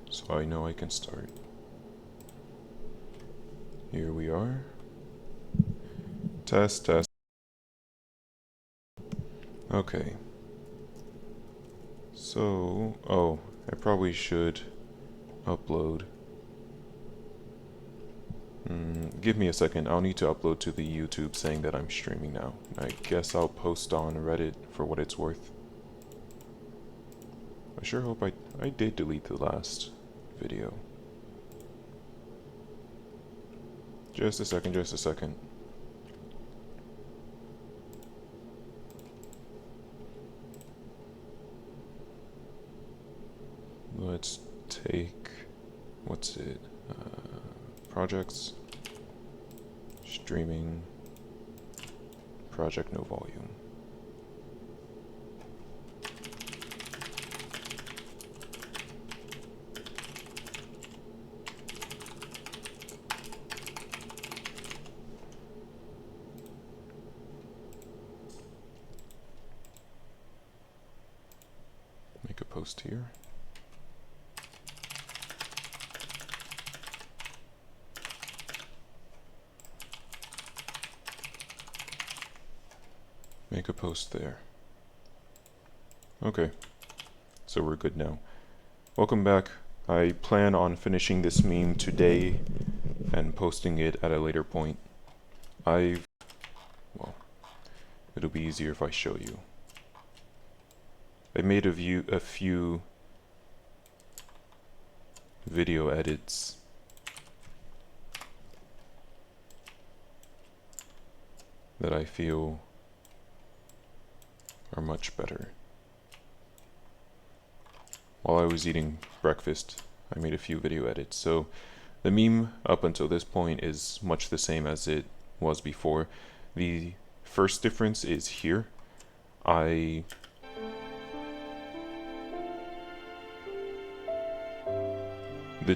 so I know I can start. Here we are. Test, test. Okay. So, oh, I probably should upload. Give me a second. I'll need to upload to the YouTube saying that I'm streaming now. I guess I'll post on Reddit for what it's worth. I sure hope I did delete the last video. Just a second, just a second. Let's take, what's it? Projects, streaming, project no volume. Make a post here. Make a post there. Okay, so we're good now. Welcome back. I plan on finishing this meme today and posting it at a later point. Well, it'll be easier if I show you. I made a few video edits that I feel are much better. While I was eating breakfast, I made a few video edits. So the meme up until this point is much the same as it was before. The first difference is here. The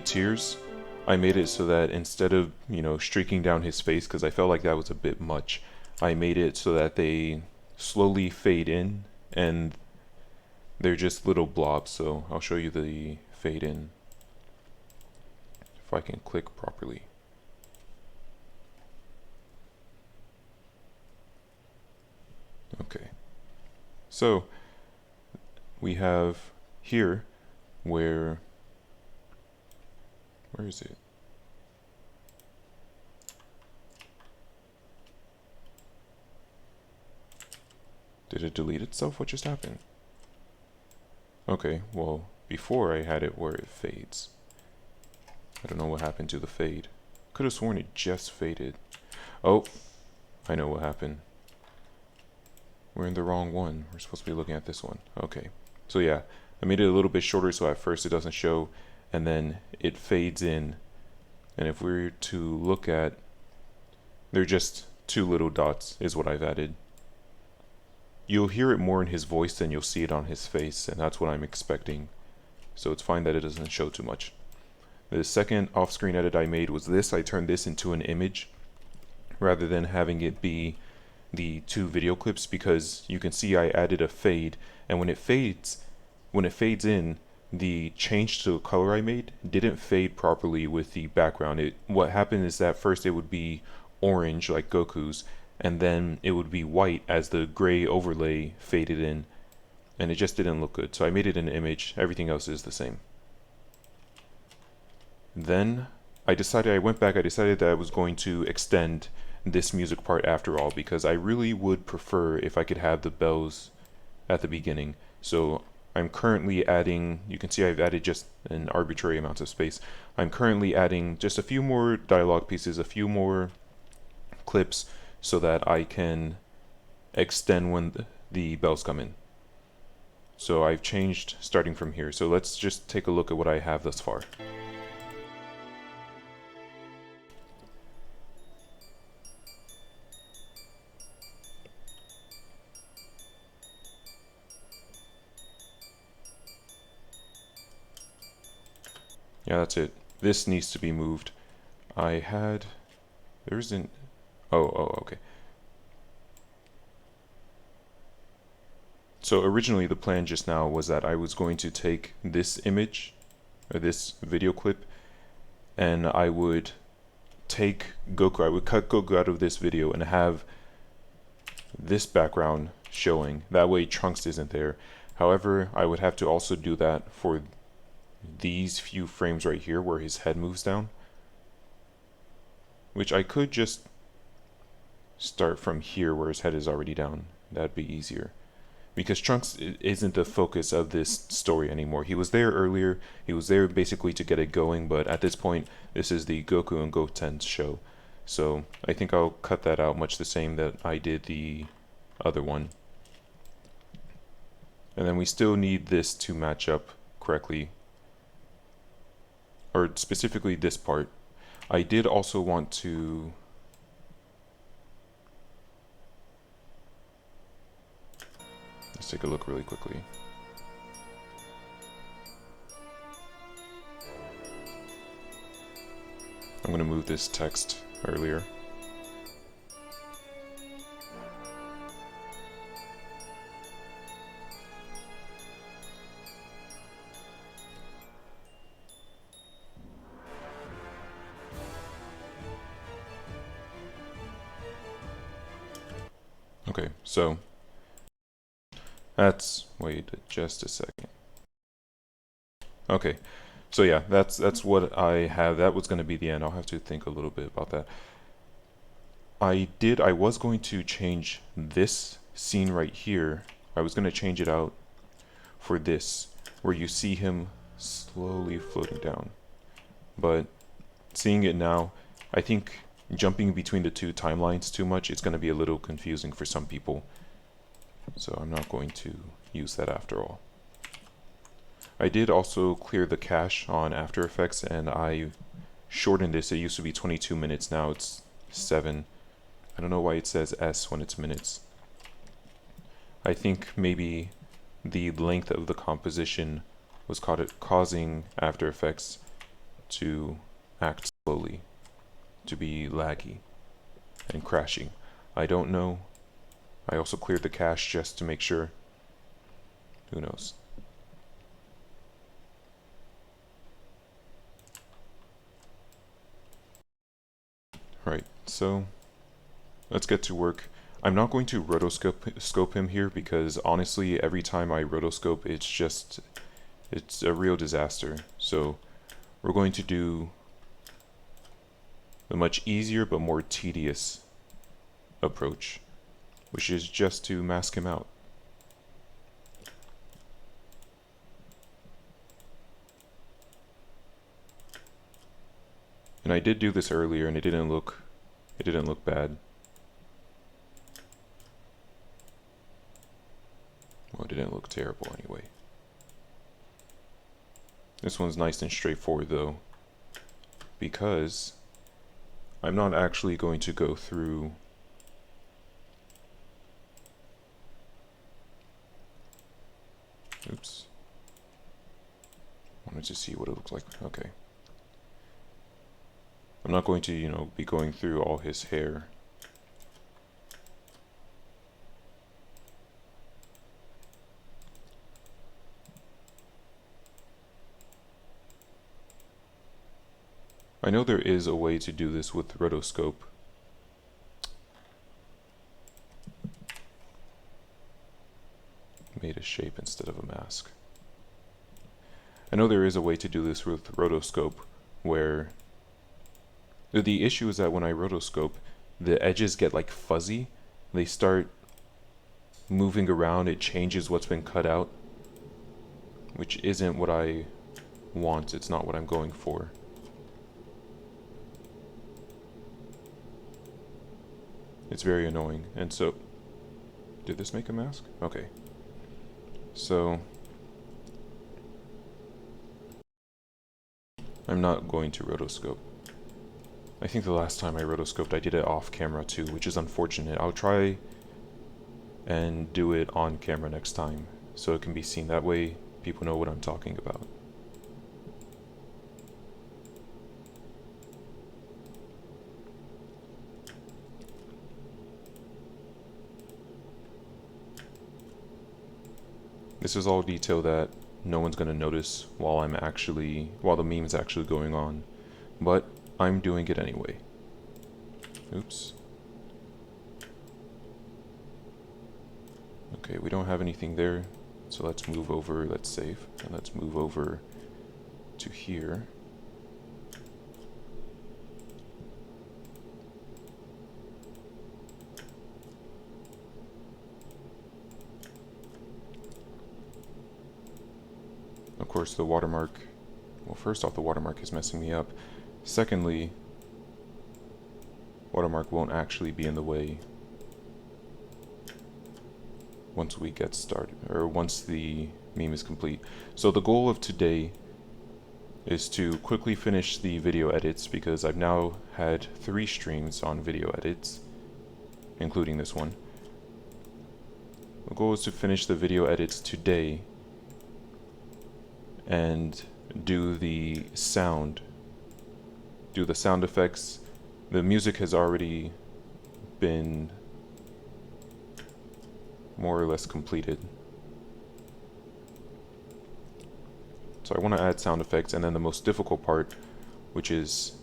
tears, I made it so that instead of, streaking down his face, because I felt like that was a bit much, I made it so that they slowly fade in and they're just little blobs. So I'll show you the fade in if I can click properly. Okay, so we have here where is it? Did it delete itself? What just happened? Okay, well, before I had it where it fades. I don't know what happened to the fade. Could have sworn it just faded. Oh, I know what happened. We're in the wrong one. We're supposed to be looking at this one. Okay, so yeah, I made it a little bit shorter so at first it doesn't show, and then it fades in. And if we're to look at, they're just two little dots is what I've added. You'll hear it more in his voice than you'll see it on his face, and that's what I'm expecting. So it's fine that it doesn't show too much. The second off-screen edit I made was this. I turned this into an image rather than having it be the two video clips, because you can see I added a fade, and when it fades in, the change to the color I made didn't fade properly with the background. What happened is that first it would be orange like Goku's, and then it would be white as the gray overlay faded in, and it just didn't look good. So I made it an image. Everything else is the same. Then I went back, I decided that I was going to extend this music part after all, because I really would prefer if I could have the bells at the beginning. So I'm currently adding, you can see I've added just an arbitrary amount of space. I'm currently adding just a few more dialogue pieces, a few more clips, so that I can extend when the bells come in. So I've changed starting from here. So let's just take a look at what I have thus far. Yeah, that's it. This needs to be moved. There isn't, okay. So originally the plan just now was that I was going to take this image, or this video clip, and I would take Goku, I would cut Goku out of this video and have this background showing. That way Trunks isn't there. However, I would have to also do that for these few frames right here where his head moves down, which I could just start from here where his head is already down. That'd be easier, because Trunks isn't the focus of this story anymore. He was there earlier, he was there basically to get it going, but at this point this is the Goku and Goten show. So I think I'll cut that out much the same that I did the other one. And then we still need this to match up correctly, or specifically this part. I did also want to let's take a look really quickly. I'm going to move this text earlier. Okay, so that's, wait just a second. Okay, so yeah, that's what I have. That was going to be the end. I'll have to think a little bit about that. I was going to change this scene right here. I was going to change it out for this, where you see him slowly floating down. But seeing it now, I think jumping between the two timelines too much, it's going to be a little confusing for some people. So I'm not going to use that after all. I did also clear the cache on After Effects, and I shortened this. It used to be 22 minutes, now it's 7. I don't know why it says S when it's minutes. I think maybe the length of the composition was causing After Effects to act slowly, to be laggy and crashing. I don't know. I also cleared the cache just to make sure. Who knows? Right, so let's get to work. I'm not going to rotoscope him here because honestly, every time I rotoscope, it's a real disaster. So we're going to do the much easier but more tedious approach, which is just to mask him out. And I did do this earlier and it didn't look bad. Well, it didn't look terrible anyway. This one's nice and straightforward though, because I'm not actually going to go through oops. Wanted to see what it looks like. Okay. I'm not going to, be going through all his hair. I know there is a way to do this with rotoscope. Made a shape instead of a mask. I know there is a way to do this with rotoscope where the issue is that when I rotoscope, the edges get like fuzzy. They start moving around. It changes what's been cut out, which isn't what I want. It's not what I'm going for. It's very annoying. And so, did this make a mask? Okay. So, I'm not going to rotoscope. I think the last time I rotoscoped I did it off camera too, which is unfortunate. I'll try and do it on camera next time so it can be seen. That way people know what I'm talking about. This is all detail that no one's gonna notice while the meme's actually going on. But I'm doing it anyway. Oops. Okay, we don't have anything there, so let's move over, let's save, and let's move over to here. Of course, the watermark, well, first off, the watermark is messing me up. Secondly, watermark won't actually be in the way once we get started, or once the meme is complete. So the goal of today is to quickly finish the video edits, because I've now had 3 streams on video edits, including this one. The goal is to finish the video edits today and do the sound effects. The music has already been more or less completed. So I want to add sound effects, and then the most difficult part, which is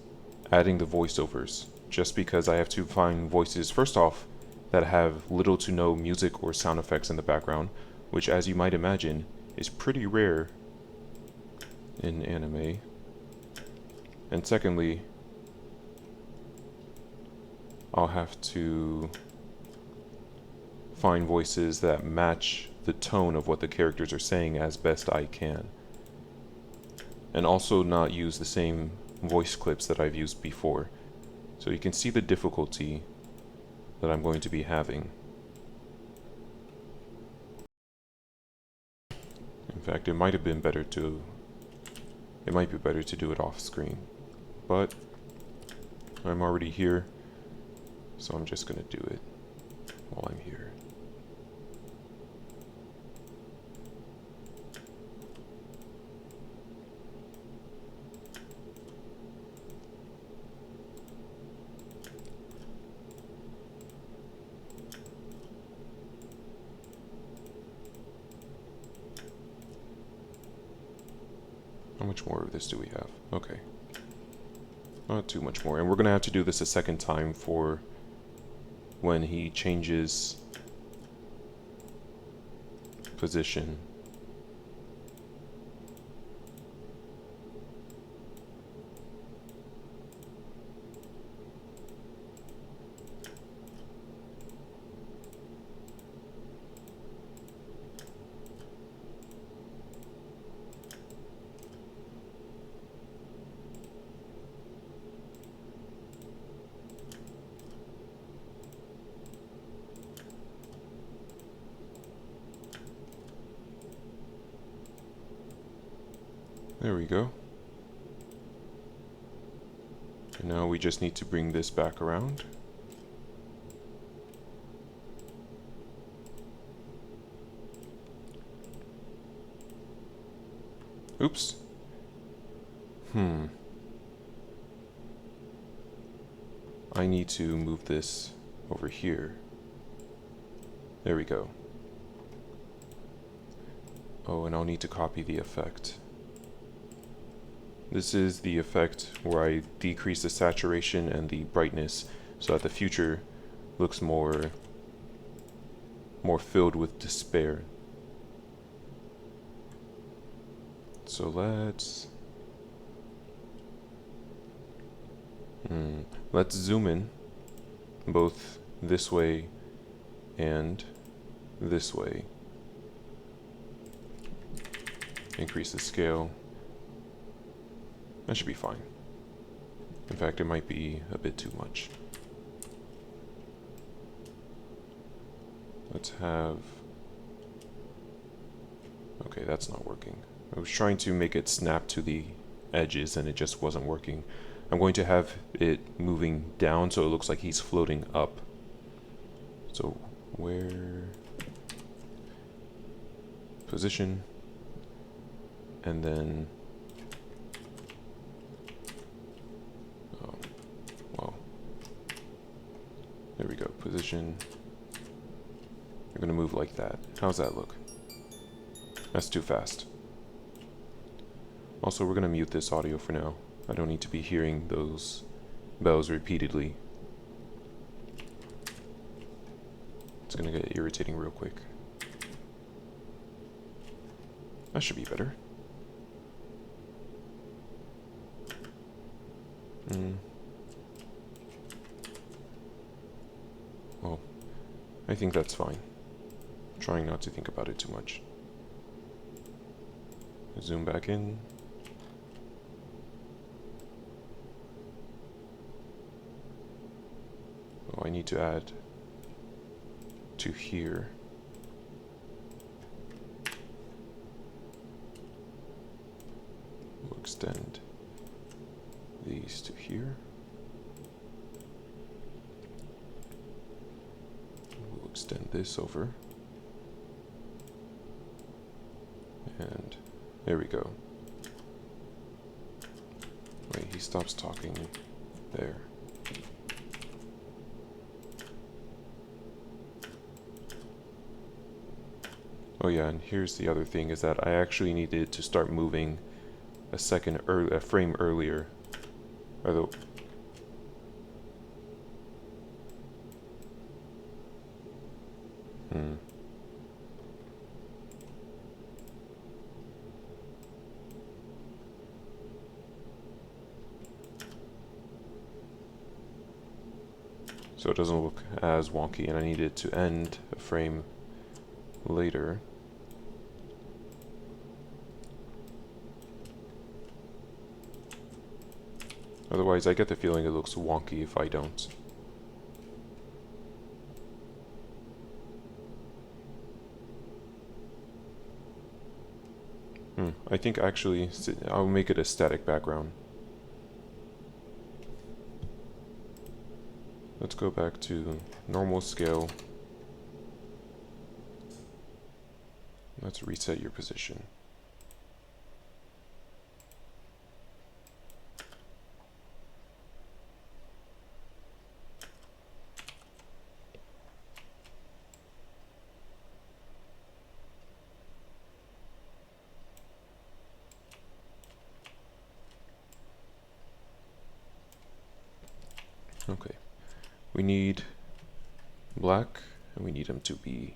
adding the voiceovers, just because I have to find voices, first off, that have little to no music or sound effects in the background, which, as you might imagine, is pretty rare in anime. And secondly, I'll have to find voices that match the tone of what the characters are saying as best I can. And also not use the same voice clips that I've used before. So you can see the difficulty that I'm going to be having. In fact, it might be better to do it off screen. But I'm already here, so I'm just gonna do it while I'm here. How much more of this do we have? Okay. Not too much more. And we're going to have to do this a second time for when he changes position. There we go. And now we just need to bring this back around. Oops. I need to move this over here. There we go. Oh, and I'll need to copy the effect. This is the effect where I decrease the saturation and the brightness so that the future looks more filled with despair. So let's zoom in both this way and this way. Increase the scale. That should be fine. In fact, it might be a bit too much. Let's have... Okay, that's not working. I was trying to make it snap to the edges and it just wasn't working. I'm going to have it moving down so it looks like he's floating up. So, where... Position. And then... There we go, position. You're gonna move like that. How's that look? That's too fast. Also, we're gonna mute this audio for now. I don't need to be hearing those bells repeatedly. It's gonna get irritating real quick. That should be better. Well, I think that's fine. Trying not to think about it too much. Zoom back in. Oh, I need to add to here. We'll extend these to here. We'll extend this over. And there we go. Wait, he stops talking there. Oh yeah, and here's the other thing, is that I actually needed to start moving a frame earlier. Although, so it doesn't look as wonky, and I needed to end a frame later. Otherwise, I get the feeling it looks wonky if I don't. I think actually I'll make it a static background. Let's go back to normal scale. Let's reset your position. Okay, we need black, and we need him to be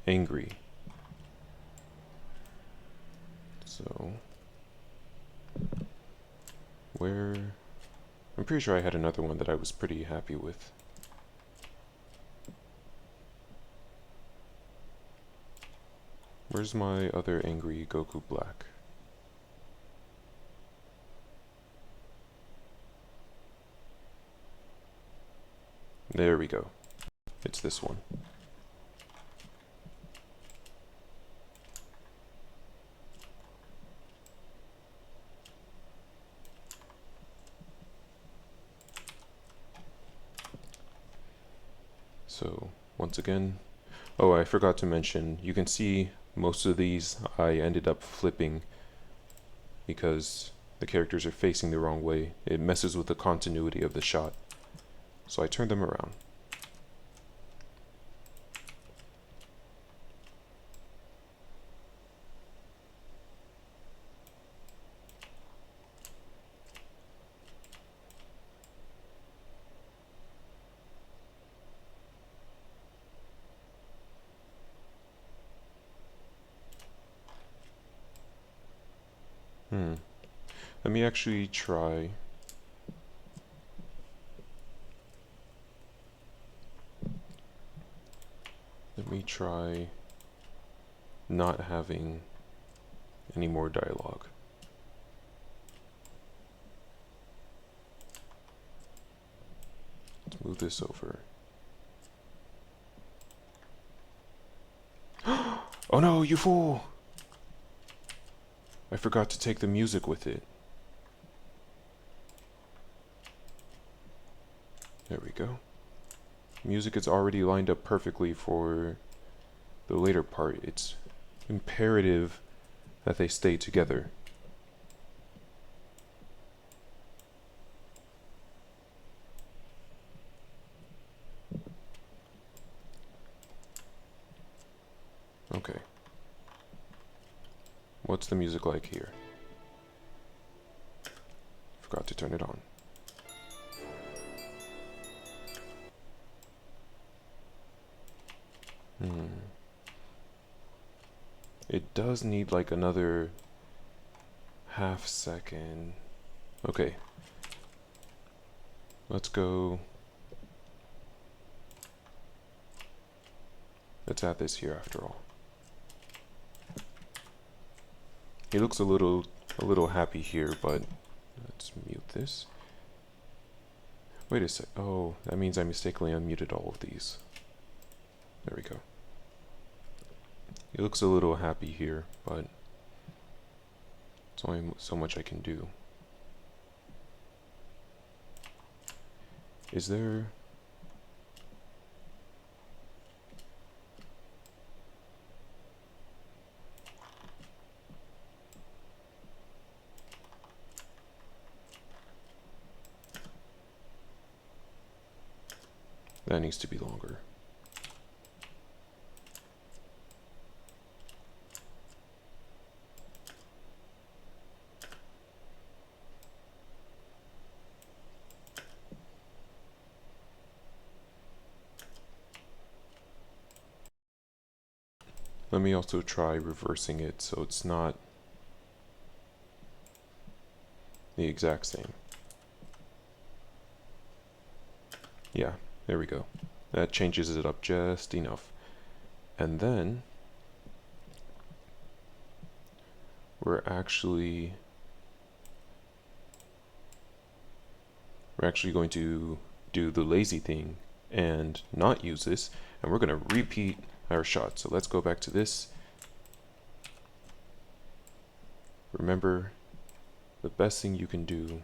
angry. So, where... I'm pretty sure I had another one that I was pretty happy with. Where's my other angry Goku Black? There we go. It's this one. So, once again, oh, I forgot to mention, you can see most of these I ended up flipping because the characters are facing the wrong way. It messes with the continuity of the shot. So I turned them around. Let me actually try. Let me try not having any more dialogue. Let's move this over. Oh no, you fool! I forgot to take the music with it. There we go. Music is already lined up perfectly for the later part. It's imperative that they stay together. Okay. What's the music like here? forgot to turn it on. It does need like another half second. Okay. Let's go. Let's add this here after all. He looks a little happy here, but let's mute this. Wait a sec. Oh, that means I mistakenly unmuted all of these. There we go. He looks a little happy here, but it's only so much I can do. Is there... That needs to be longer. Let me also try reversing it so it's not the exact same. Yeah, there we go. That changes it up just enough. And then we're actually going to do the lazy thing and not use this, and we're going to repeat our shot. So let's go back to this. Remember, the best thing you can do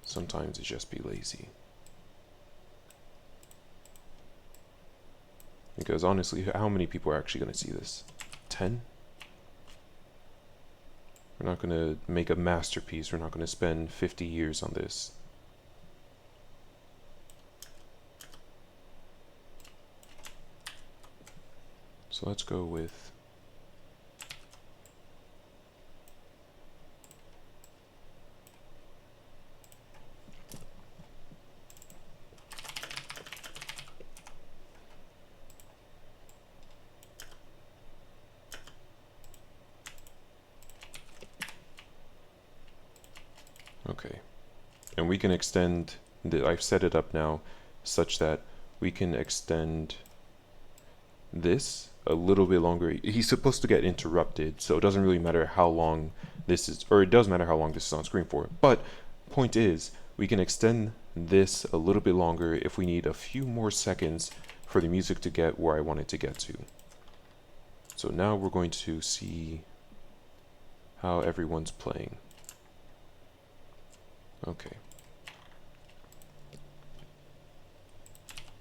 sometimes is just be lazy. Because honestly, how many people are actually going to see this? 10? We're not going to make a masterpiece. We're not going to spend 50 years on this. So let's go with okay. And we can extend I've set it up now such that we can extend this a little bit longer. He's supposed to get interrupted, so it doesn't really matter how long this is, or it does matter how long this is on screen for. But point is, we can extend this a little bit longer if we need a few more seconds for the music to get where I want it to get to. So now we're going to see how everyone's playing. Okay.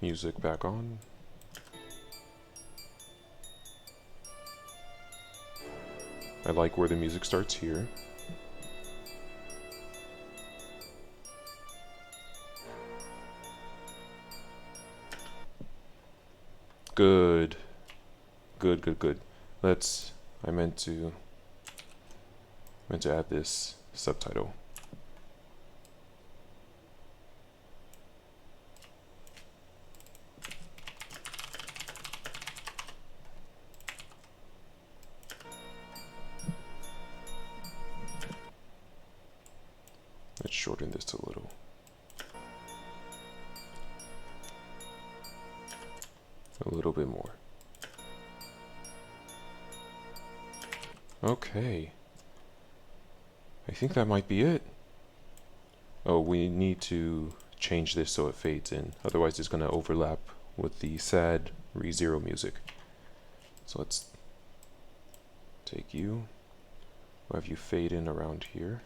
Music back on. I like where the music starts here. Good. Good, good, good. I meant to add this subtitle. Let's shorten this a little. A little bit more. Okay. I think that might be it. Oh, we need to change this so it fades in. Otherwise it's going to overlap with the sad ReZero music. So let's take you. We'll have you fade in around here.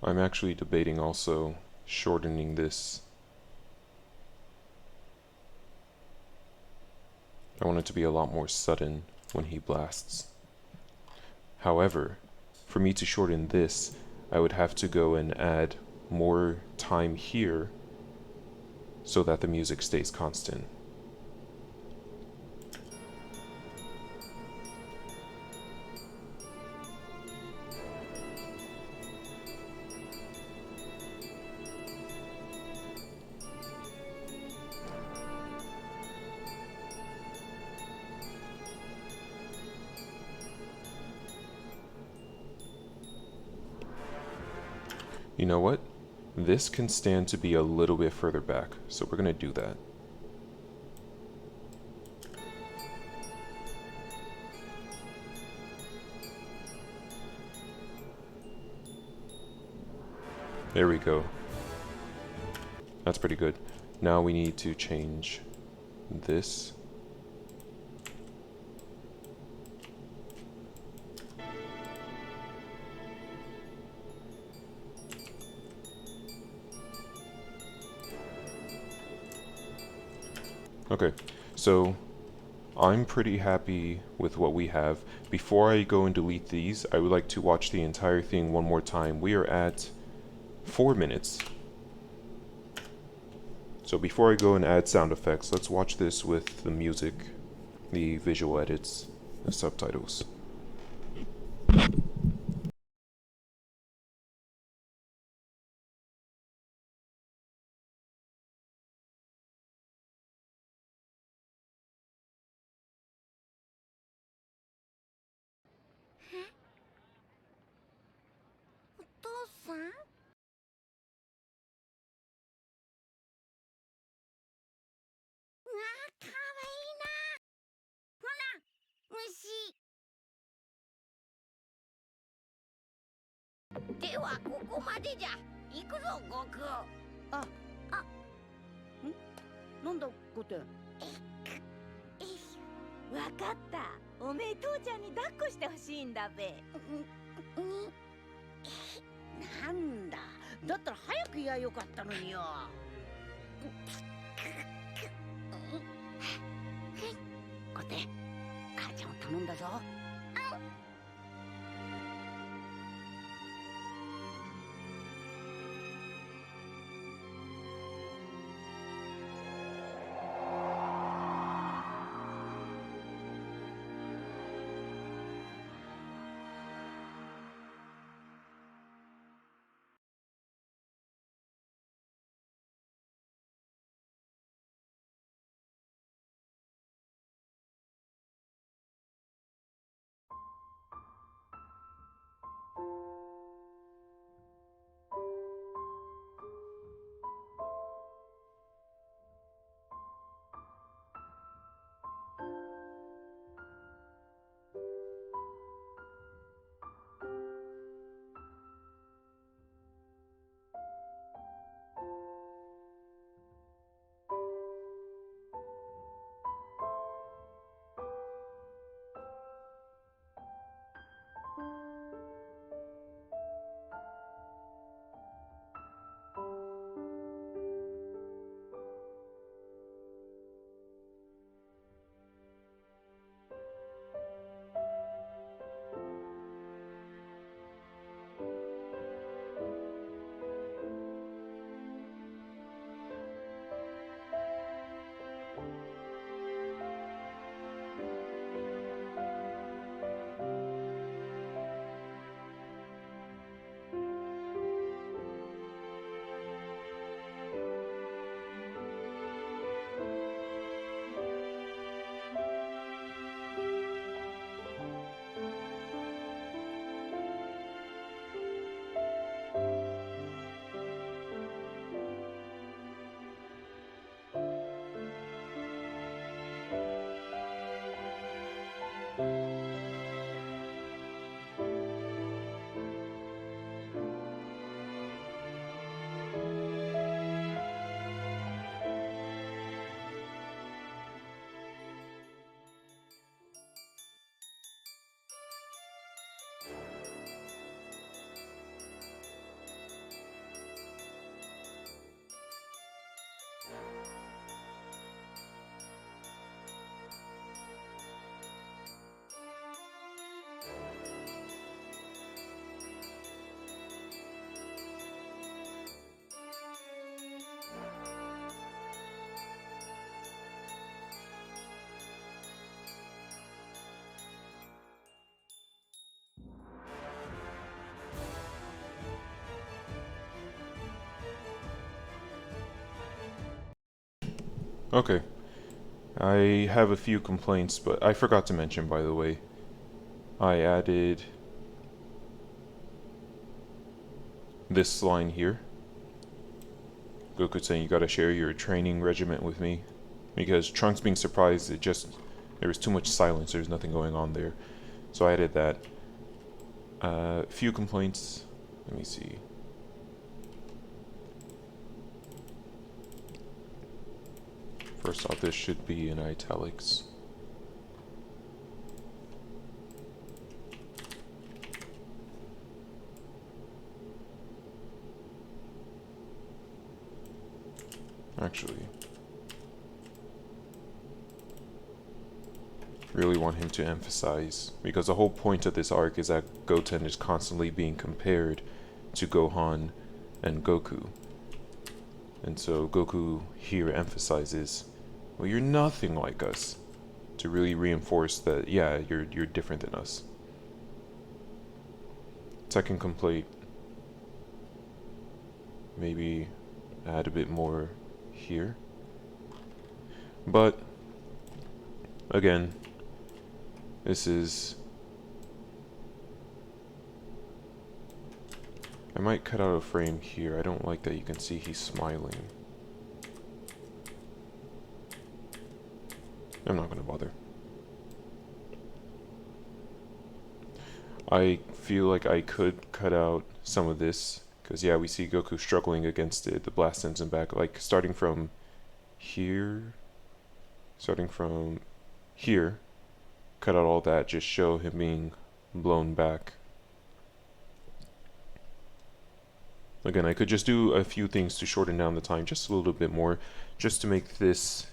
I'm actually debating also shortening this I want it to be a lot more sudden when he blasts. However, for me to shorten this, I would have to go and add more time here so that the music stays constant. You know what? This can stand to be a little bit further back, so we're gonna do that. There we go. That's pretty good. Now we need to change this. Okay, so I'm pretty happy with what we have. Before I go and delete these, I would like to watch the entire thing one more time. We are at 4 minutes. So before I go and add sound effects, let's watch this with the music, the visual edits, the subtitles. お父さん？うわー、かわいいな。ほら、虫。ではここまでじゃ。行くぞ、悟空。なんだゴテン。わかった。おめえ父ちゃんに抱っこしてほしいんだべ。なんだ。だったら早く言やよかったのによ。ゴテン、母ちゃんを頼んだぞ。Okay. I have a few complaints, but I forgot to mention, by the way. I added this line here. Goku saying you gotta share your training regiment with me. Because Trunks being surprised, there was too much silence, there's nothing going on there. So I added that. Few complaints. Let me see. First off, this should be in italics. Actually, really want him to emphasize, because the whole point of this arc is that Goten is constantly being compared to Gohan and Goku. And so Goku here emphasizes, well, you're nothing like us, to really reinforce that, yeah, you're different than us. Second complaint, maybe add a bit more here. But again, this is, I might cut out a frame here. I don't like that you can see he's smiling. I'm not gonna bother. I feel like I could cut out some of this, because yeah, we see Goku struggling against it. The blast sends him back, like starting from here, cut out all that, just show him being blown back. Again, I could just do a few things to shorten down the time just a little bit more, just to make this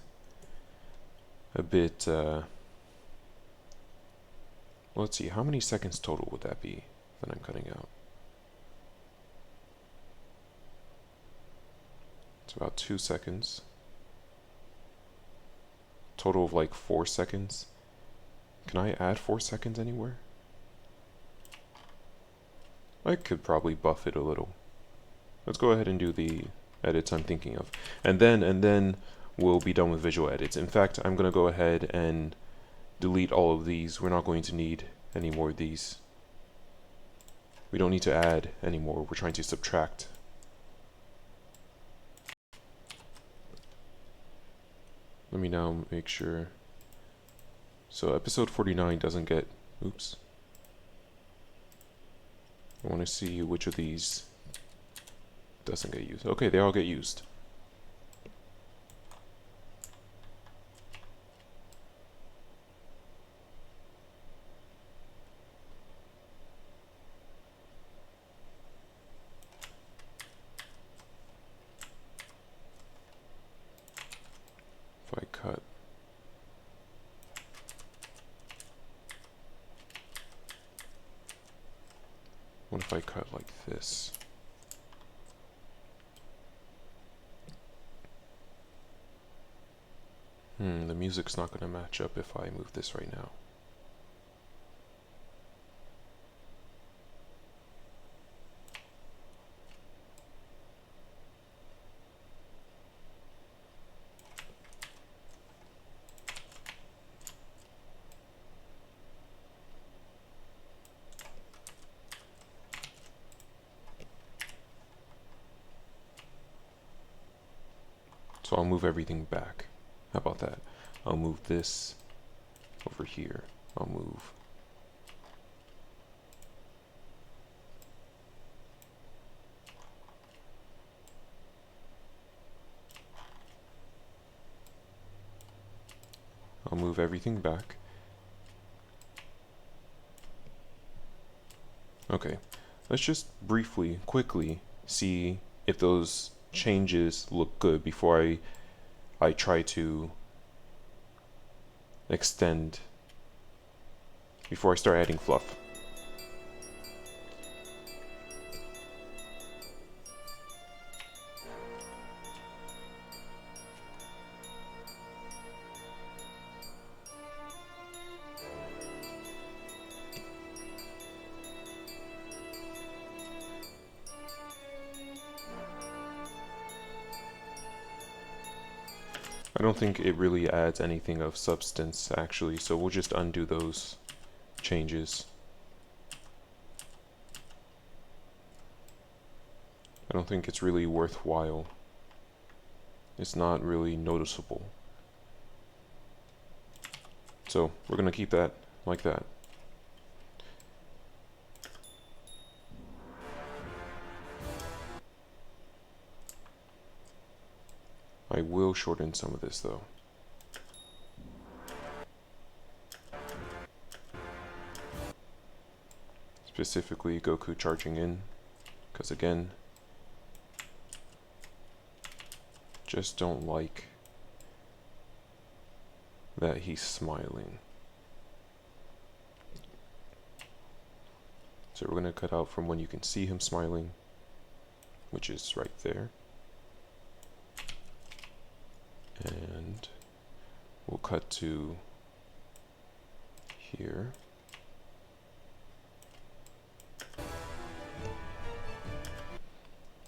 a bit, let's see, how many seconds total would that be that I'm cutting out? It's about 2 seconds. Total of like 4 seconds. Can I add 4 seconds anywhere? I could probably buff it a little. Let's go ahead and do the edits I'm thinking of. And then we'll be done with visual edits. In fact, I'm gonna go ahead and delete all of these. We're not going to need any more of these. We don't need to add anymore. We're trying to subtract. Let me now make sure. So episode 49 doesn't get, oops. I want to see which of these doesn't get used. Okay, they all get used. If I cut, what if I cut like this? The music's not going to match up if I move this right now. So I'll move everything back. How about that? I'll move this over here. I'll move everything back. Okay, let's just briefly, quickly see if those changes look good before I try to extend, before I start adding fluff. I don't think it really adds anything of substance actually, so we'll just undo those changes. I don't think it's really worthwhile. It's not really noticeable. So we're gonna keep that like that. I will shorten some of this though. Specifically Goku charging in, because again, just don't like that he's smiling. So we're going to cut out from when you can see him smiling, which is right there. And we'll cut to here.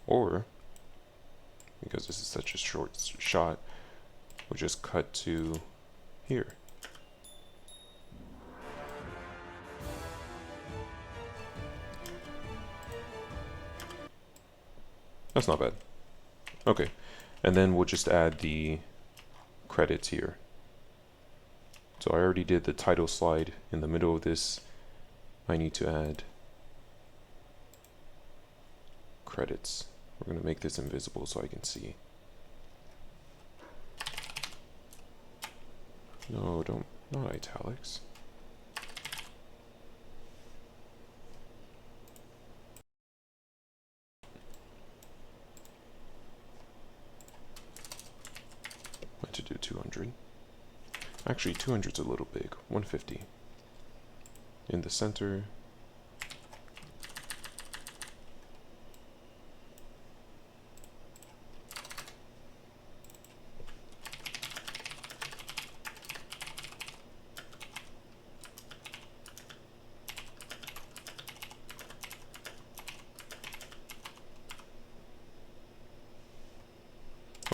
Or, because this is such a short shot, we'll just cut to here. That's not bad. Okay, and then we'll just add the credits here. So I already did the title slide in the middle of this. I need to add credits. We're going to make this invisible so I can see. No, not italics. I had to do 200. Actually, 200's a little big. 150. In the center.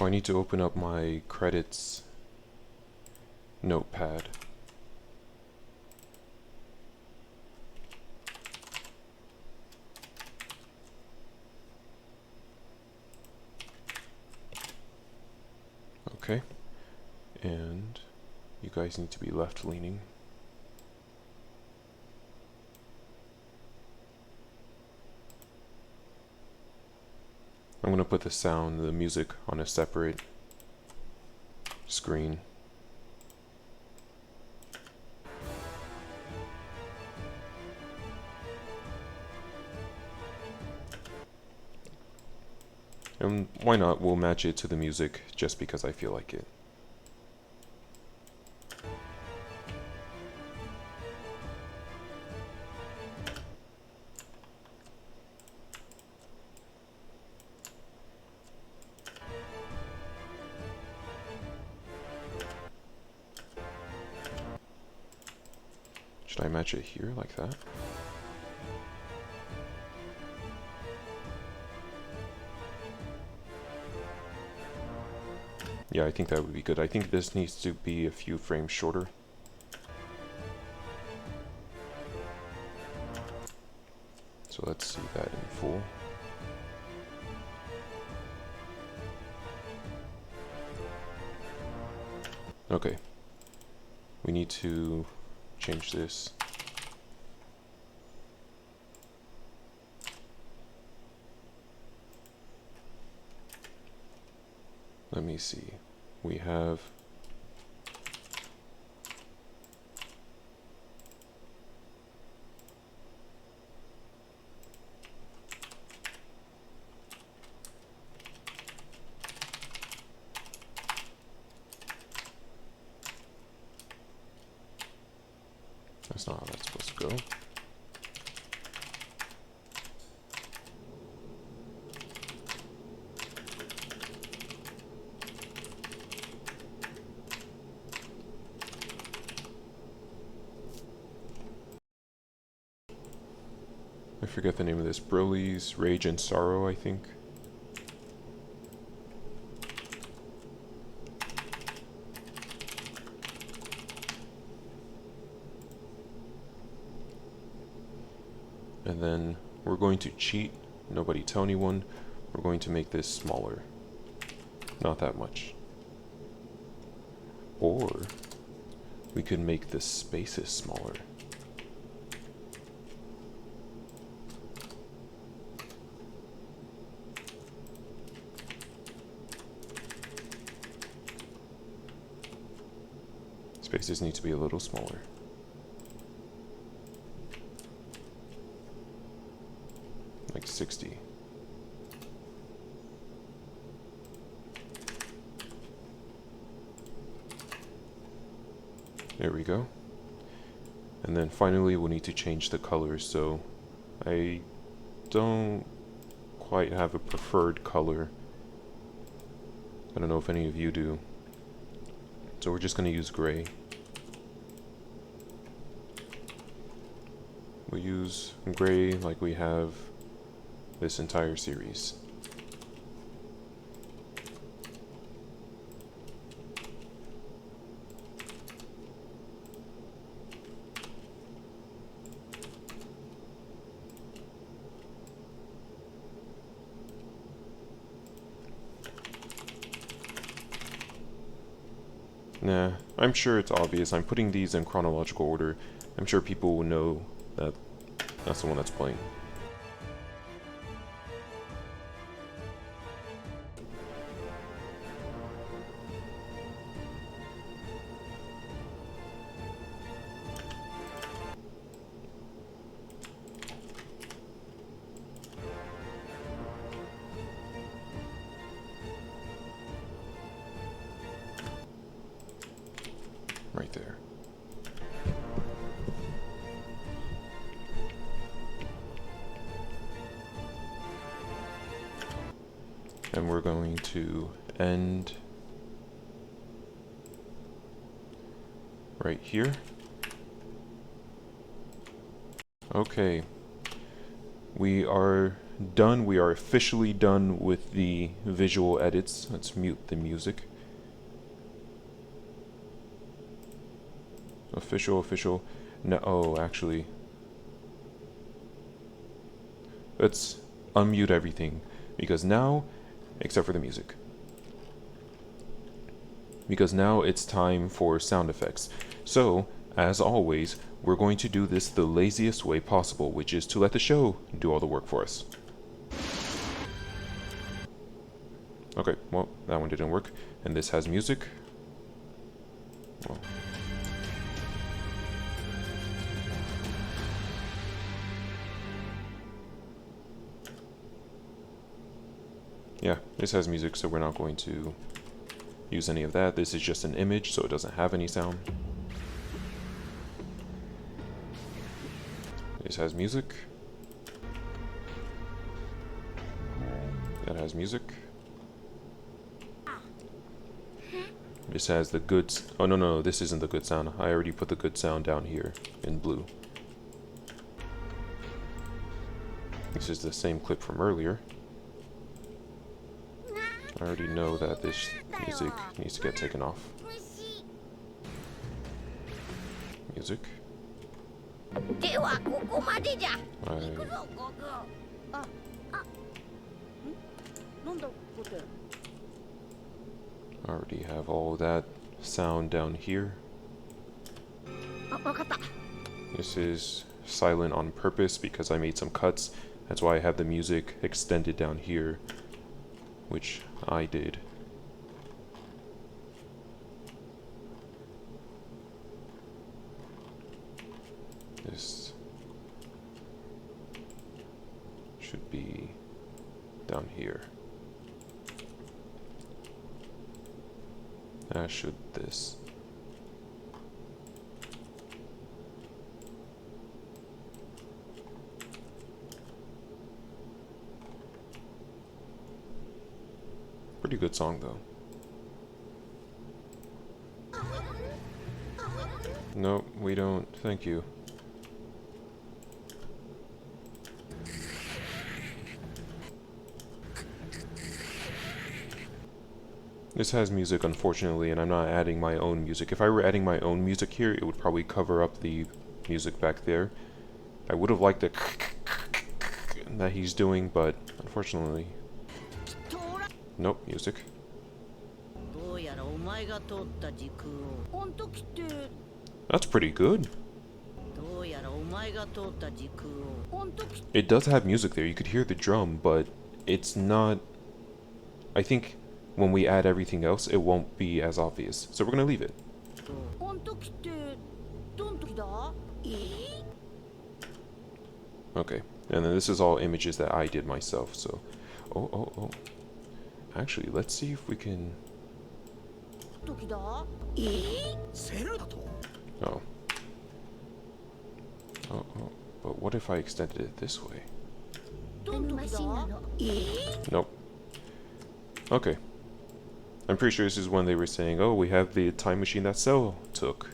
Oh, I need to open up my credits notepad. Okay, and you guys need to be left leaning. I'm going to put the sound, the music on a separate screen. And why not, we'll match it to the music just because I feel like it. Should I match it here like that? Yeah, I think that would be good. I think this needs to be a few frames shorter. So let's see that in full. Okay. We need to change this. Let me see. We have that's not how that's supposed to go. I forget the name of this. Broly's Rage and Sorrow, I think. And then we're going to cheat. Nobody tell anyone. We're going to make this smaller. Not that much. Or we could make the spaces smaller. Spaces need to be a little smaller. Like 60. There we go. And then finally we'll need to change the colors, so I don't quite have a preferred color. I don't know if any of you do. So we're just going to use gray. We'll use gray like we have this entire series. Nah, I'm sure it's obvious. I'm putting these in chronological order. I'm sure people will know that that's the one that's playing. Right there. And we're going to end right here. Okay. We are done. We are officially done with the visual edits. Let's mute the music. Official. No, oh, actually. Let's unmute everything. Because now, except for the music. Because now it's time for sound effects. So, as always, we're going to do this the laziest way possible, which is to let the show do all the work for us. Okay, well, that one didn't work. And this has music. Well. Yeah, this has music, so we're not going to use any of that. This is just an image, so it doesn't have any sound. This has music. That has music. This has the good... Oh, no, this isn't the good sound. I already put the good sound down here in blue. This is the same clip from earlier. I already know that this music needs to get taken off. Music. I already have all that sound down here. This is silent on purpose because I made some cuts. That's why I have the music extended down here, which I did. This should be down here. As should this. Pretty good song though. No, we don't. Thank you. This has music, unfortunately, and I'm not adding my own music. If I were adding my own music here, it would probably cover up the music back there. I would have liked the that he's doing, but unfortunately, きっとおら nope, music. どうやらお前が通った時空をあん時って That's pretty good. どうやらお前が通った時空をあん時って It does have music there. You could hear the drum, but it's not. I think when we add everything else, it won't be as obvious. So we're gonna leave it. あん時ってどん時だOkay. And then this is all images that I did myself. So, oh. Actually, let's see if we can. 時だセルだと Oh. Oh. But what if I extended it this way? どん時だ Nope. Okay. I'm pretty sure this is when they were saying, oh, we have the time machine that Cell took.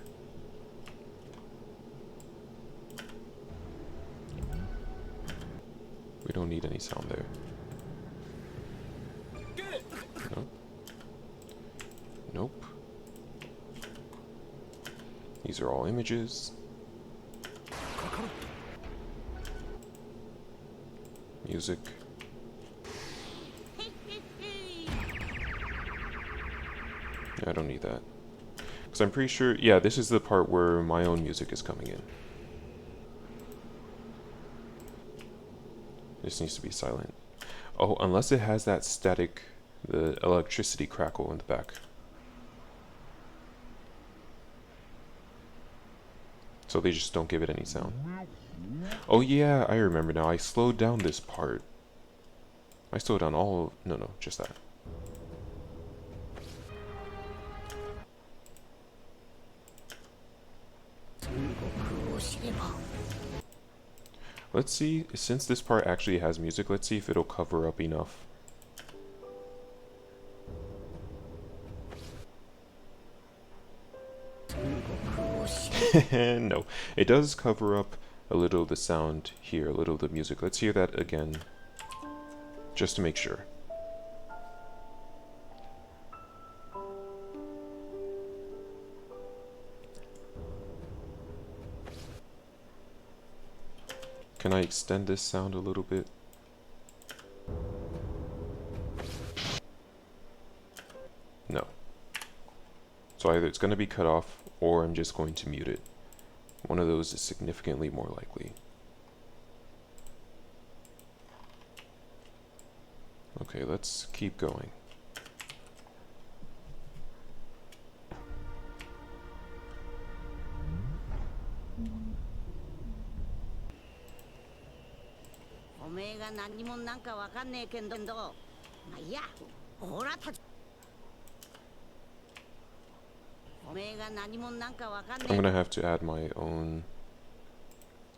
We don't need any sound there. Nope. Nope. These are all images. Music. I don't need that. Because I'm pretty sure, yeah, this is the part where my own music is coming in. This needs to be silent. Oh, unless it has that static, the electricity crackle in the back. So they just don't give it any sound. Oh yeah, I remember now. I slowed down this part. I slowed down all of, no, just that. Let's see, since this part actually has music, let's see if it'll cover up enough. No, it does cover up a little of the sound here, a little of the music. Let's hear that again, just to make sure. Can I extend this sound a little bit? No. So either it's going to be cut off, or I'm just going to mute it. One of those is significantly more likely. Okay, let's keep going. I'm gonna have to add my own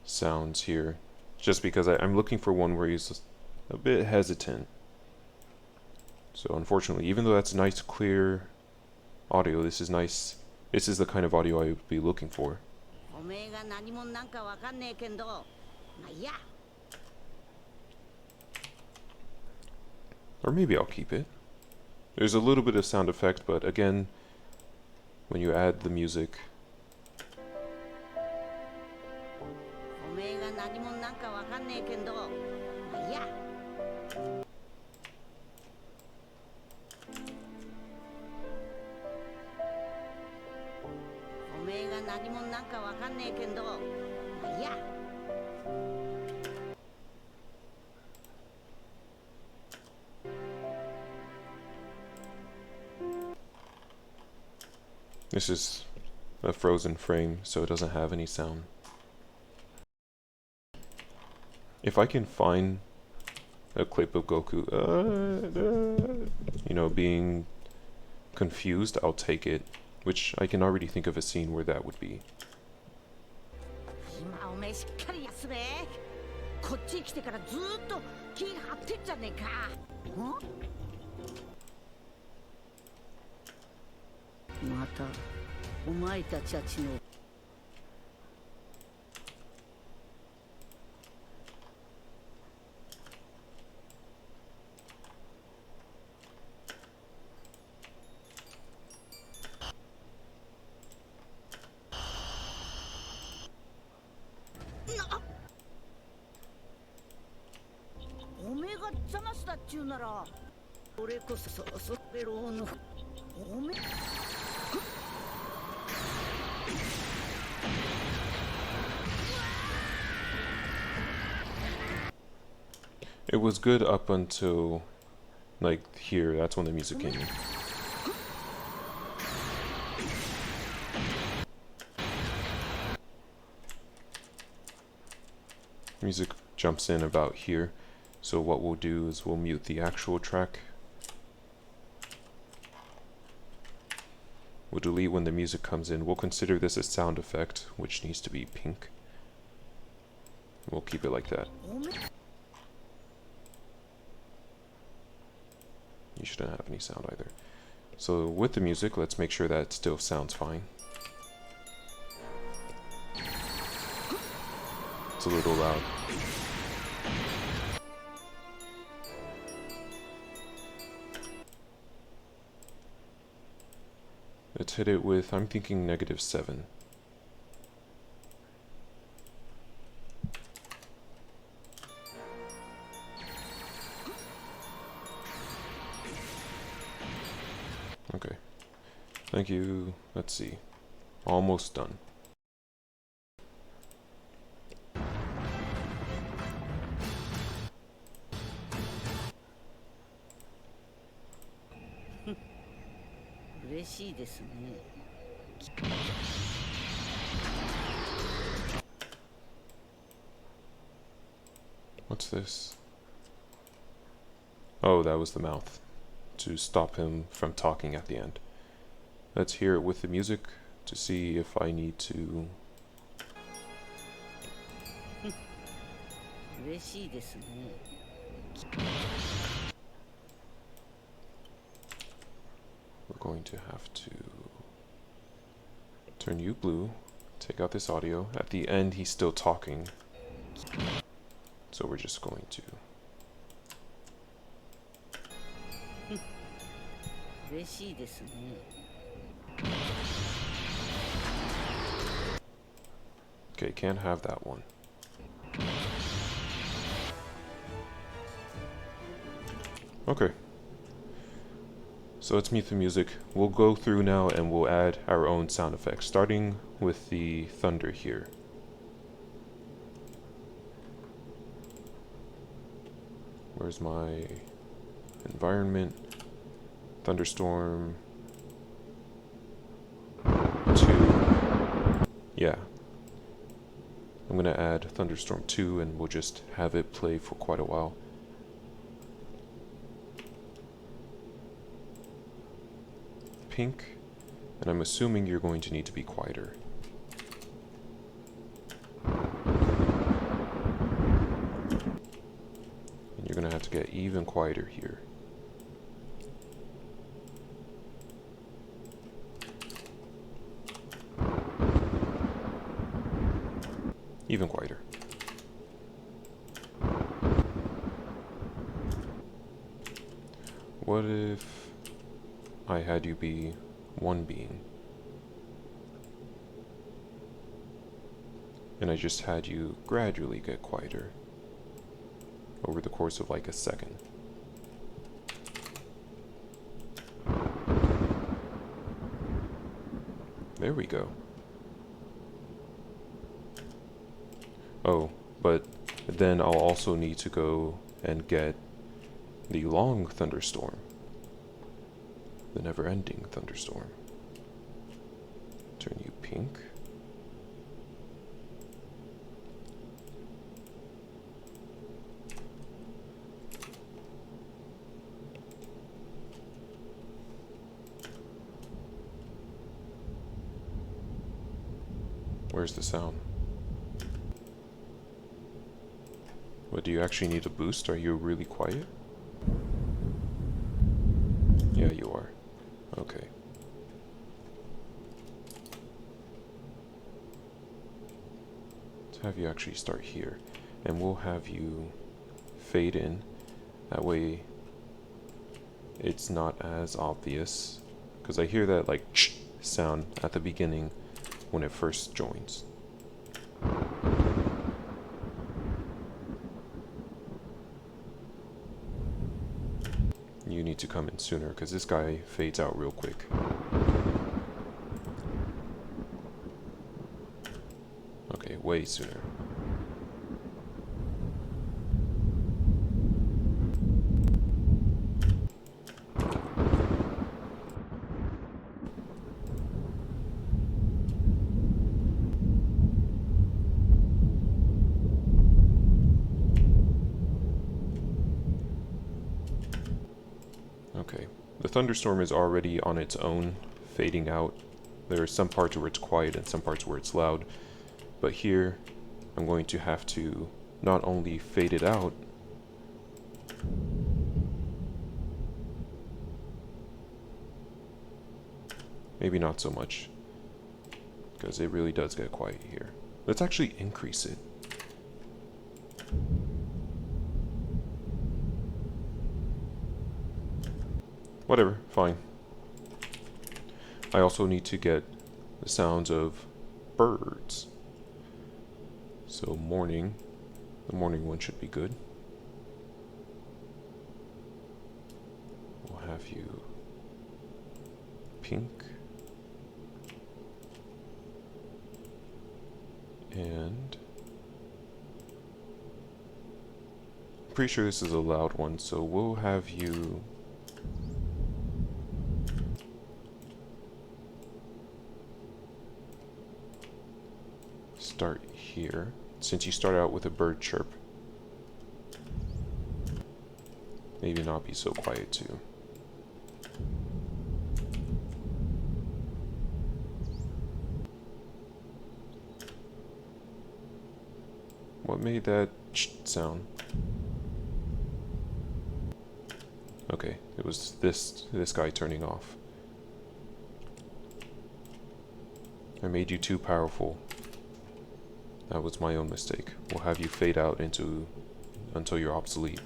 sounds here, just because I'm looking for one where he's a bit hesitant. So unfortunately, even though that's nice, clear audio, this is nice. This is the kind of audio I would be looking for. Or maybe I'll keep it. There's a little bit of sound effect, but again, when you add the music, this is a frozen frame, so it doesn't have any sound. If I can find a clip of Goku, you know, being confused, I'll take it. Which I can already think of a scene where that would be. 今おめえしっかり休めこっち来てからずーっと気張ってんじゃねえかまたお前たちのざましだっちゅうなら俺こそそベローのおめ It was good up until, like, here. That's when the music came in. Music jumps in about here. So what we'll do is we'll mute the actual track. We'll delete when the music comes in. We'll consider this a sound effect, which needs to be pink. We'll keep it like that. You shouldn't have any sound either. So with the music, let's make sure that it still sounds fine. It's a little loud. Let's hit it with, I'm thinking -7. Okay. Thank you. Let's see. Almost done. What's this? Oh, that was the mouth. To stop him from talking at the end. Let's hear it with the music to see if I need to... We're going to have to turn you blue, take out this audio. At the end, he's still talking. So we're just going to... Okay, can't have that one. Okay. So let's mute the music. We'll go through now and we'll add our own sound effects, starting with the thunder here. Where's my environment? Thunderstorm 2. Yeah. I'm gonna add Thunderstorm 2 and we'll just have it play for quite a while. Pink, and I'm assuming you're going to need to be quieter. And you're gonna have to get even quieter here. Even quieter. What if I had you be one being? And I just had you gradually get quieter over the course of like a second. There we go. Oh, but then I'll also need to go and get the long thunderstorm. The never-ending thunderstorm. Turn you pink. Where's the sound? What, do you actually need a boost? Are you really quiet? Yeah, you are. Okay. Let's have you actually start here. And we'll have you fade in. That way it's not as obvious. Because I hear that like sound at the beginning when it first joins. come in sooner, because this guy fades out real quick. Okay, way sooner. Okay, the thunderstorm is already on its own, fading out. There are some parts where it's quiet and some parts where it's loud, but here I'm going to have to not only fade it out, maybe not so much, because it really does get quiet here. Let's actually increase it. Whatever, fine. I also need to get the sounds of birds. So morning, the morning one should be good. We'll have you pink. And I'm pretty sure this is a loud one, so we'll have you start here, since you start out with a bird chirp. Maybe not be so quiet too. What made that sound? Okay, it was this guy turning off. I made you too powerful. That was my own mistake. We'll have you fade out until you're obsolete.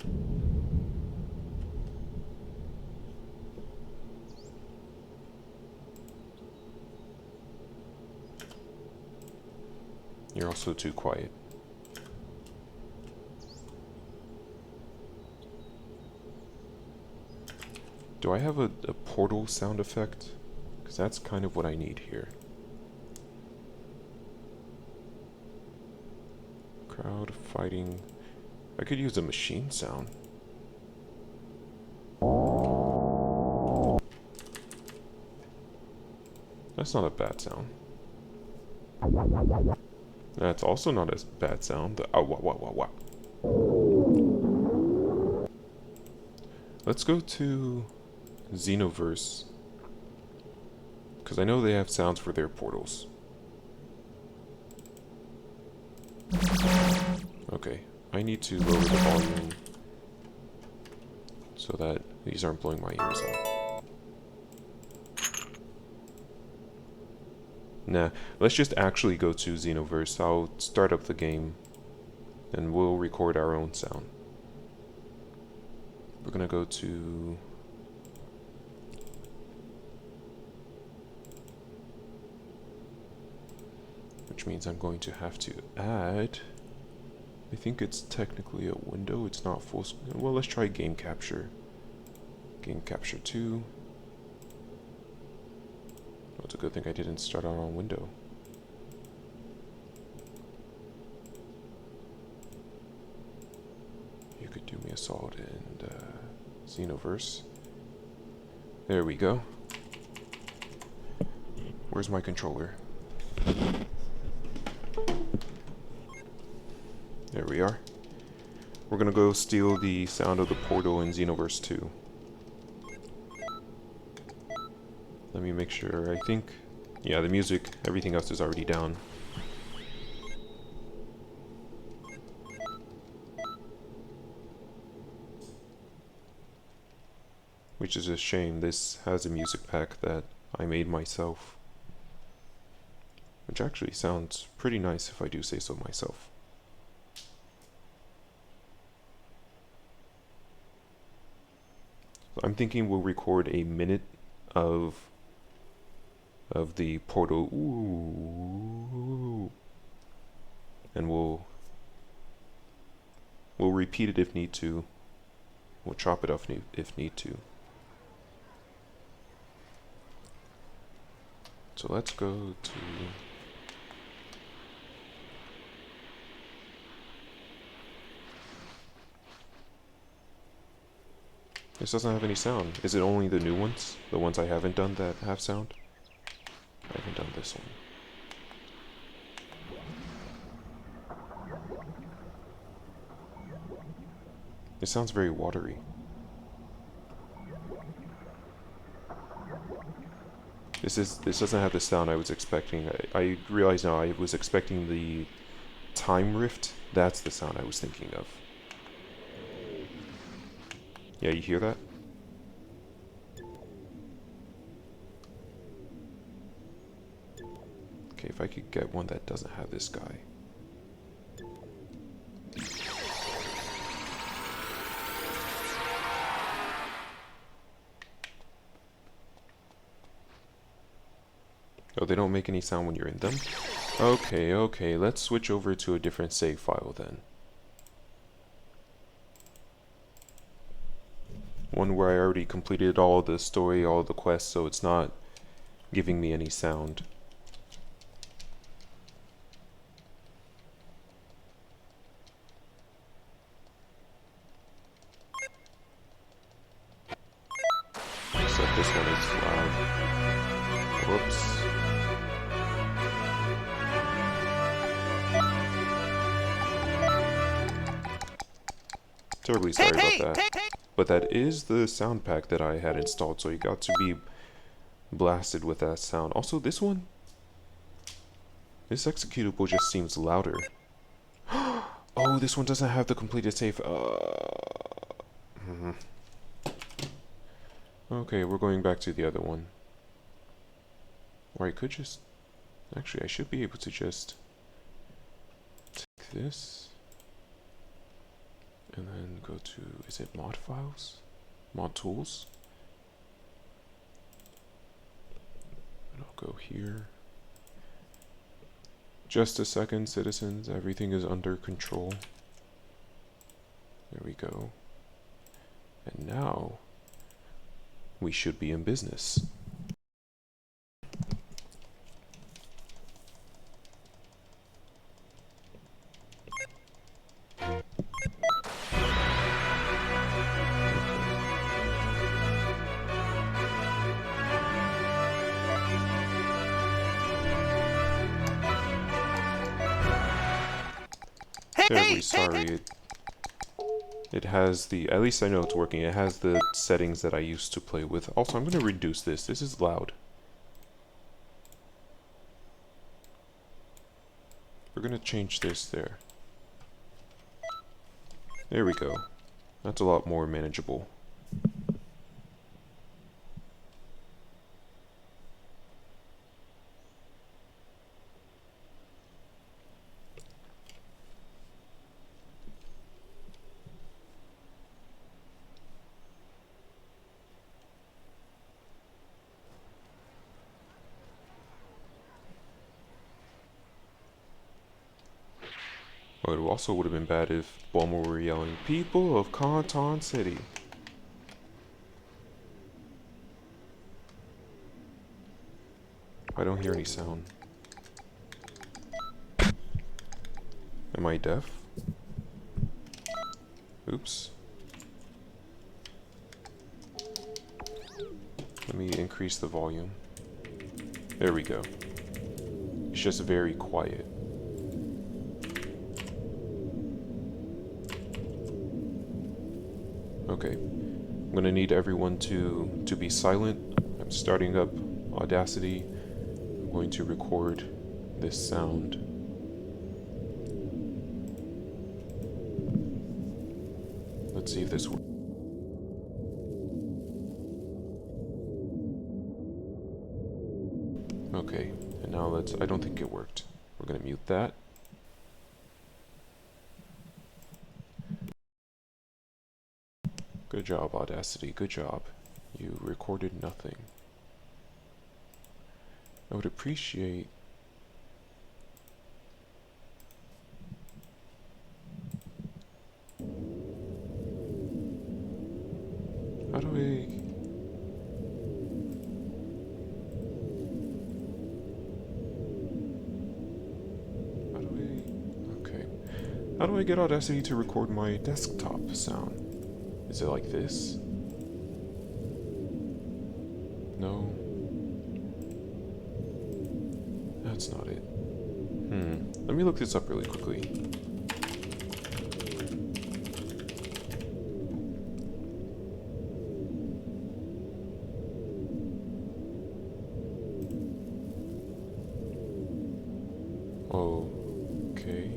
You're also too quiet. Do I have a portal sound effect? Because that's kind of what I need here. Crowd fighting. I could use a machine sound. That's not a bad sound. That's also not a bad sound. The wah wah wah wah. Let's go to Xenoverse, because I know they have sounds for their portals. Okay, I need to lower the volume so that these aren't blowing my ears out. Nah, let's just actually go to Xenoverse. I'll start up the game and we'll record our own sound. We're gonna go to which means I'm going to have to add, I think it's technically a window, it's not full screen. Well, let's try game capture. Game capture 2. Oh, it's a good thing I didn't start out on window. You could do me a solid and Xenoverse. There we go. Where's my controller? There we are. We're gonna go steal the sound of the portal in Xenoverse 2. Let me make sure. I think, yeah, the music, everything else is already down. Which is a shame. This has a music pack that I made myself, which actually sounds pretty nice if I do say so myself. So I'm thinking we'll record a minute of the portal, ooh, and we'll repeat it if need to. We'll chop it off if need to. So let's go to... This doesn't have any sound. Is it only the new ones? The ones I haven't done that have sound? I haven't done this one. It sounds very watery. This doesn't have the sound I was expecting. I realize now I was expecting the time rift. That's the sound I was thinking of. Yeah, you hear that? Okay, if I could get one that doesn't have this guy. Oh, they don't make any sound when you're in them? Okay, okay, let's switch over to a different save file then. One where I already completed all the story, all the quests, so it's not giving me any sound. Except this one is loud. Whoops. Terribly sorry about that. But that is the sound pack that I had installed, so you got to be blasted with that sound. Also, this one, this executable just seems louder. Oh, this one doesn't have the completed save. Okay, we're going back to the other one. Or I could just... Actually, I should be able to just take this and then go to... Is it mod files? Mod tools? And I'll go here. Just a second, citizens. Everything is under control. There we go. And now we should be in business. Terribly sorry. It has the, at least I know it's working, it has the settings that I used to play with. Also, I'm going to reduce this. This is loud. We're going to change this there. There we go. That's a lot more manageable. Well, it also would have been bad if Bulma were yelling, "People of Canton City." I don't hear any sound. Am I deaf? Oops. Let me increase the volume. There we go. It's just very quiet. Okay, I'm gonna need everyone to be silent. I'm starting up Audacity. I'm going to record this sound. Let's see if this works. Okay, and now let's, I don't think it worked. We're gonna mute that. Good job, Audacity, good job. You recorded nothing. I would appreciate... How do I... How do I get Audacity to record my desktop sound? Is it like this? No. That's not it. Let me look this up really quickly. Okay.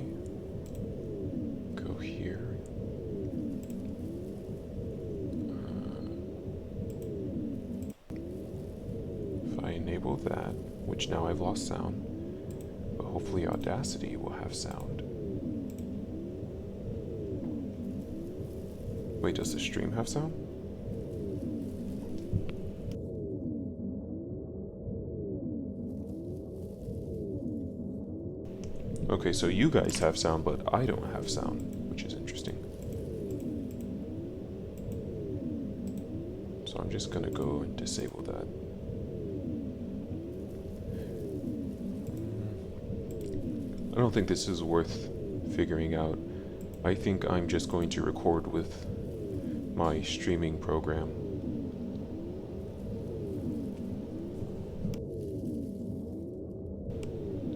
Go here. If I enable that, which now I've lost sound, but hopefully Audacity will have sound. Wait, does the stream have sound? Okay, so you guys have sound, but I don't have sound, which is interesting. So I'm just gonna go and disable that. I don't think this is worth figuring out. I think I'm just going to record with my streaming program.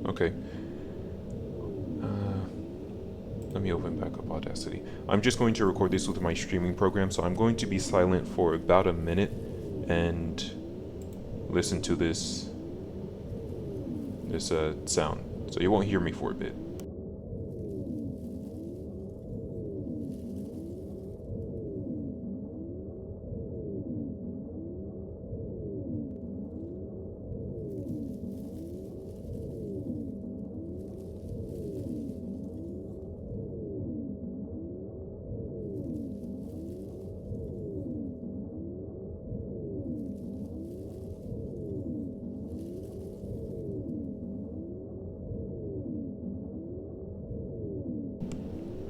Okay. Let me open back up Audacity. I'm just going to record this with my streaming program, so I'm going to be silent for about a minute and listen to this sound. So you won't hear me for a bit.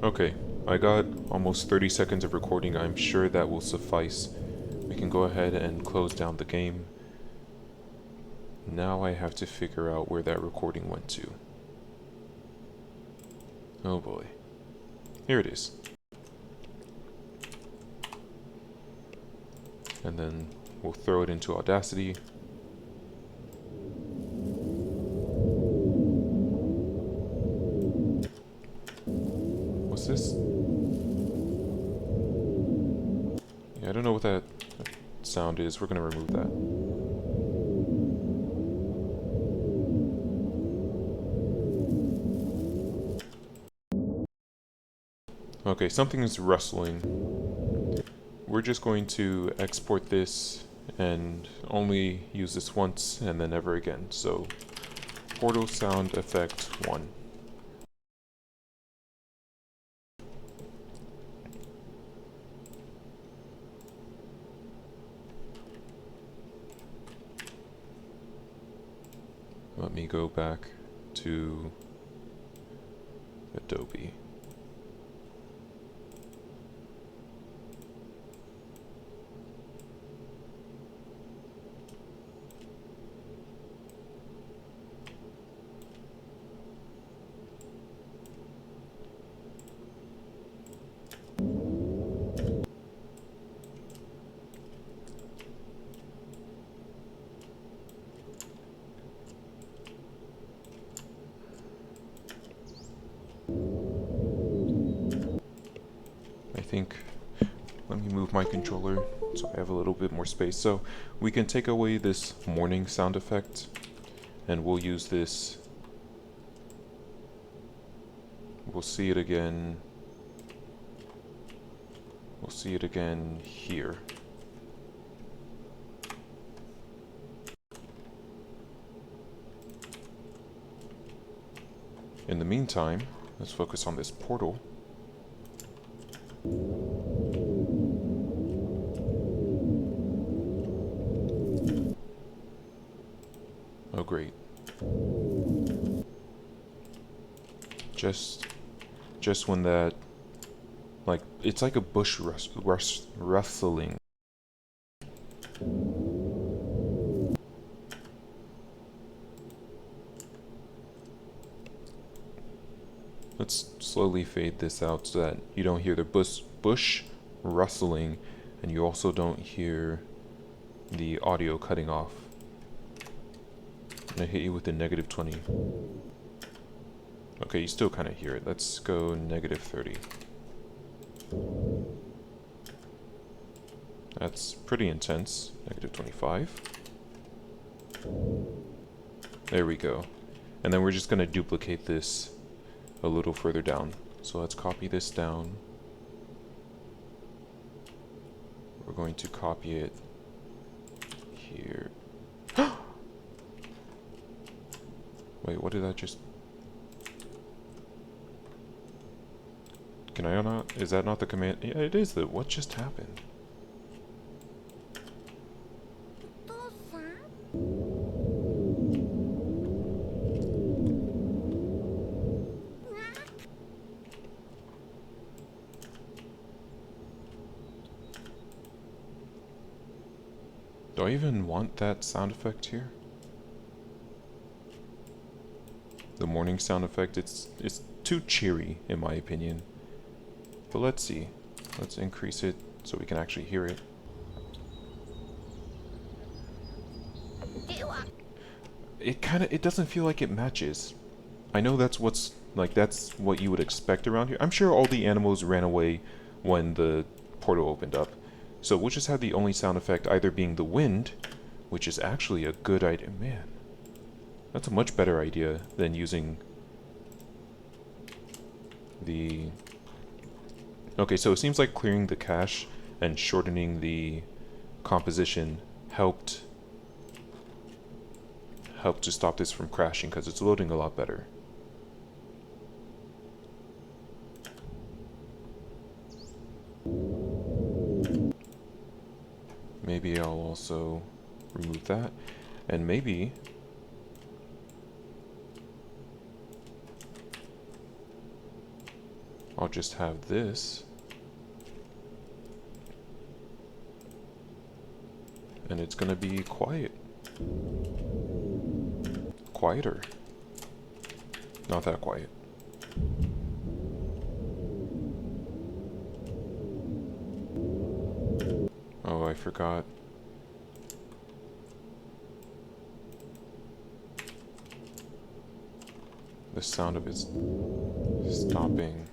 Okay, I got almost 30 seconds of recording. I'm sure that will suffice. We can go ahead and close down the game. Now I have to figure out where that recording went to. Oh boy. Here it is. And then we'll throw it into Audacity. What's this? Yeah, I don't know what that sound is. We're gonna remove that. Okay, something is rustling. We're just going to export this and only use this once and then never again. So, Portal Sound Effect 1. Let me go back to Adobe. Let me move my controller so I have a little bit more space. So we can take away this morning sound effect and we'll use this. We'll see it again. We'll see it again here. In the meantime, let's focus on this portal. Oh great. Just when that, like, it's like a bush rustling. let's slowly fade this out so that you don't hear the bush rustling, and you also don't hear the audio cutting off. I'm gonna hit you with the -20. Okay, you still kind of hear it. Let's go -30. That's pretty intense. -25. There we go. And then we're just gonna duplicate this a little further down. So let's copy this down. We're going to copy it here. Wait, what did I just... Can I not? Is that not the command? Yeah, it is. What just happened? お父さん Do I even want that sound effect here? The morning sound effect, it's too cheery in my opinion. But let's see. Let's increase it so we can actually hear it. では It doesn't feel like it matches. I know that's what you would expect around here. I'm sure all the animals ran away when the portal opened up. So we'll just have the only sound effect either being the wind, which is actually a good idea. Man, that's a much better idea than using the... Okay, so it seems like clearing the cache and shortening the composition helped to stop this from crashing because it's loading a lot better. Maybe I'll also remove that, and maybe I'll just have this, and it's gonna be quiet. Quieter. Not that quiet. Oh, I forgot. The sound of it stopping.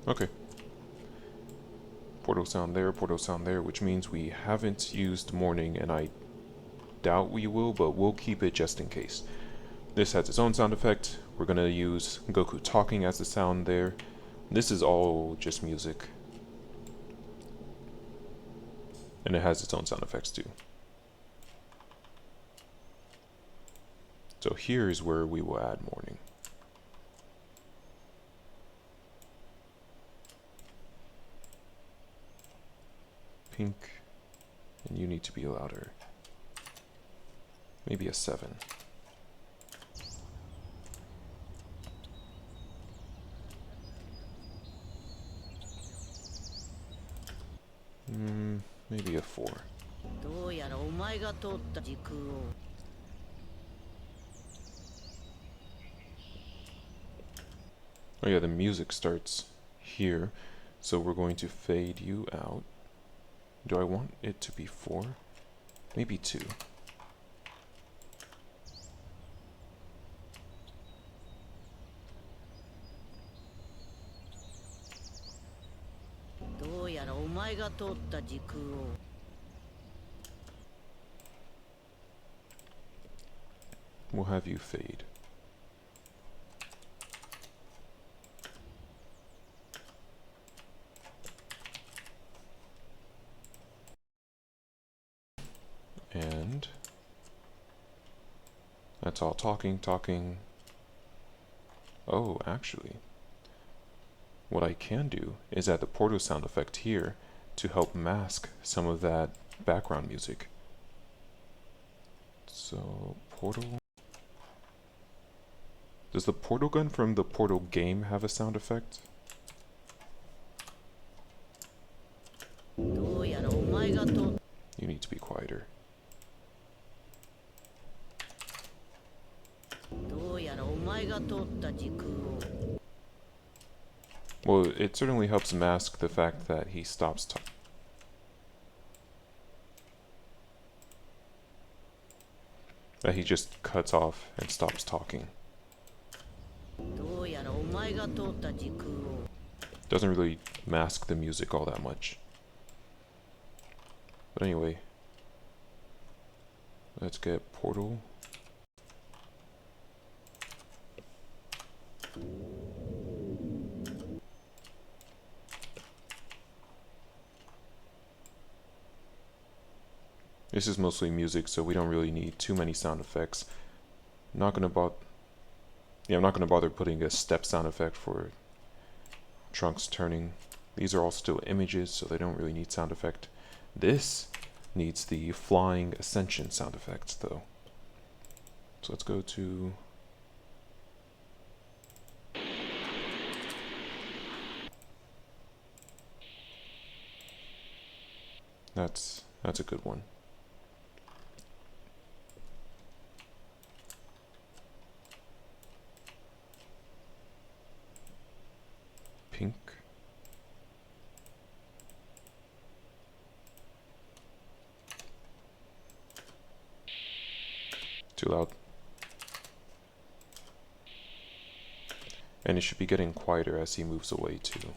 Okay. Portal sound there, which means we haven't used morning, and I doubt we will, but we'll keep it just in case. This has its own sound effect. We're gonna use Goku talking as the sound there. This is all just music. And it has its own sound effects too. So here's where we will add morning. Pink, and you need to be louder. Maybe a 7. Maybe a 4. どうやらお前が通った時空を Oh yeah, the music starts here, so we're going to fade you out. Do I want it to be 4? Maybe 2. We'll have you fade. And that's all talking. Oh, actually, what I can do is add the portal sound effect here to help mask some of that background music. So, portal. Does the portal gun from the Portal game have a sound effect? どうやらお前がと You need to be quieter. どうやらお前が通った時空を Well, it certainly helps mask the fact that he stops talking. That he just cuts off and stops talking. どうやらお前が通った時空を Doesn't really mask the music all that much. But anyway, let's get Portal. This is mostly music, so we don't really need too many sound effects. I'm not gonna bother putting a step sound effect for Trunks turning. These are all still images, so they don't really need sound effect. This needs the flying ascension sound effects, though. So let's go to... That's a good one. Pink. Too loud. And it should be getting quieter as he moves away too.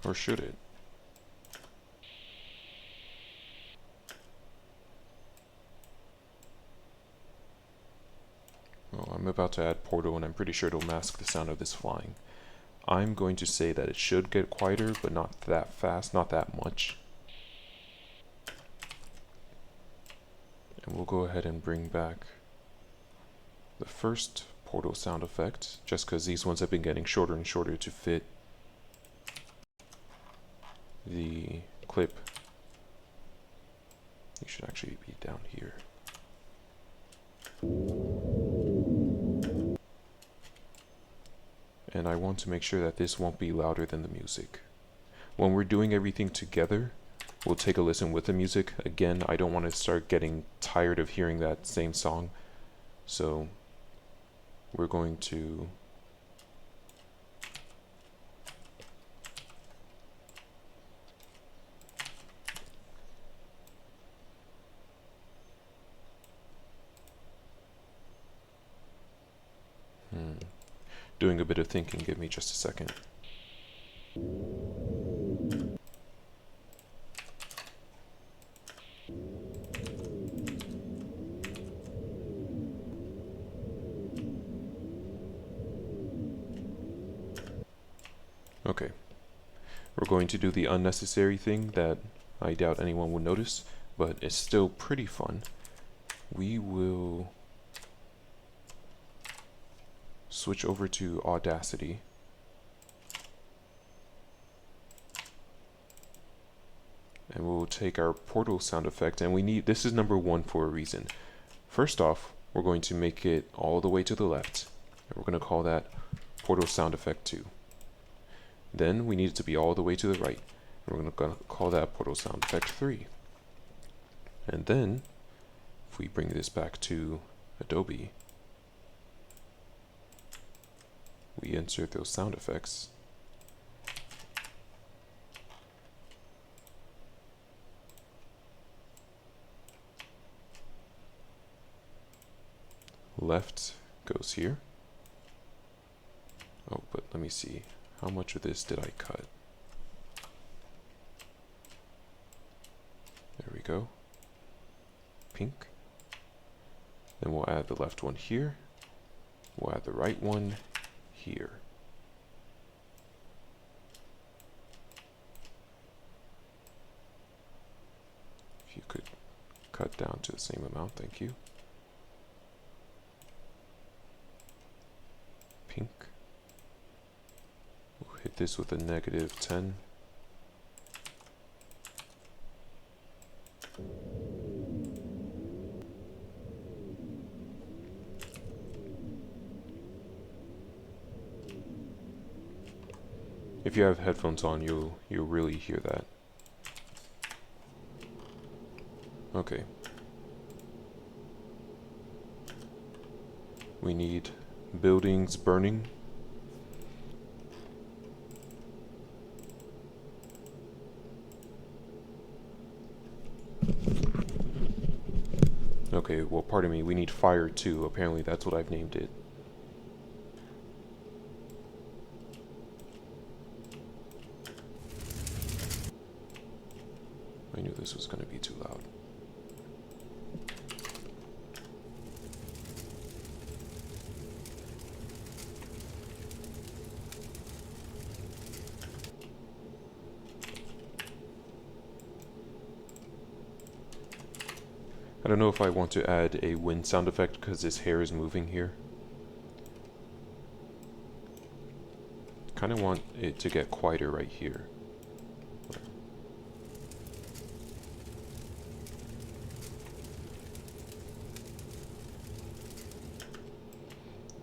Or should it? Well, I'm about to add Portal, and I'm pretty sure it'll mask the sound of this flying. I'm going to say that it should get quieter, but not that fast, not that much. And we'll go ahead and bring back the first Portal sound effect, just because these ones have been getting shorter and shorter to fit the clip. You should actually be down here. And I want to make sure that this won't be louder than the music. When we're doing everything together, we'll take a listen with the music. Again, I don't want to start getting tired of hearing that same song. So we're going to doing a bit of thinking. Give me just a second. Okay, we're going to do the unnecessary thing that I doubt anyone will notice, but it's still pretty fun. We will switch over to Audacity. And we'll take our Portal sound effect, and we need, this is number one for a reason. First off, we're going to make it all the way to the left, and we're going to call that Portal sound effect 2. Then we need it to be all the way to the right, and we're going to call that Portal sound effect 3. And then, if we bring this back to Adobe, we insert those sound effects. Left goes here. Oh, but let me see. How much of this did I cut? There we go. Pink. Then we'll add the left one here. We'll add the right one here. If you could cut down to the same amount, thank you. pink. We'll hit this with a -10. If you have headphones on, you'll really hear that. Okay. We need buildings burning. Okay, well, pardon me, we need fire too. Apparently that's what I've named it. I knew this was going to be too loud. I don't know if I want to add a wind sound effect because his hair is moving here. Kind of want it to get quieter right here.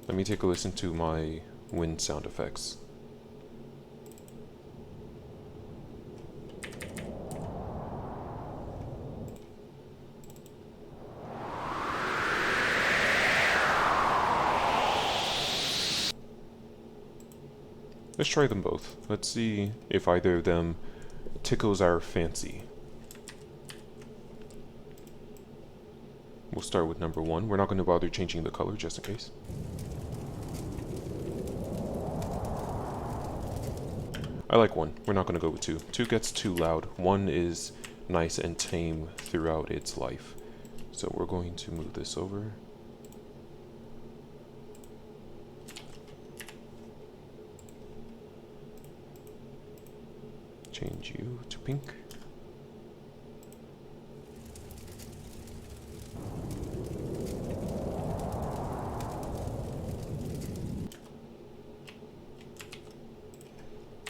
Let me take a listen to my wind sound effects. Let's try them both. Let's see if either of them tickles our fancy. We'll start with number 1. We're not going to bother changing the color just in case. I like 1. We're not going to go with 2. 2 gets too loud. 1 is nice and tame throughout its life. So we're going to move this over. Change you to pink.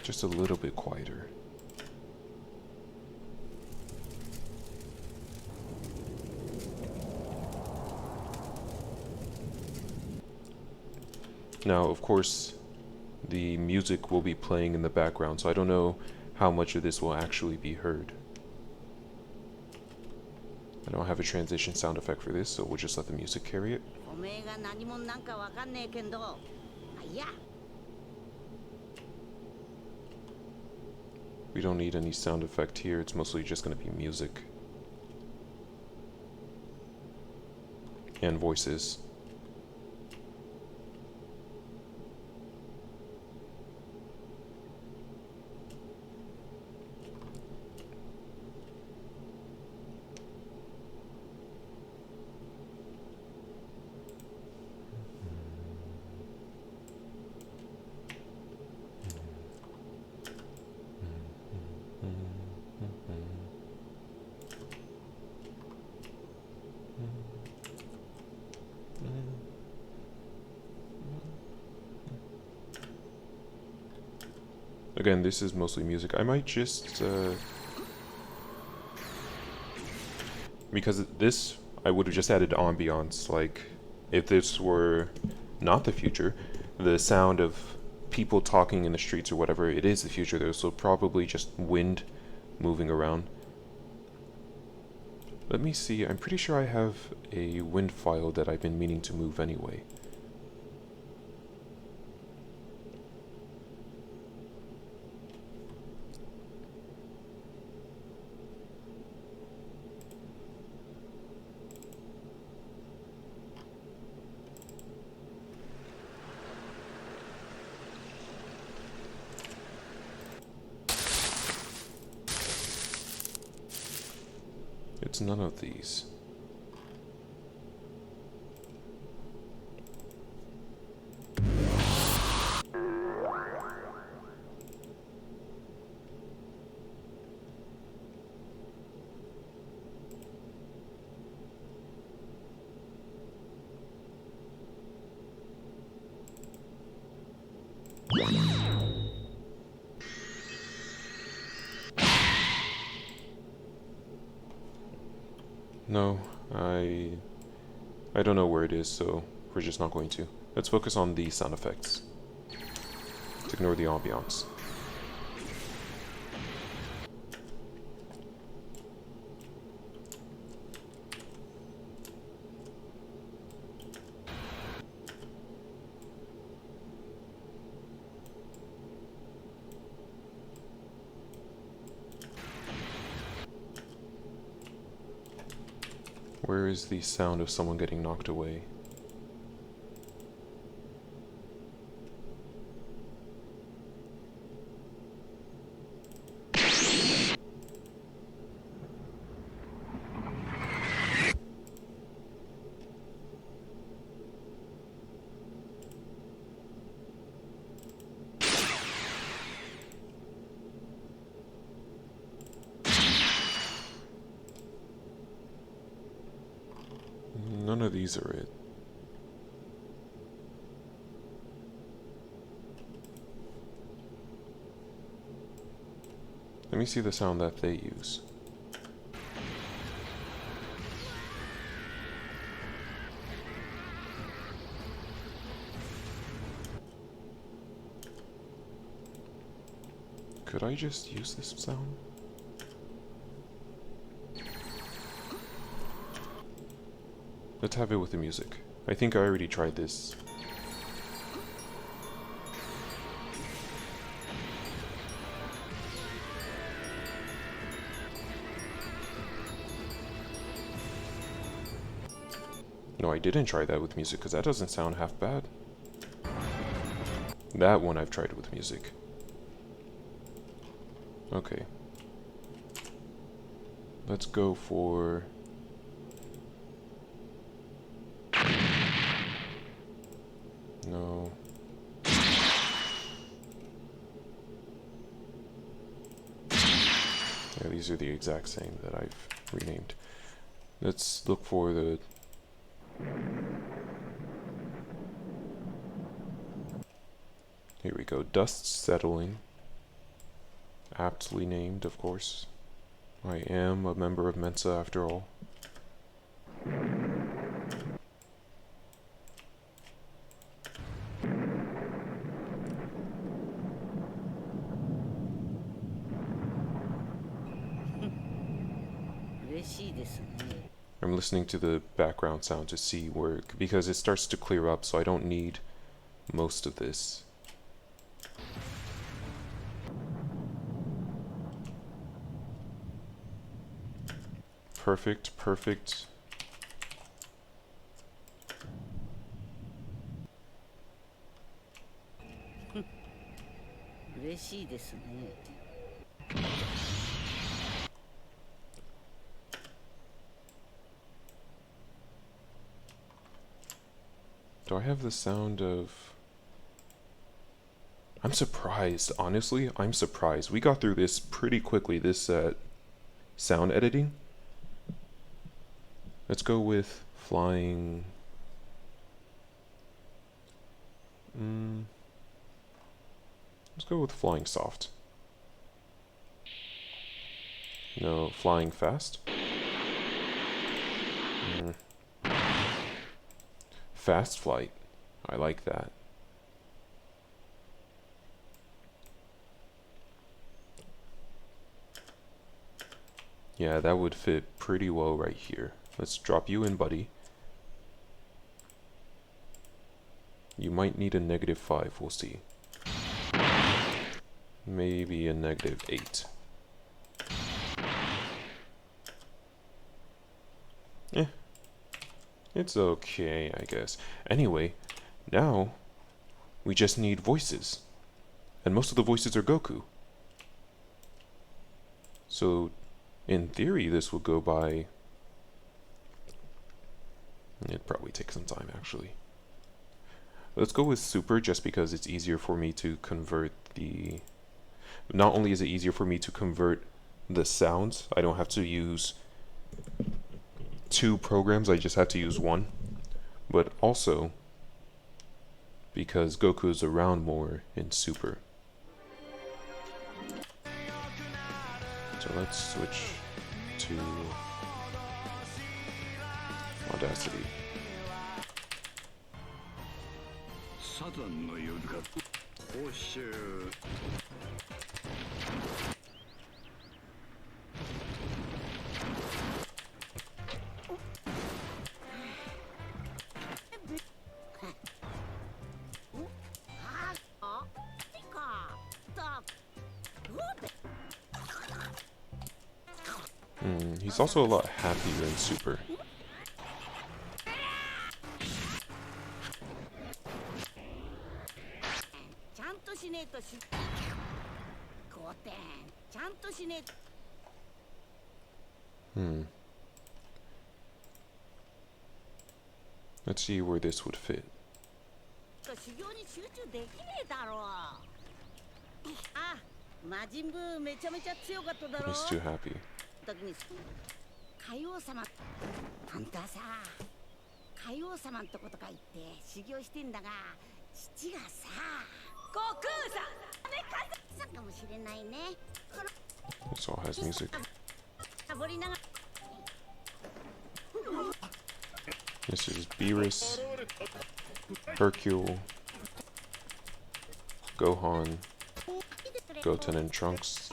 Just a little bit quieter. Now, of course, the music will be playing in the background, so I don't know how much of this will actually be heard. I don't have a transition sound effect for this, so we'll just let the music carry it. おめえが何者なんかわかんねえけんど、まあいいや。We don't need any sound effect here, it's mostly just going to be music. And voices. Again, this is mostly music. I might just, because this, I would have just added ambiance. Like, if this were not the future, the sound of people talking in the streets or whatever, it is the future. There's so probably just wind moving around. Let me see, I'm pretty sure I have a wind file that I've been meaning to move anyway. It's none of these. No, I don't know where it is, so we're just not going to. Let's focus on the sound effects. Let's ignore the ambiance. Where is the sound of someone getting knocked away? None of these are it. Let me see the sound that they use. Could I just use this sound? Let's have it with the music. I think I already tried this. No, I didn't try that with music because that doesn't sound half bad. That one I've tried with music. Okay. Let's go for... No. Yeah, these are the exact same that I've renamed. Let's look for the... Here we go. Dust settling. Aptly named, of course. I am a member of Mensa after all. I'm listening to the background sound to see where, because it starts to clear up, so I don't need most of this. Perfect, perfect. Do I have the sound of... I'm surprised, honestly, I'm surprised. We got through this pretty quickly, this sound editing. Let's go with flying... Let's go with flying soft. No, flying fast? Fast flight. I like that. Yeah, that would fit pretty well right here. Let's drop you in, buddy. You might need a -5, we'll see. Maybe a -8. Eh. It's okay, I guess. Anyway, now we just need voices. And most of the voices are Goku. So, in theory, this will go by... It'd probably take some time, actually. Let's go with Super, just because it's easier for me to convert the... Not only is it easier for me to convert the sounds, I don't have to use 2 programs, I just have to use one. But also, because Goku's around more in Super. So let's switch to Audacity. サタンの夜か報酬 あいいかだ He's also a lot happier in Super. ちゃんとしねえとし5点ちゃんとしねえと Let's see where this would fit. 修行に集中できねえだろうあ魔人ブーめちゃめちゃ強かっただろ He's too happy. 時に海王様本当はさ海王様んとことか行って修行してんだが父がさ悟空さんね風さんかもしれないね This all has music. サりながら This is Beerus, Hercule, Gohan, Goten and Trunks.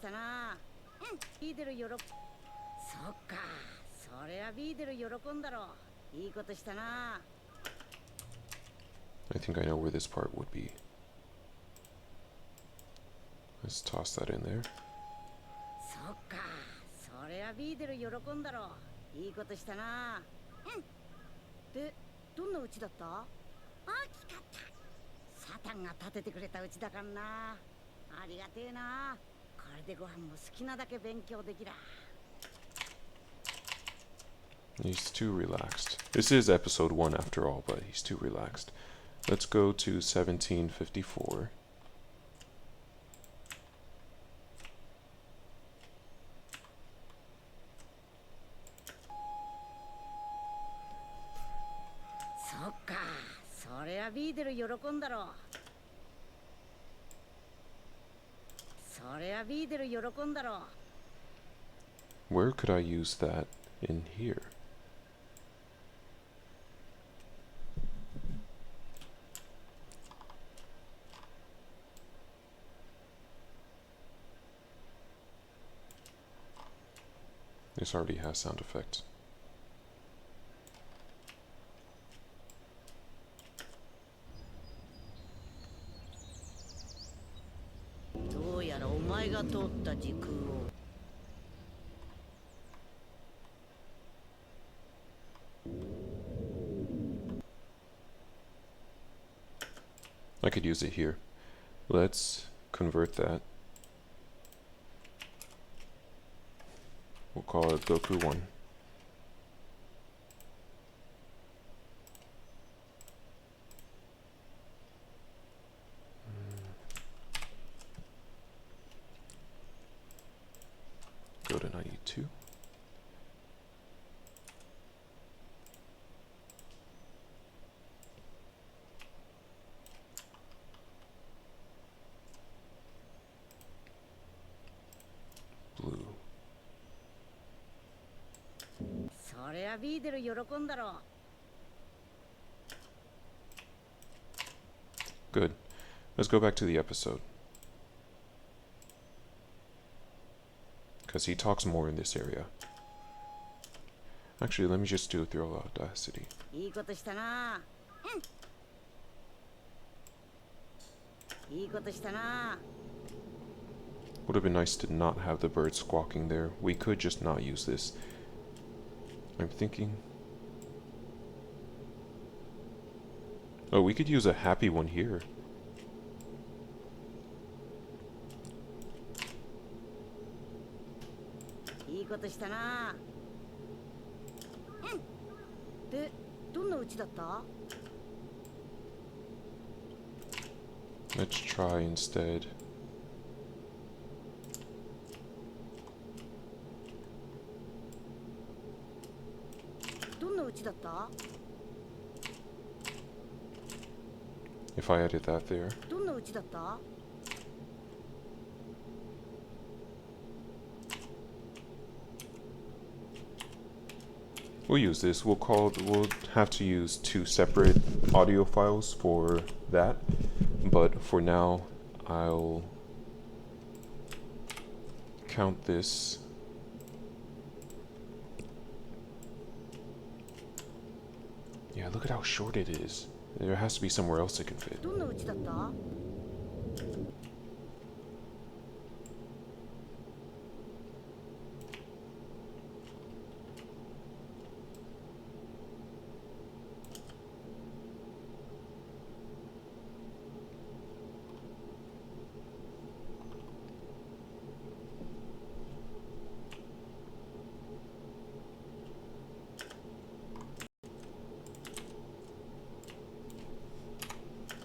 さなビーデル喜そっかそれはビーデル喜んだろいいことしたな I think I know where this part would be. Let's toss that in there. そっかそれはビーデル喜んだろいいことしたなでどんなうちだった大きかったサタンが建ててくれたうちだからなありがてえなこれでご飯も好きなだけ勉強できら He's too relaxed. This is episode 1 after all, but he's too relaxed. Let's go to 1754.そっかそれはビーデル喜んだろそれはビーデル喜んだろ Where could I use that in here? This already has sound effects. どうやらお前が通った時空を I could use it here. Let's convert that. We'll call it Goku 1. Go to 92. Blue. それはビーデル喜んだろ Good. Let's go back to the episode. Because he talks more in this area. Actually, let me just do it through Audacity. いいことしたな。いいことしたな。 Would have been nice to not have the bird squawking there. We could just not use this. I'm thinking... Oh, we could use a happy one here.いいことしたな。で、どんな家だった？ Let's try instead. のうちだった？ If I edit that there. どんなうちだった？ We'll use this. We'll have to use 2 separate audio files for that. But for now, I'll count this. Yeah, look at how short it is. There has to be somewhere else it can fit. どんなうちだった？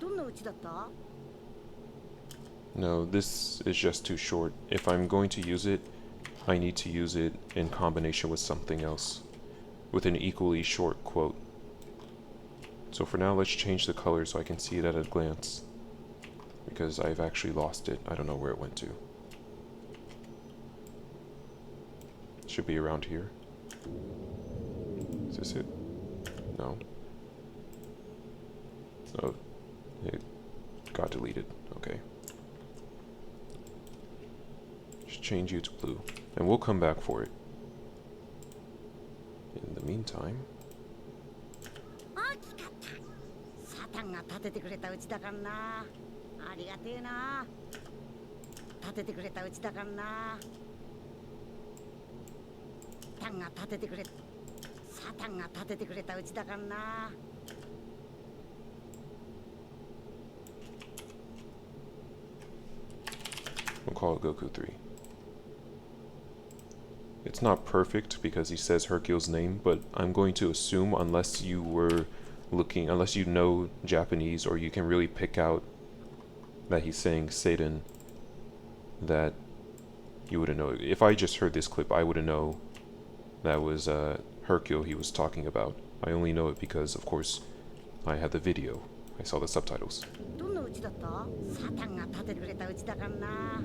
どんなうちだった？ No, this is just too short. If I'm going to use it, I need to use it in combination with something else, with an equally short quote. So for now, let's change the color so I can see it at a glance, because I've actually lost it. I don't know where it went to. Should be around here. Is this it? No. Oh, it got deleted. Okay. Just change you to blue, and we'll come back for it. In the meantime, 大きかった。サタンが立ててくれたうちだからな。ありがてえな。立ててくれたうちだからな。サタンが立ててくれ。サタンが立ててくれたうちだからな。 we'll call it Goku 3. It's not perfect because he says Hercule's name, but I'm going to assume unless you know Japanese or you can really pick out that he's saying Satan, that you wouldn't know. If I just heard this clip, I wouldn't know that was Hercule he was talking about. I only know it because, of course, I had the video. I saw the subtitles. どんなうちだった？サタンが立ててくれたうちだからな。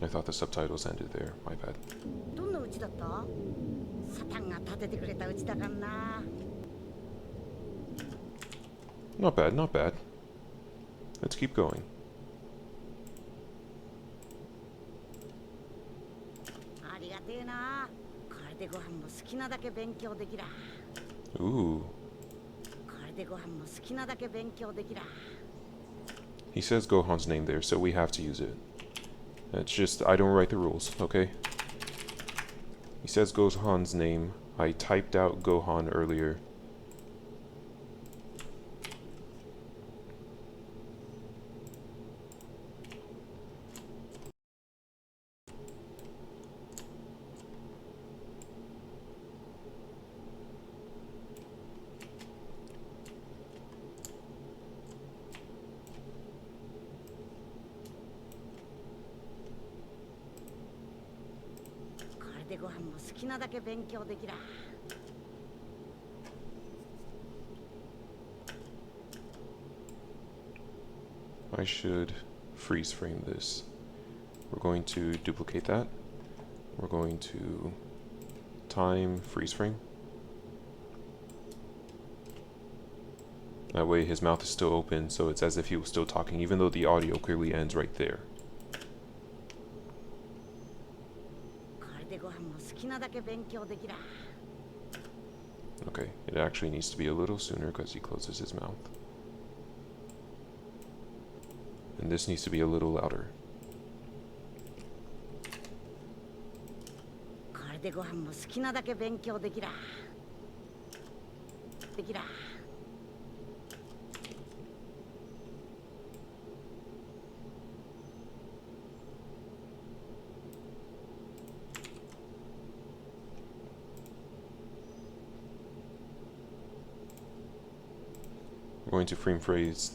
I thought the subtitles ended there. My bad. どんなうちだった？サタンが立ててくれたうちだからな。 Not bad, not bad. Let's keep going. ありがてえな。これでご飯も好きなだけ勉強できら。 Ooh. これでご飯も好きなだけ勉強できら。 He says Gohan's name there, so we have to use it. It's just, I don't write the rules, okay? He says Gohan's name. I typed out Gohan earlier. I should freeze frame this. We're going to duplicate that. We're going to time freeze frame. That way his mouth is still open, so it's as if he was still talking, even though the audio clearly ends right there. Okay, it actually needs to be a little sooner because he closes his mouth. And this needs to be a little louder. We're going to freeze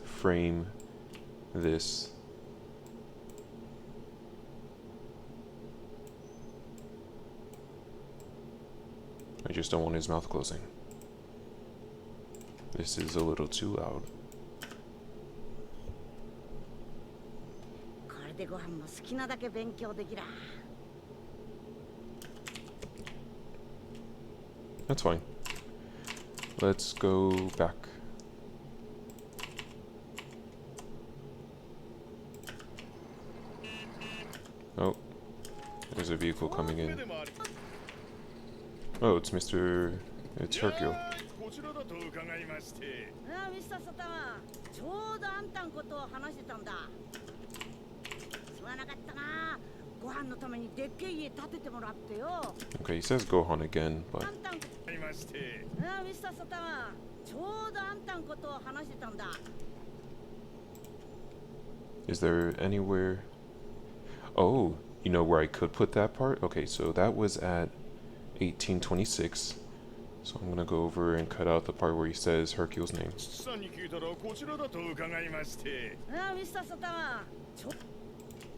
frame this I just don't want his mouth closing. This is a little too loud. これでご飯も好きなだけ勉強できら。 That's fine. Let's go back. Oh, there's a vehicle coming in. Oh, it's Hercule. こちらだと伺いまして。ああ、ミスターサタン、ちょうどあんたんことを話してたんだ。すまなかったな。ご飯のためにでっけえ家建ててもらってよ。Okay, he says Gohan again, あ but んたん、伺いまして。ああ、ミスターサタン、ちょうどあんたんことを話してたんだ。 is there anywhere? Oh, you know where I could put that part? Okay, so that was at 1826. So I'm gonna go over and cut out the part where he says Hercule's name. 父さんに聞いたらこちらだと伺いまして。ああ、ミスターサタン、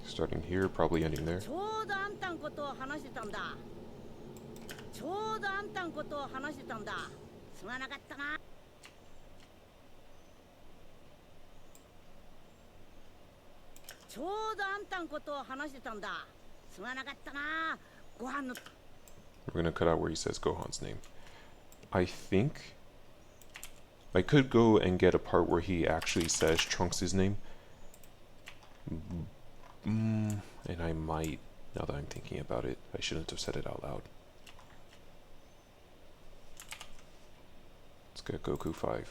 Starting here, probably ending there. ちょうどあんたんことを話してたんだ。ちょうどあんたんことを話してたんだ。すまなかったな。ちょうどあんたんことを話してたんだ。すまなかったな。ご飯の。 We're gonna cut out where he says Gohan's name. I think I could go and get a part where he actually says Trunks' name. And I might, now that I'm thinking about it, I shouldn't have said it out loud. Let's get Goku 5.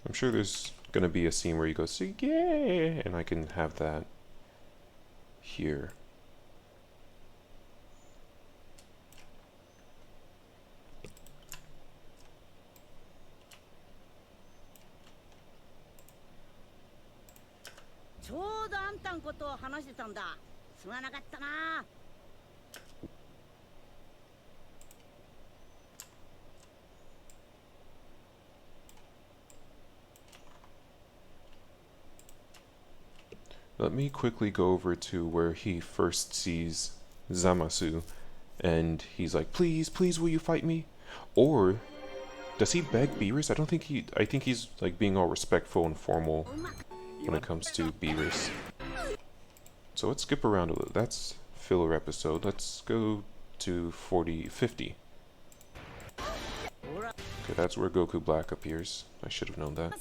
I'm sure there's gonna be a scene where he goes, yeah, and I can have that here. Let me quickly go over to where he first sees Zamasu, and he's like, please, please, will you fight me? Or does he beg Beerus? I think he's like being all respectful and formal when it comes to Beerus. So let's skip around a little. That's filler episode. Let's go to 50. Okay, that's where Goku Black appears. I should have known that.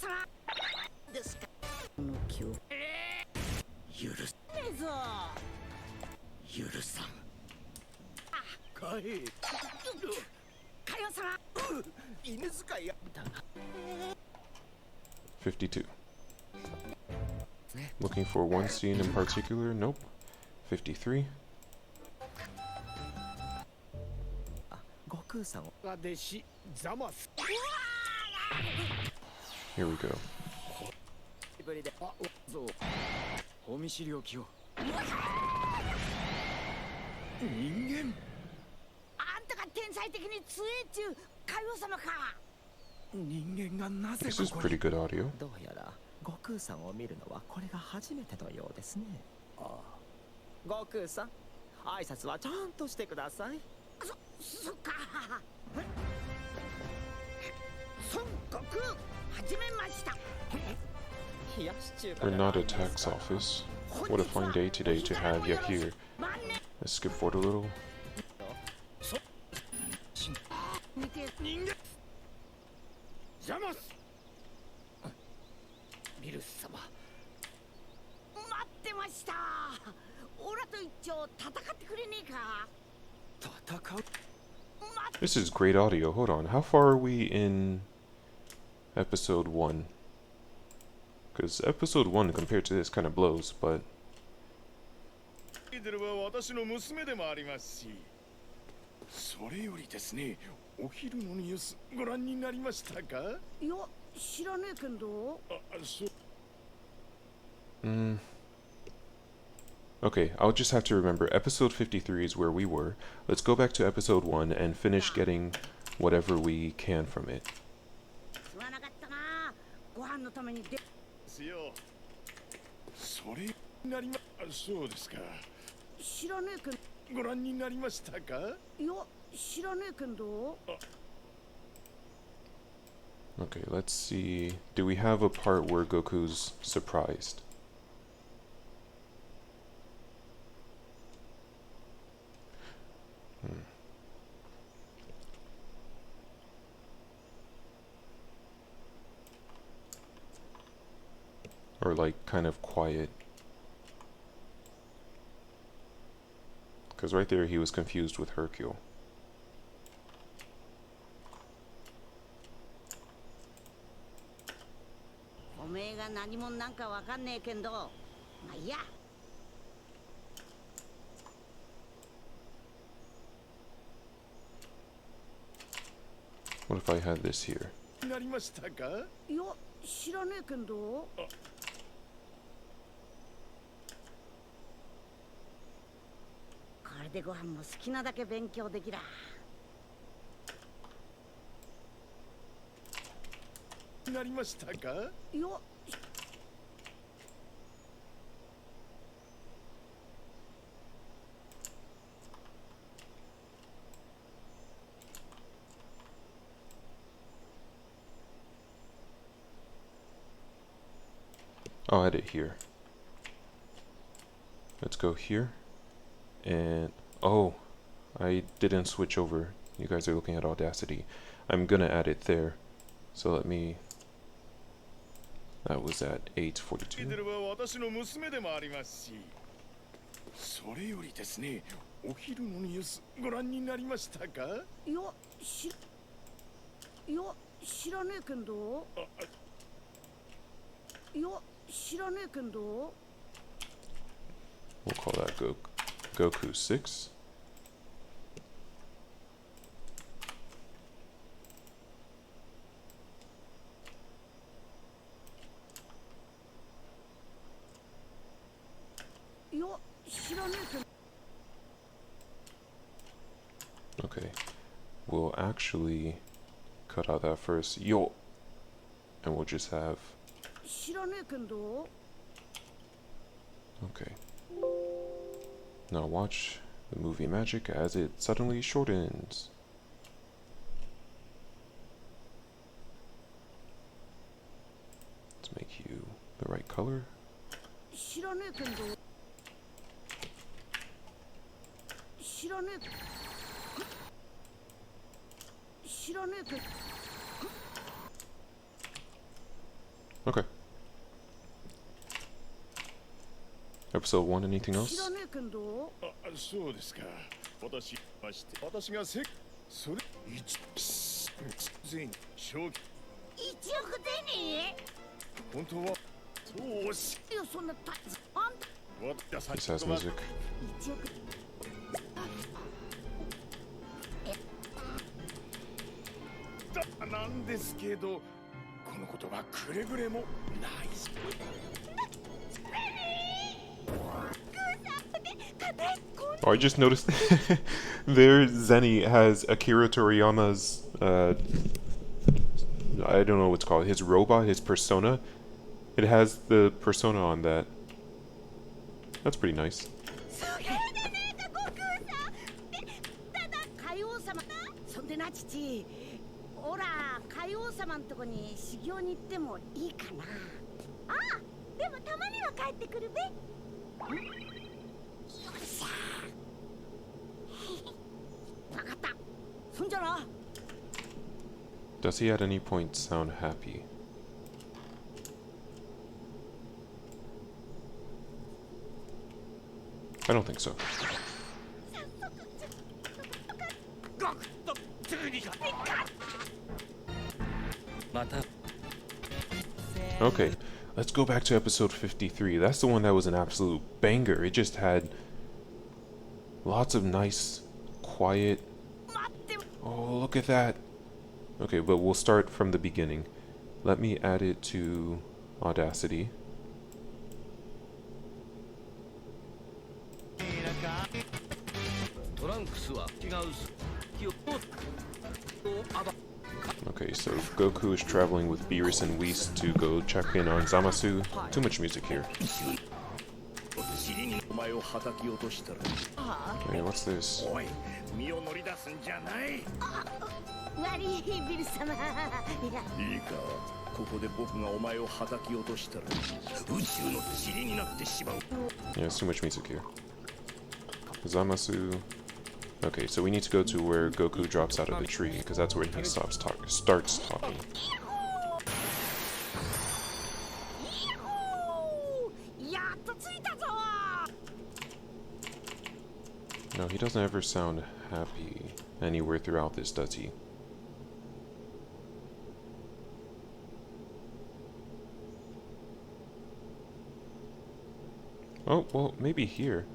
許さん。かえ。かよさん。犬使いやったな。 52. Looking for one scene in particular? Nope. 53. 悟空さんを弟子ザマス。 Here we go. ぶりでそう。お見知りおきを。人間。あんたが天才的に強いっちゅうかよ様か。人間がなぜ This is ここ pretty に。good audio. どうやら悟空さんを見るのはこれが初めてのようですね。悟空さん、挨拶はちゃんとしてください。そっか。孫悟空、はじめました。 冷やし中華 We're で not a tax office. What a fine day today to have you here. Let's skip forward a little. 見て。人間。ザマス。ビルス様。待ってました。オラと一丁戦ってくれねえか。戦う。 This is great audio. Hold on. How far are we in episode 1? Because episode 1 compared to this kind of blows, but イデルは私の娘でもありますし。それよりですね、お昼のニュースご覧になりましたか？いや、知らねえけど。そう。okay, I'll just have to remember episode 53 is where we were. Let's go back to episode 1 and finish getting whatever we can from it. すまなかったな。ご飯のためにで。よ。それになりまそうですか。知らねえけど。ご覧になりましたか？いや、知らねえけど。 Okay, let's see. Do we have a part where Goku's surprised? Or like kind of quiet. Because right there he was confused with Hercule. おめえが何者なんかわかんねえけど、まあいいや。 What if I had this here? なりましたか？いや、知らねえけど。これでご飯も好きなだけ勉強できら。なりましたか？いや。 I'll add it here. Let's go here. And, oh, I didn't switch over. You guys are looking at Audacity. I'm gonna add it there. So let me... That was at 8:42. イデルは私の娘でもありますし、それよりですね、お昼のニュースご覧になりましたか？いや、知らねえけど。いや、知らねえけど。 We'll call that Goku 6. Okay, we'll actually cut out that first yo, and we'll just have. Okay. Now watch the movie magic as it suddenly shortens. Let's make you the right color. Okay. Episode 1, anything else? そうですか。私がそれ全正1億でね本当はそうしえ。いや、そんなたあんたThis has music. 1億。なんですけど、このことはくれぐれもないし。 Oh, I just noticed there Zenny has Akira Toriyama's I don't know what's called, his robot, his persona. It has the persona on that. That's pretty nice. 海王様そんでな父ほら海王様んとこに修行に行ってもいいかな。ああでもたまには帰ってくるべ。分かった。そんじゃな。 Does he at any point sound happy? I don't think so. Okay, let's go back to episode 53. That's the one that was an absolute banger. It just had lots of nice, quiet... Oh, look at that. Okay, but we'll start from the beginning. Let me add it to Audacity. Okay, so Goku is traveling with Beerus and Whis to go check in on Zamasu. Too much music here. 前を叩き落としたら Wait, what's this? おい身を乗り出すんじゃない。悪いビル様。いや、いいか、ここで僕がお前を叩き落としたら宇宙の塵になってしまう。 Yeah, it's too much music here. Zamasu. Okay, so we need to go to where Goku drops out of the tree, because that's where he starts talking. やっと着いたぞ。 No, he doesn't ever sound happy anywhere throughout this, does he? Oh, well, maybe here.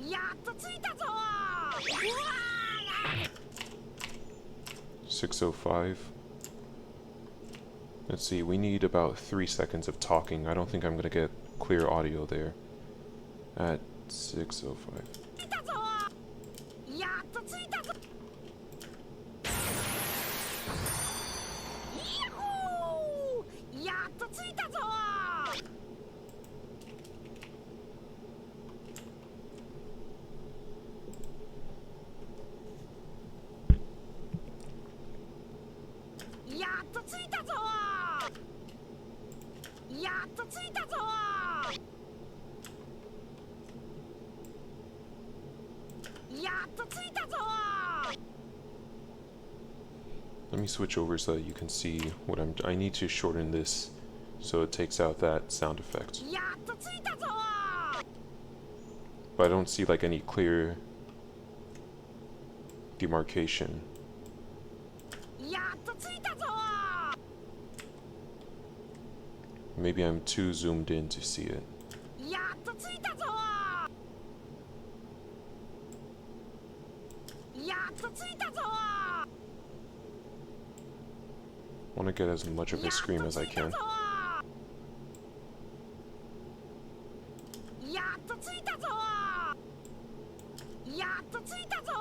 やっと着いたぞ。 6:05. Let's see, we need about 3 seconds of talking. I don't think I'm gonna get clear audio there. At 6:05. 着いたぞ。やっと着いたぞ。やっと着いたぞ。 やっと着いたぞ。やっと着いたぞ。やっと着いたぞ。 Let me switch over so that you can see what I need to shorten this so it takes out that sound effect. やっと着いたぞ。 But I don't see like any clear demarcation. やっと着いたぞ。 Maybe I'm too zoomed in to see it. やっと着いたぞ。やっと着いたぞ。 I want to get as much of a scream as I can. やっと着いたぞ。やっと着いたぞ。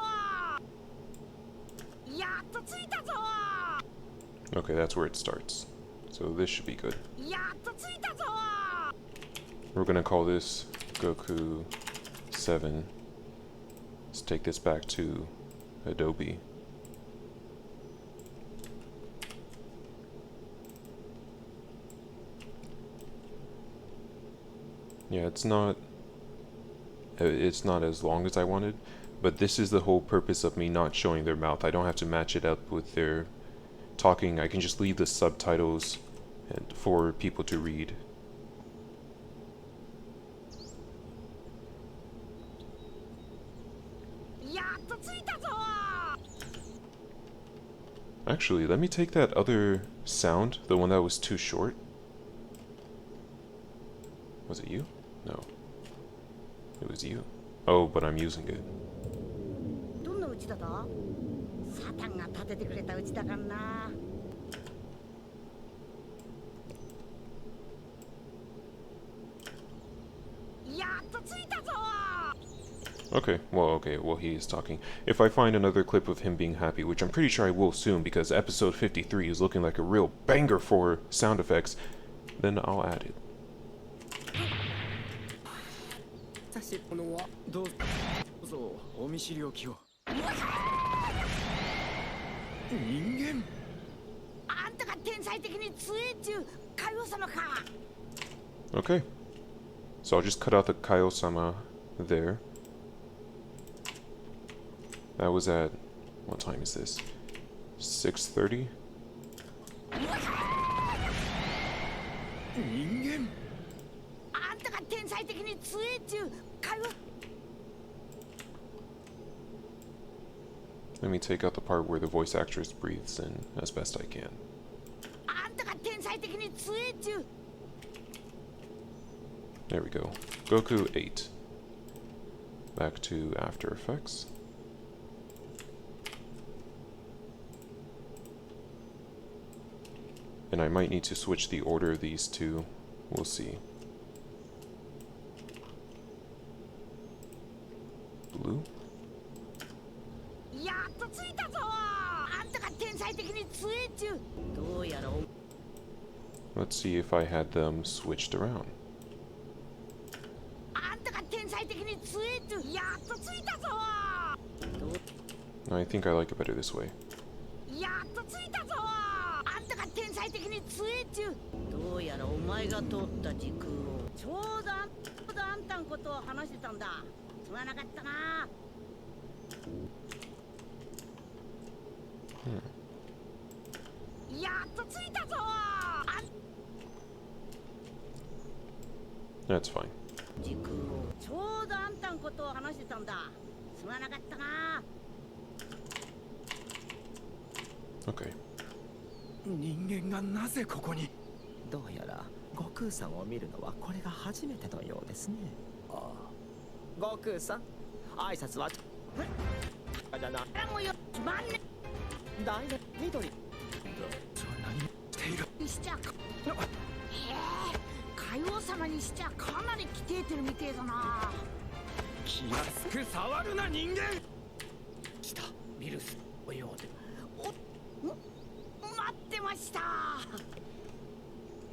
やっと着いたぞ。 Okay, that's where it starts. So this should be good. やっと着いたぞ。 We're gonna call this Goku 7. Let's take this back to Adobe. Yeah, it's not as long as I wanted, but this is the whole purpose of me not showing their mouth. I don't have to match it up with their talking. I can just leave the subtitles and for people to read. Actually, let me take that other sound, the one that was too short. Was it you? No. It was you. Oh, but I'm using it. どんな家だった？サタンが建ててくれた家だからな。やっと着いたぞ。 Okay, well, he is talking. If I find another clip of him being happy, which I'm pretty sure I will soon because episode 53 is looking like a real banger for sound effects, then I'll add it. どうぞお見知りおきを。人間。あんたが天才的に強いっちゅう海王様か。 Okay. So I'll just cut out the Kaio-sama there. That was at... what time is this? 6:30? 人間。あんたが天才的に強いっちゅう海王。 Let me take out the part where the voice actress breathes in as best I can. あんたが天才的に強いっちゅう。 There we go. Goku 8. Back to After Effects. And I might need to switch the order of these two. We'll see. Blue? やっと着いたぞ。あんたが天才的に強いっちゅう。どうやら Let's see if I had them switched around. あんたが天才的に強えってやっとついたぞ。 I think I like it better this way. やっとついたぞ。あんたが天才的に強えっちゅう。どうやらお前が通った時空をちょうどあんたんことを話してたんだ。すまなかったな。やっとついたぞ。That's fine. 時空をちょうどあんたんことを話してたんだ。すまなかったな。 Okay. 人間がなぜここに。どうやら悟空さんを見るのはこれが初めてのようですね。ああ、悟空さん、挨拶はじゃな。もうよまんね大ね緑。それは何をしている。にしちゃか海王様にしちゃかなりきてえてるみてえだな。気安く触るな人間。来たビルスのようで。待ってました。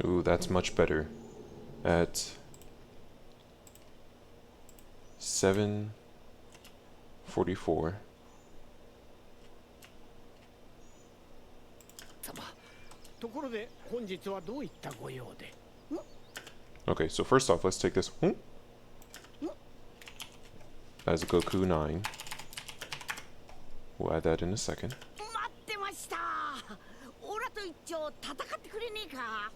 Ooh, that's much better. At 7:44. 様ところで本日はどういったご用で。 Okay, so first off, let's take this as Goku 9. We'll add that in a second. 待ってました。オラと一丁戦ってくれねえか。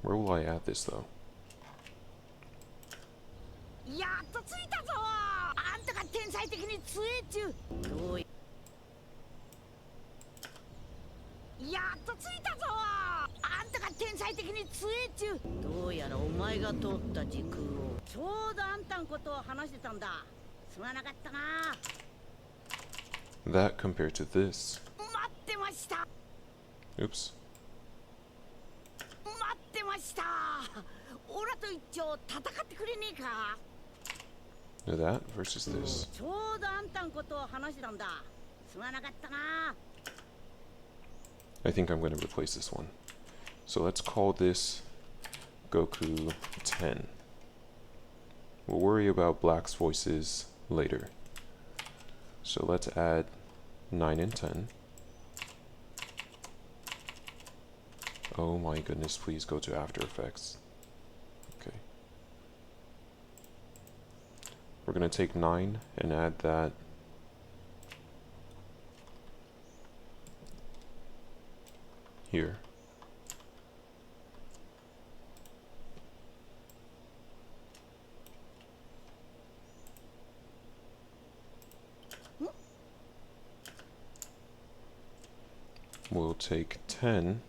Where will I add this though? やっとついたぞ。あんたが天才的に強えっちゅう。どうやっとついたぞ。あんたが天才的に強えっちゅう。どうやらお前が通った時空をちょうどあんたんことを話してたんだ。すまなかったな。 That compared to this. 待ってました。 Oops. 待ってました。オラと一丁戦ってくれねえか。 That versus this. ちょうどあんたんことを話してたんだ。すまなかったな。 I think I'm going to replace this one. So let's call this Goku 10. We'll worry about Black's voices later. So let's add 9 and 10. Oh my goodness, please go to After Effects. Okay. We're going to take 9 and add that here. We'll take 10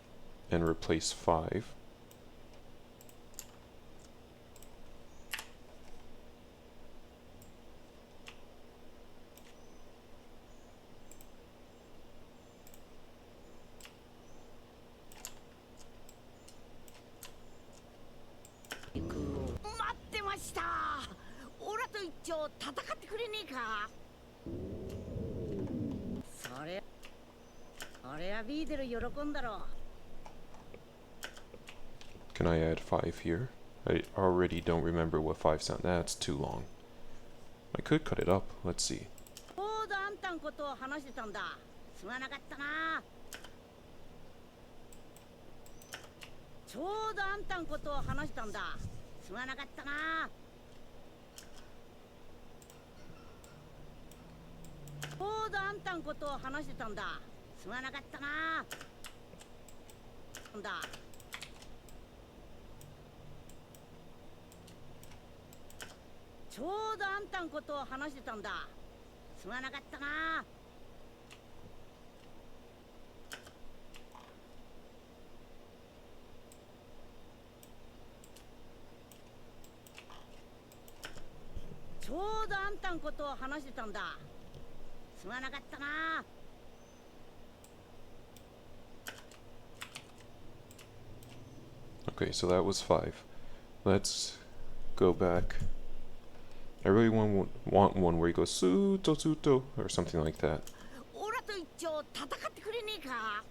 and replace 5. Can I add 5 here? I already don't remember what 5 sound. That's too long. I could cut it up. Let's see. ちょうどあんたんことを話してたんだ。すまなかったな。ちょうどあんたんことを話してたんだ。すまなかったな。ちょうどあんたんことを話してたんだ。すまなかったな。なんだ。ちょうどあんたんことを話してたんだ。すまなかったな。 ちょうどあんたんことを話してたんだ。すまなかったな。 Okay, so that was 5. Let's go back I really want one where he goes suto suto or something like that. オラと一丁戦ってくれねえか。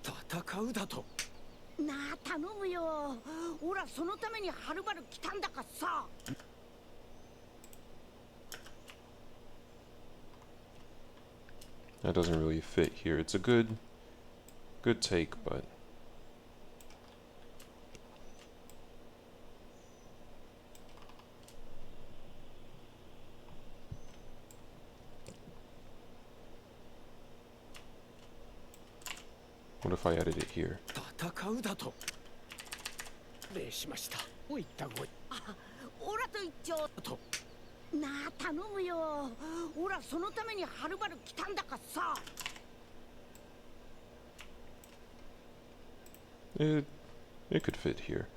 戦うだと。なあ頼むよ。オラそのためにはるばる来たんだかさ。That doesn't really fit here. It's a good take, but what if I added it here? 戦うだと。礼しました。おいったごい。オラと一丁と。なあ頼むよ。オラそのためにはるばる来たんだかさ。It could fit here.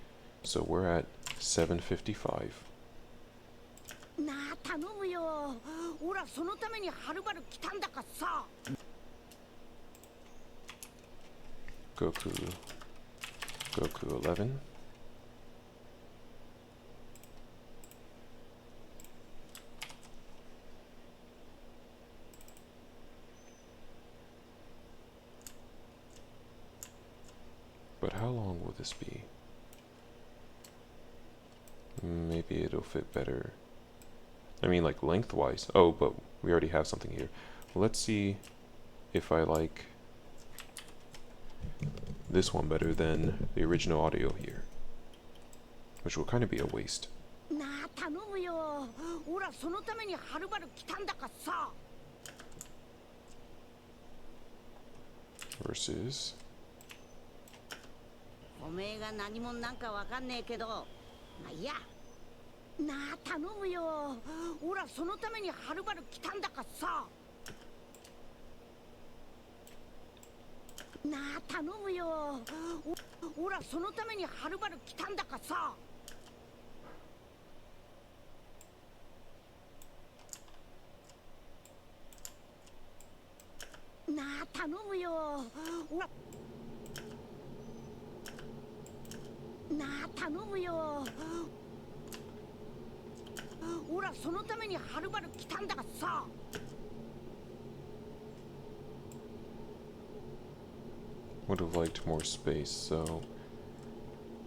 So we're at 755. なあ頼むよ。オラそのためにはるばる来たんだかさ。Goku 11. But how long will this be? Maybe it'll fit better. I mean, like lengthwise. Oh, but we already have something here. Let's see if I like this one better than the original audio here, which will kind of be a waste. なあ頼むよ。オラそのためにはるばる来たんだかさ。Versus おめえが何者なんかわかんねえけど、まあいいや。なあ頼むよ。オラそのためにはるばる来たんだかさ。なあ頼むよ。オラそのためにはるばる来たんだかさ。なあ頼むよ。オラなあ頼むよ。オラそのためにはるばる来たんだがさ。would have liked more space, so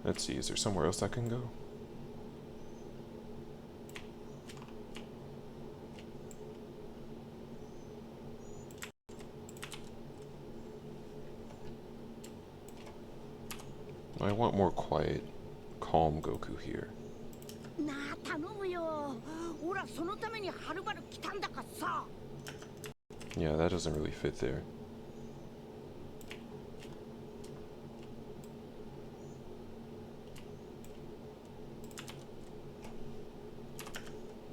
let's see, is there somewhere else I can go? I want more quiet, calm Goku here. なあ頼むよ。オラそのためにはるばる来たんだかさ。Yeah, that doesn't really fit there.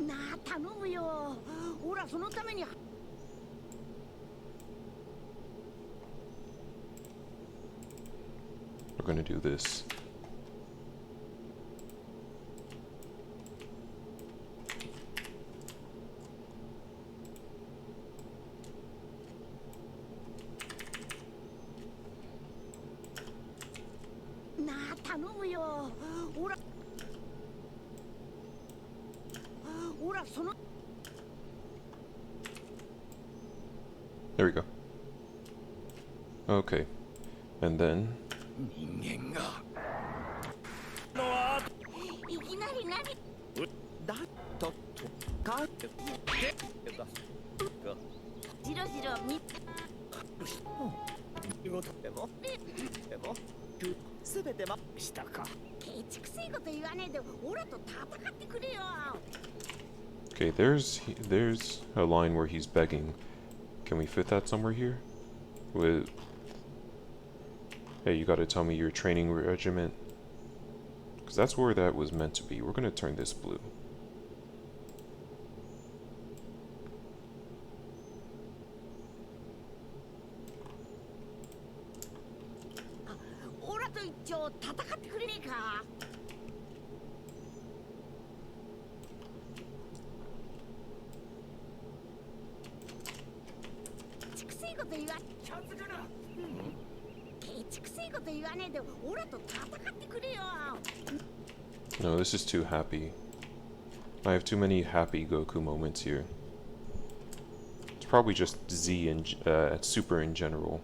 なあ頼むよ。オラそのために。We're gonna do this.なあ頼むよ。オラその。 There we go. Okay. And then 人間がいきなり何。だとかじろじろ見仕事でもすべてしたか。ケチくせえこと言わねえでオラと戦ってくれよ。 okay, there's a line where he's begging. Can we fit that somewhere here? With hey, you gotta tell me your training regiment. Because that's where that was meant to be. We're gonna turn this blue. Ah, オラと一丁戦ってくれねえか。ケチくせえこと言わ。ケチくせえこと言わねえでオラと戦ってくれよ。 No, this is too happy. I have too many happy Goku moments here. It's probably just Z and Super in general.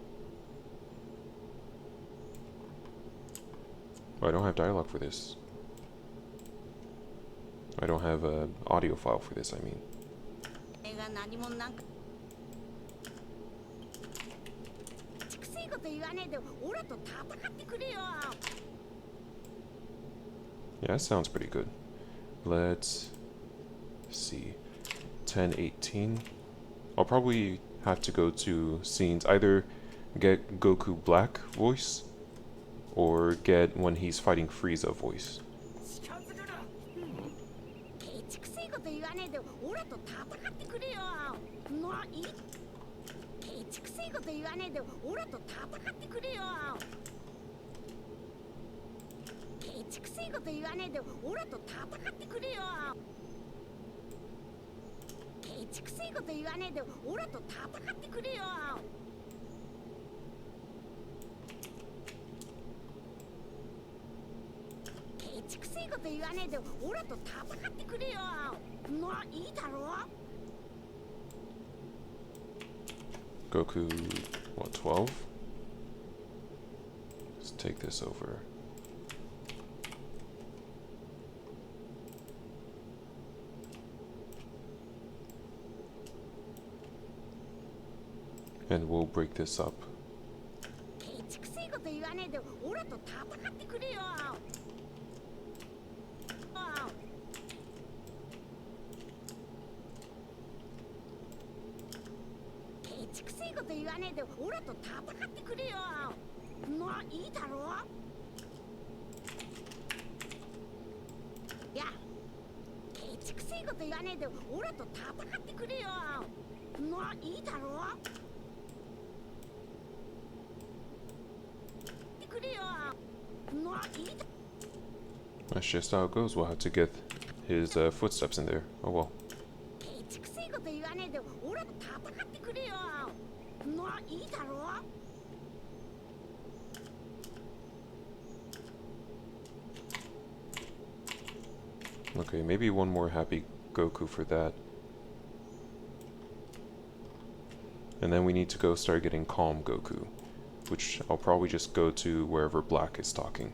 Oh, I don't have dialogue for this. I don't have an audio file for this, I mean. 映画何もなんかちくせえこと言わねえでオラと戦ってくれよ。 Yeah, that sounds pretty good. Let's see. 10:18. I'll probably have to go to scenes, either get Goku Black voice or get when he's fighting Frieza voice. ちくせえこと言わねえでオラと戦ってくれよ。ないちくせえこと言わねえでオラと戦ってくれよ。ちくせえこと言わねえでオラと戦ってくれよ。ちくせえこと言わねえでオラと戦ってくれよ。ちくせえこと言わねえでオラと戦ってくれよ。いいだろ。 Goku, what, 12? Let's take this over. And we'll break this up. ちくせえこと言わねえでオラと戦ってくれよ。ちくせえこと言わねえでオラと戦ってくれよ。いいだろ。いやちくせえこと言わねえでオラと戦ってくれよ。いいだろ。 That's just how it goes. We'll have to get his footsteps in there. Oh well. Okay, maybe one more happy Goku for that. And then we need to go start getting calm Goku, which I'll probably just go to wherever Black is talking.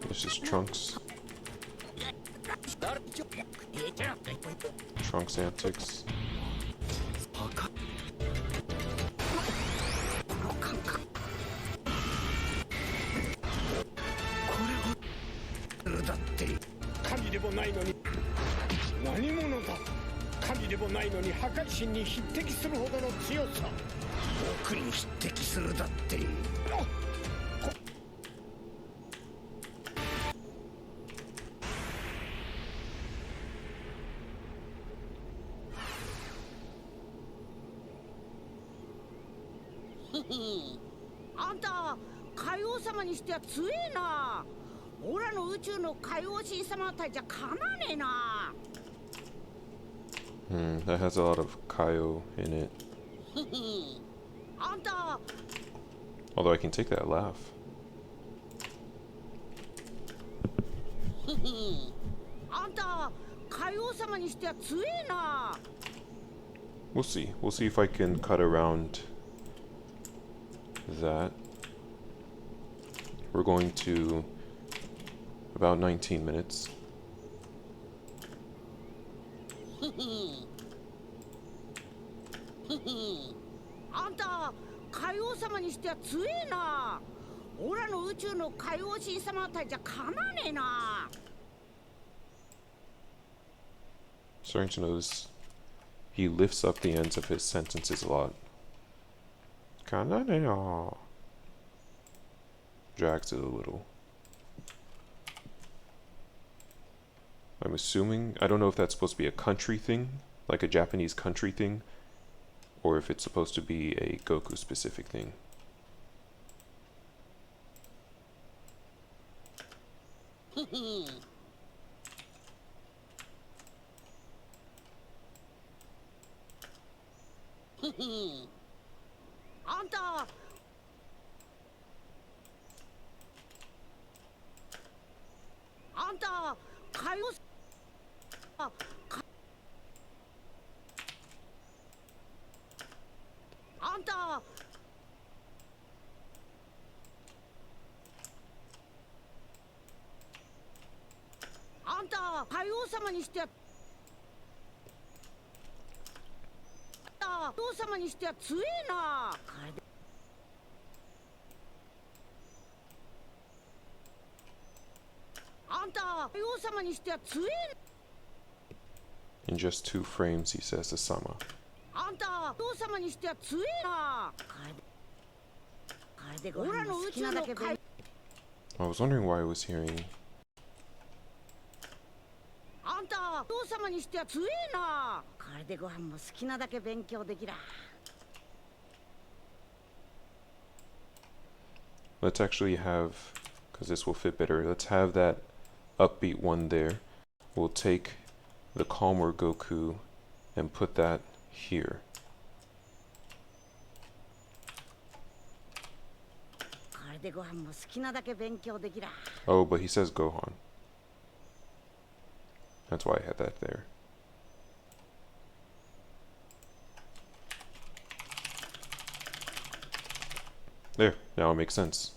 This is Trunks. Trunks antics. That has a lot of Kaio in it. Although I can take that laugh. We'll see. We'll see if I can cut around that. We're going to about 19 minutes. あんた海王様にしては強えな。オラの宇宙の海王神様あたりじゃかなねえな。 Starting to notice he lifts up the ends of his sentences a lot. Kananea. Drags it a little. I'm assuming, I don't know if that's supposed to be a country thing, like a Japanese country thing, or if it's supposed to be a Goku specific thing. In just 2 frames, he says to Sama. I was wondering why I was hearing. Let's actually have, because this will fit better, let's have that upbeat one there. We'll take the calmer Goku and put that here. Oh, but he says Gohan. That's why I had that there. There, now it makes sense.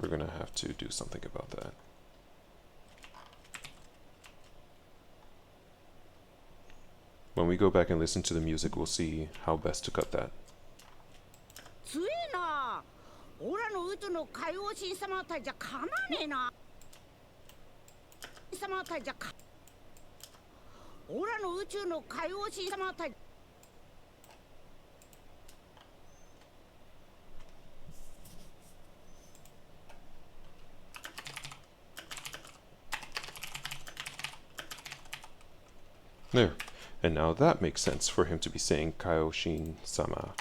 We're gonna have to do something about that. When we go back and listen to the music, we'll see how best to cut that. There. And now that makes sense for him to be saying Kaioshin-sama.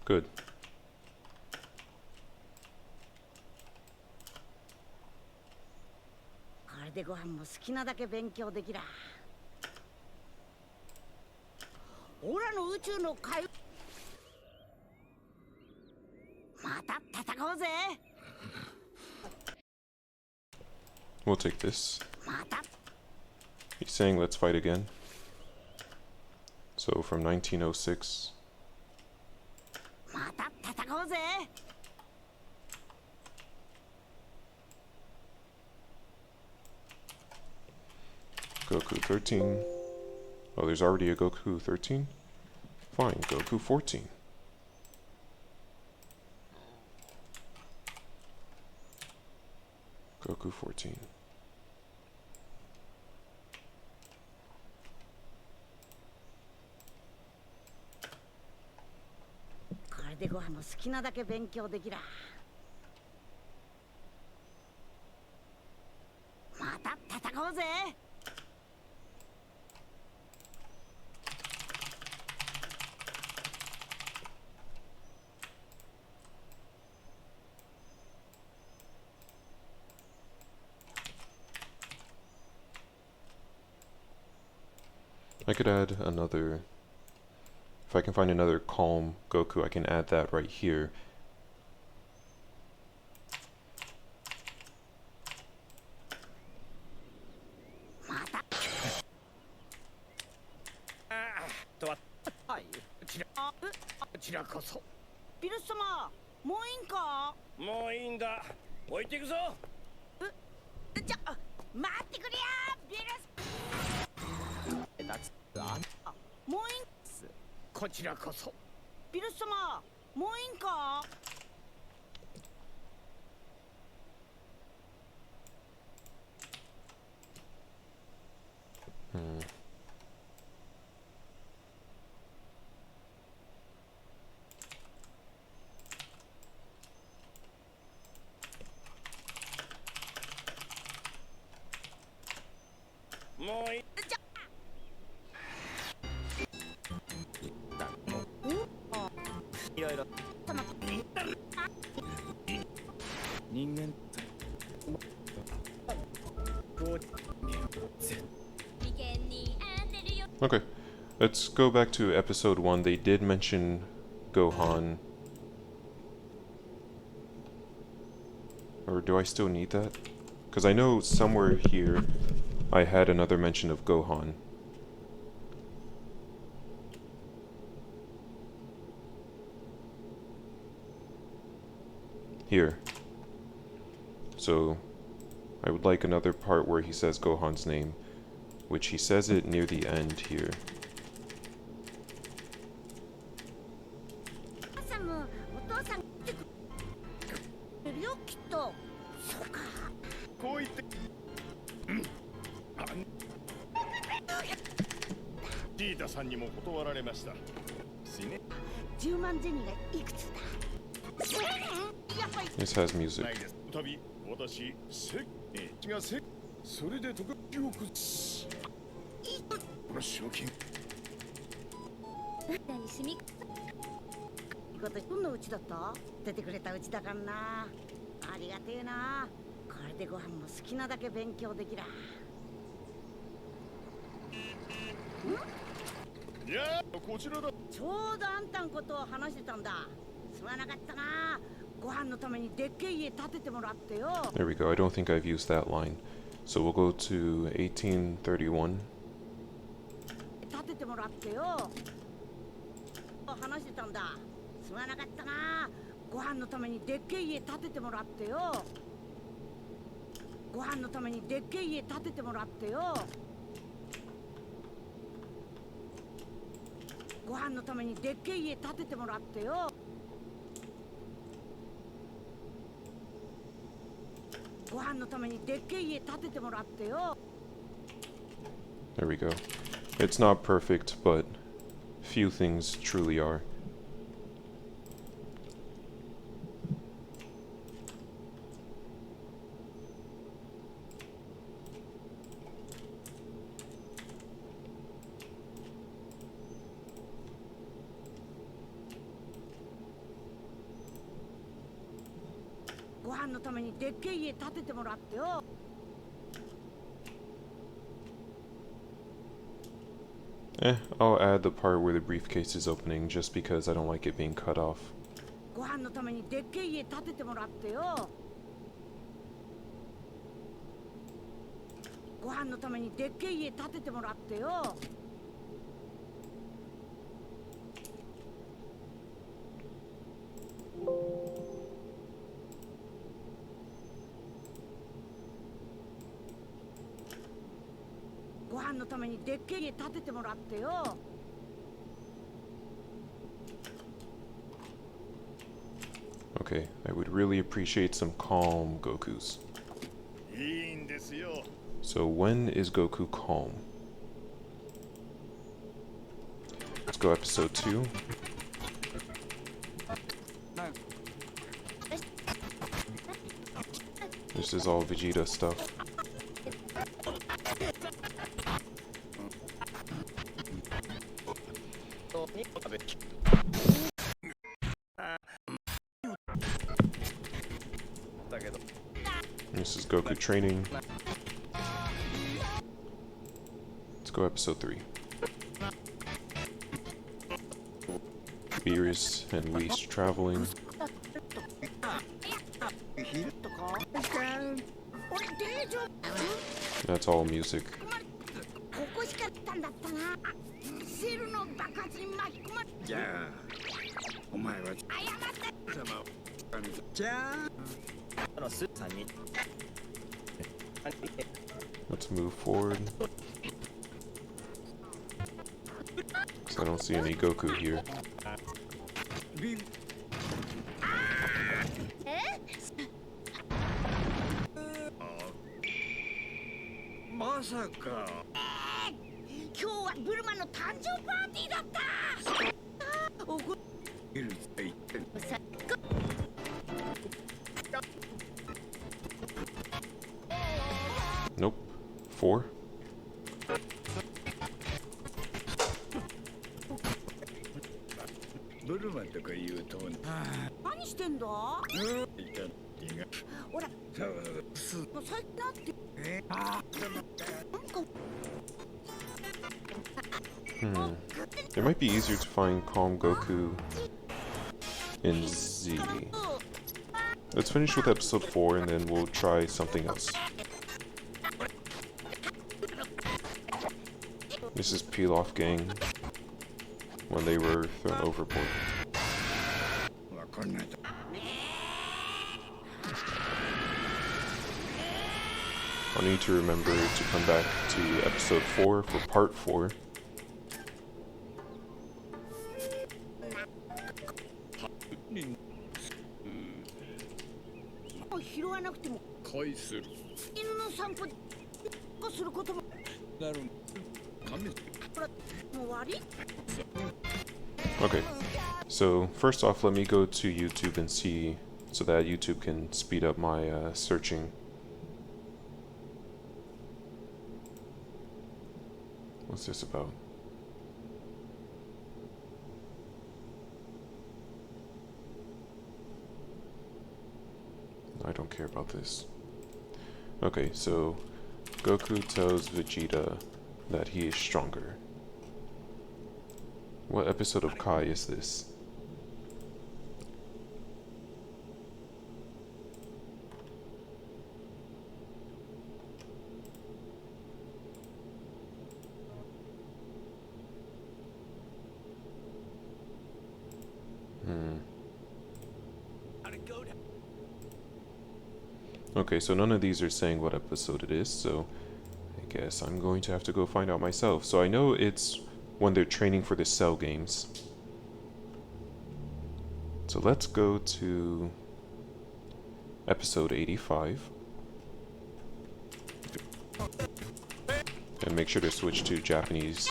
Good. We'll take this. He's saying let's fight again. So from 1906. Goku 13. Oh, there's already a Goku 13? Fine, Goku 14. Goku 14. こうぜ。I could add another. If I can find another calm Goku, I can add that right here. Ah, はい。こちらこそ。ピルス様、もういいんか？もういいんだ。置いていくぞ。待ってくれや、ピルス。だつあもういいん？こちらこそ。ピルス様、もういいんか？もういい。いろいろ人間 Okay, let's go back to episode 1. They did mention Gohan. Or do I still need that? Because I know somewhere here I had another mention of Gohan. Here. So, I would like another part where he says Gohan's name, which he says it near the end here. お母さんもお父さん来てくれるよ、きっと。そうか。こう言ってジータさんにも断られましたしね。10万銭がいくつだ？やっぱり This has music. ないです。旅私せがせそれで特記憶しこの賞金今年どんなうちだった？出てくれたうちだからな。ありがてえな。これでご飯も好きなだけ勉強できら。いやこちらだ。ちょうどあんたんことを話してたんだ。すまなかったな。ご飯のためにでっけえ家建ててもらってよ。 There we go. I don't think I've used that line. So we'll go to 1831. 建ててもらってよ。話してたんだ。すまなかったな。ご飯のためにでっけえ家建ててもらってよ。ご飯のためにでっけえ家建ててもらってよ。ご飯のためにでっけえ家建ててもらってよ。ご飯のためにでっけえ家建ててもらってよ。 There we go. It's not perfect, but few things truly are. I'll add the part where the briefcase is opening just because I don't like it being cut off. ご飯のためにでっけえ家建ててもらってよ。ご飯のためにでっけえ家建ててもらってよ。ご飯のためにでっけえ家建ててもらってよ。 Okay, I would really appreciate some calm Gokus. いいんですよ。 So when is Goku calm? Let's go episode 2. This is all Vegeta stuff. This is Goku training. Let's go episode 3. Beerus and Whis traveling. 俺大丈夫 That's all music. ここしかったんだったなセルの爆発に巻き込まれじゃあお前は謝ってじゃああのスーさんに Let's move forward. 'Cause I don't see any Goku here. ビまさか今日はブルマの誕生パーティーだったおこビルって言ってんさ Nope. 4. ブルマとか言うと何してんだいたってがほらすもう最近なってなんか It might be easier to find Calm Goku in Z. Let's finish with episode 4 and then we'll try something else. This is Peel Off Gang when they were thrown overboard. わかんないと I need to remember to come back to episode 4 for part 4. もう拾わなくても恋する犬の散歩をすることもなる神ほらもう悪い Okay, so first off, let me go to YouTube and see so that YouTube can speed up my searching. What's this about? I don't care about this. Okay, so Goku tells Vegeta that he is stronger. What episode of Kai is this? Okay, so none of these are saying what episode it is, so I guess I'm going to have to go find out myself. So I know it's when they're training for the Cell games. So let's go to episode 85. And make sure to switch to Japanese.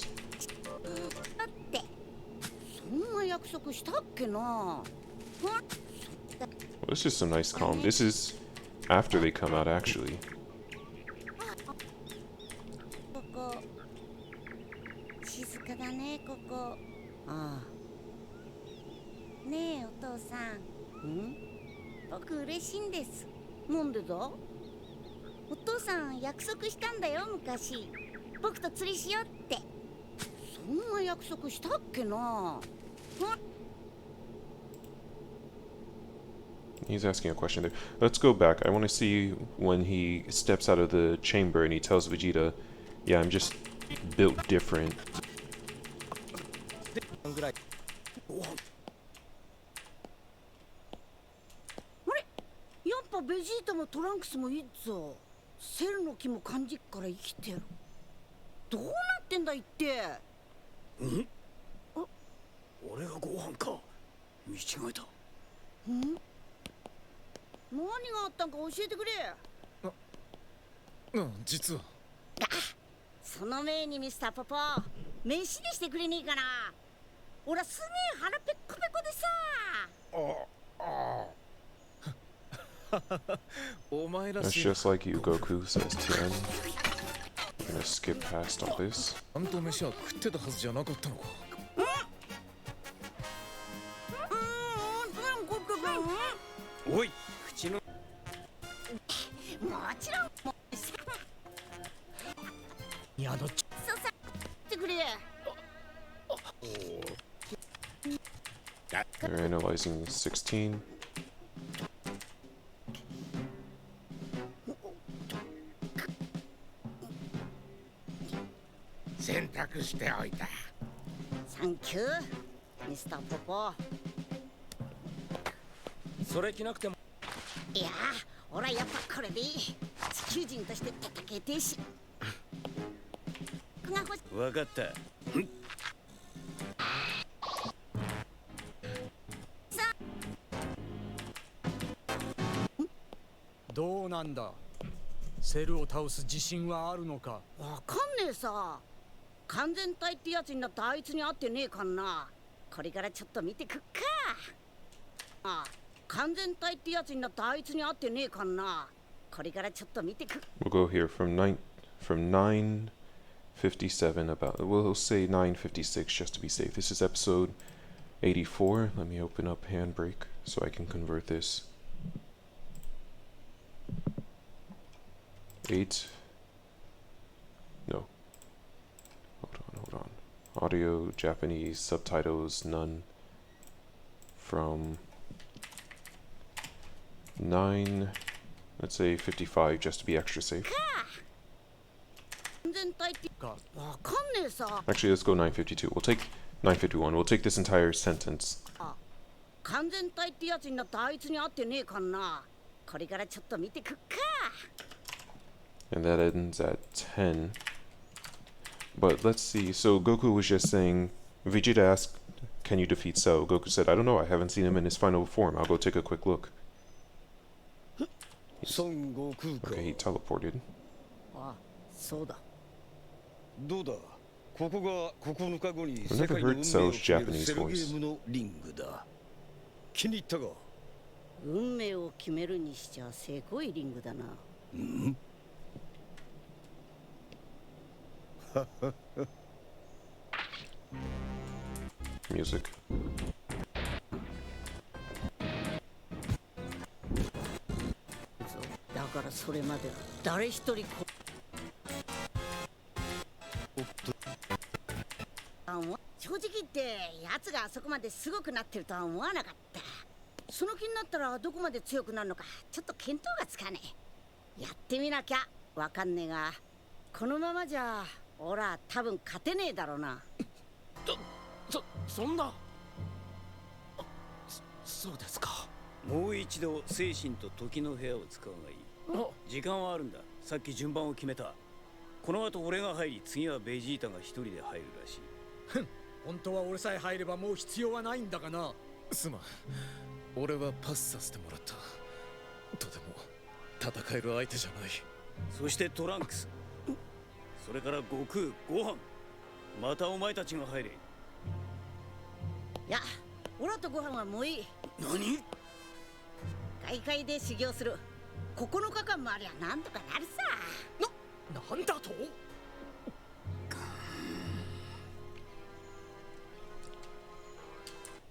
だってそんな約束したっけな Well, it's just some nice calm. This is after they come out, actually. ここ静かだねここああねえお父さん僕嬉しいんですなんでだお父さん約束したんだよ昔僕と釣りしようってそんな約束したっけな He's asking a question there. Let's go back. I want to see when he steps out of the chamber and he tells Vegeta, yeah, I'm just built different. ぐらいあれやっぱベジータもトランクスもいいぞセルの木も感じっから生きてるどうなってんだ言って俺がご飯か見違えた何があったんか教えてくれ実はその前にミスターポポ飯にしてくれねえかな俺はすげえ腹ペコペコでさお前ら That's しい just like you, Goku, says Tien. I'm gonna skip past all this. ちゃんと飯は食ってたはずじゃなかったのか何ことだおい口のもちろんもうさ宿っそうさってくれ They're analyzing 16. 選択しておいた。サンキューミスターポポそれ着なくてもいやー俺はやっぱこれでいい地球人として戦えてえしが欲し分かったどうなんだ。セルを倒す自信はあるのか。わかんねえさ完全体ってやつになったあいつに会ってねえかんなこれからちょっと見てくっかあ完全体ってやつになったあいつに会ってねえかんなこれからちょっと見てく We'll go here from 957 about. We'll say 956 just to be safe. This is episode 84. Let me open up Handbrake so I can convert this. 8. No. Hold on. Audio, Japanese, subtitles, none. From 9, let's say 55 just to be extra safe. 完全体ってかわかんねえさ Actually, let's go 952. We'll take 951. We'll take this entire sentence. 完全体ってやつになったあいつに会ってねえかんなこれからちょっと見てくっか And that ends at 10. But let's see. So Goku was just saying, Vegeta asked, can you defeat Cell? Goku said, I don't know. I haven't seen him in his final form. I'll go take a quick look. 孫悟空か Okay, he teleported. あそうだどうだここが9日後に I've 世 never 界の運 heard 命を Cell's 決める Japanese セルゲ voice. ームのリングだ気に入ったか運命を決めるにしちゃせこいリングだな Music. そうだからそれまでは誰一人正直言って奴があそこまですごくなってるとは思わなかったその気になったらどこまで強くなるのかちょっと見当がつかねえやってみなきゃわかんねえがこのままじゃ俺は多分勝てねえだろうなそんなそうですか。もう一度精神と時の部屋を使うがいい時間はあるんださっき順番を決めたこの後俺が入り次はベジータが一人で入るらしい本当は俺さえ入ればもう必要はないんだがな。すまん俺はパスさせてもらったとても戦える相手じゃないそしてトランクスそれから悟空ご飯またお前たちが入れいや俺とご飯はもういい何外界で修行する9日間もありゃなんとかなるさなんだと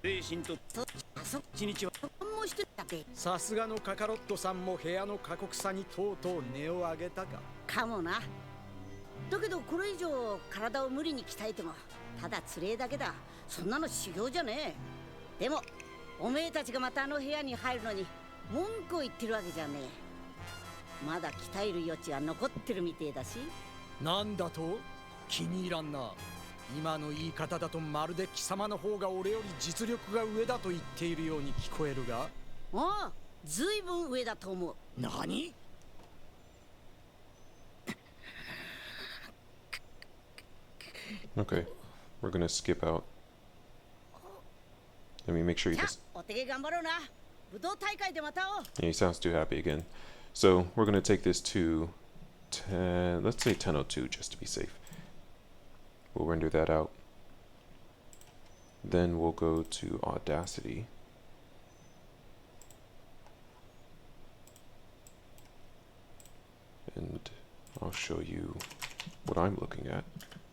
精神とあそこ一日はもしてたべさすがのカカロットさんも部屋の過酷さにとうとう値を上げたか。かもなだけどこれ以上体を無理に鍛えてもただつれえだけだそんなの修行じゃねえでもおめえたちがまたあの部屋に入るのに文句を言ってるわけじゃねえまだ鍛える余地は残ってるみてえだしなんだと気に入らんな。今の言い方だとまるで貴様の方が俺より実力が上だと言っているように聞こえるが。ああずいぶん上だと思う何 Okay, we're gonna skip out. Let me make sure he さ does. あお手芸頑張ろうな武道大会でまた会おう Yeah, he sounds too happy again. So we're gonna take this to 10. Let's say 10:02 just to be safe. We'll render that out. Then we'll go to Audacity. And I'll show you what I'm looking at.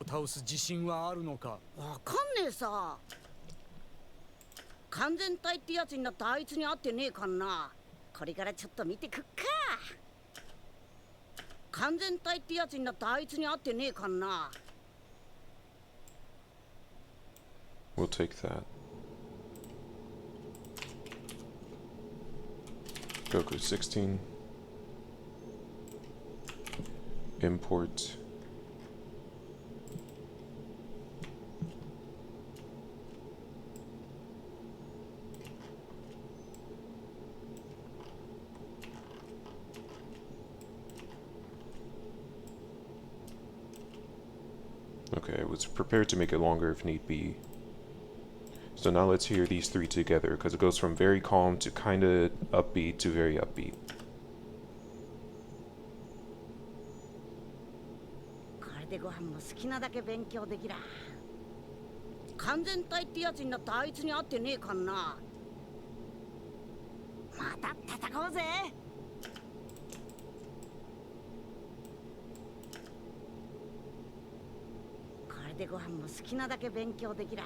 倒す自信はあるのか。わかんねえさ完全体ってやつになったあいつに会ってねえかんなこれからちょっと見てくっか完全体ってやつになったあいつに会ってねえかな。 We'll take that. Goku 16. Import. Okay, I was prepared to make it longer if need be. So now let's hear these three together, because it goes from very calm to kind of upbeat to very upbeat. これでご飯も好きなだけ勉強できら。完全体ってやつになったあいつに会ってねえかな。また戦おうぜ。これでご飯も好きなだけ勉強できら。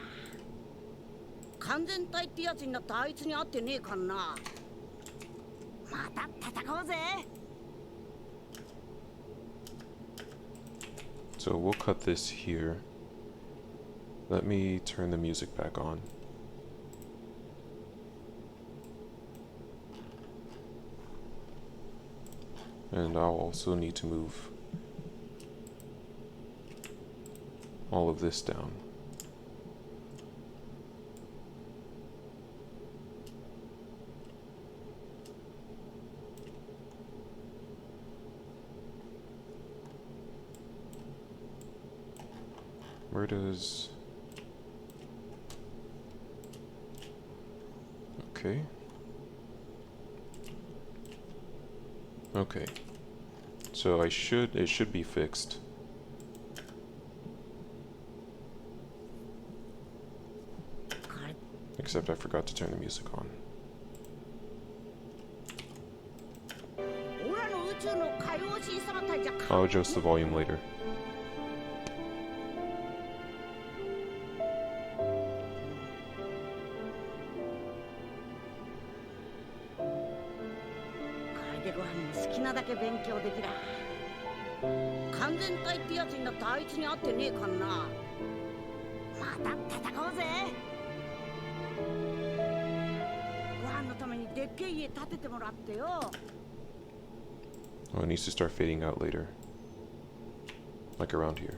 完全体ってやつになったあいつに会ってねえかな。また戦おうぜ。 So we'll cut this here. Let me turn the music back on. And I'll also need to move all of this down. Where does... Okay. Okay. So it should be fixed. Except I forgot to turn the music on. I'll adjust the volume later. Oh, it needs to start fading out later. Like around here.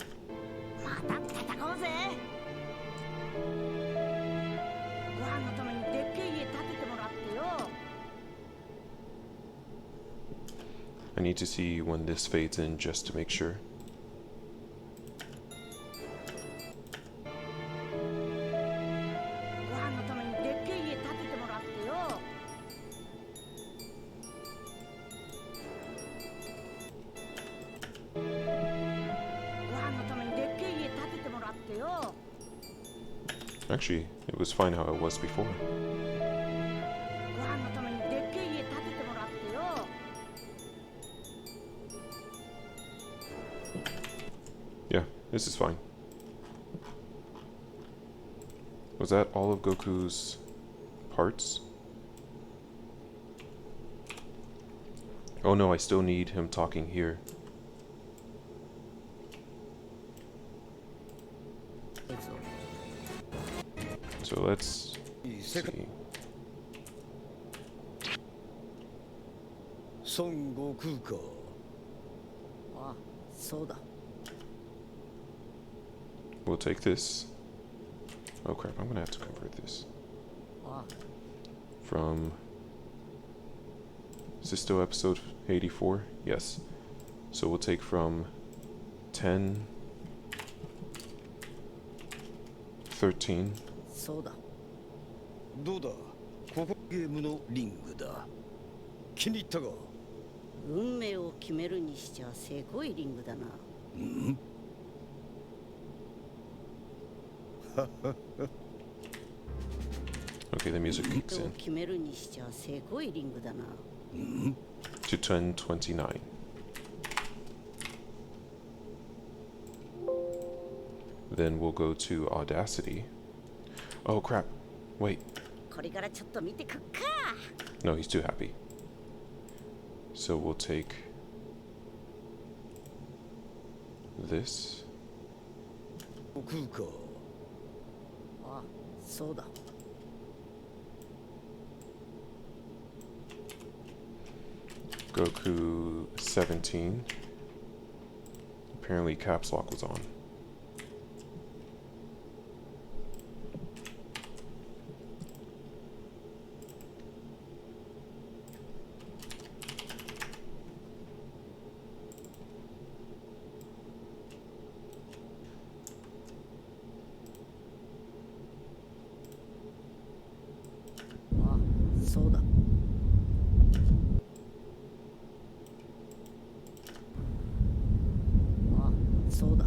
I need to see when this fades in just to make sure. Actually, it was fine how it was before. Yeah, this is fine. Was that all of Goku's parts? Oh no, I still need him talking here. So let's see. Son Goku ka. Ah, so da. We'll take this. Oh crap, I'm gonna have to convert this. From... Is this still episode 84? Yes. So we'll take from 10... 13... そうだ。どうだ、ここゲームのリングだ。気に入ったか。運命を決めるにしちゃせこいリングだな。うん。Okay, the music kicks in. 決めるにしちゃせこいリングだな。うん。 To 1029. Then we'll go to Audacity. Oh crap. Wait. これからちょっと見てくっか。 No, he's too happy. So we'll take this. 食うか。あ、そうだ。 Goku 17. Apparently caps lock was on. Ah, そうだ。 そうだ。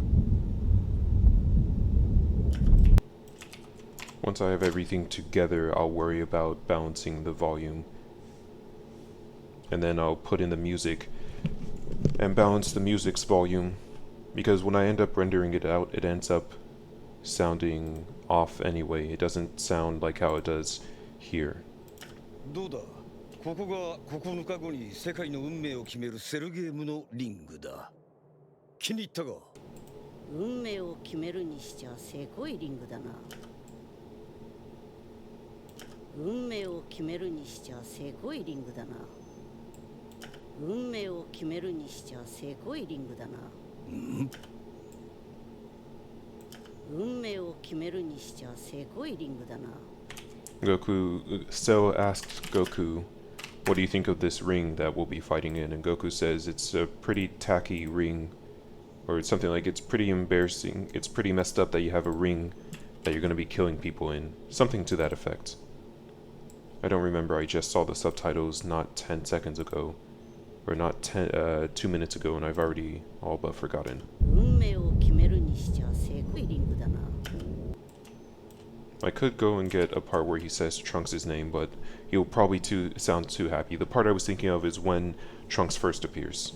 Once I have everything together, I'll worry about balancing the volume. And then I'll put in the music and balance the music's volume. Because when I end up rendering it out, it ends up sounding off anyway. It doesn't sound like how it does here. どうだ。ここが9日後に世界の運命を決めるセルゲームのリングだ。気に入ったか。運命を決めるにしちゃせこいリングだな。運命を決めるにしちゃせこいリングだな。運命を決めるにしちゃせこいリングだな。運命を決めるにしちゃせこいリングだな。 Goku, Cell asked Goku, what do you think of this ring that we'll be fighting in? And Goku says it's a pretty tacky ring. Or it's something like it's pretty embarrassing. It's pretty messed up that you have a ring that you're going to be killing people in. Something to that effect. I don't remember. I just saw the subtitles not 10 seconds ago. Or not 2 minutes ago, and I've already all but forgotten. 運命を決めるにしちゃせこいリングだな。 I could go and get a part where he says Trunks' name, but he'll probably sound too happy. The part I was thinking of is when Trunks first appears.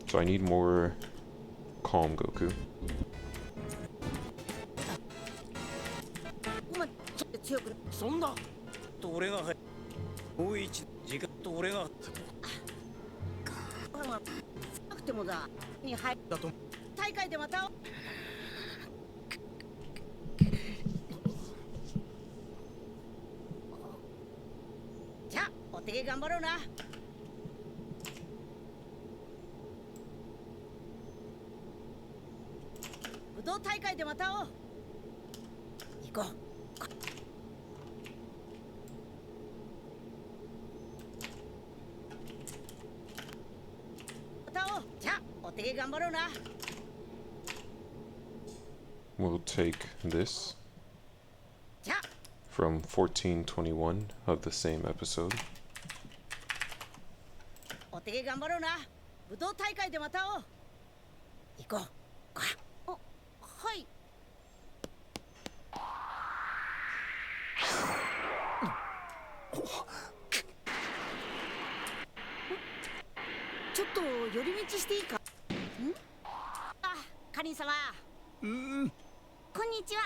So I need more calm Goku. お前、ちょっと強く。そんな。と俺が入る。もう一時間と俺が。なくてもだ。に入る。だと。大会でまた。じゃあ、お手芸頑張ろうな。武道大会でまた会おう。行こう。また会おう。じゃあ、お手芸頑張ろうな。 We'll take this じゃあ。 from 1421 of the same episode. お手芸頑張ろうな。武道大会でまた会おう。行こう。あ、はい。ちょっと寄り道していいか。ん？あ、かりん様。こんにちは。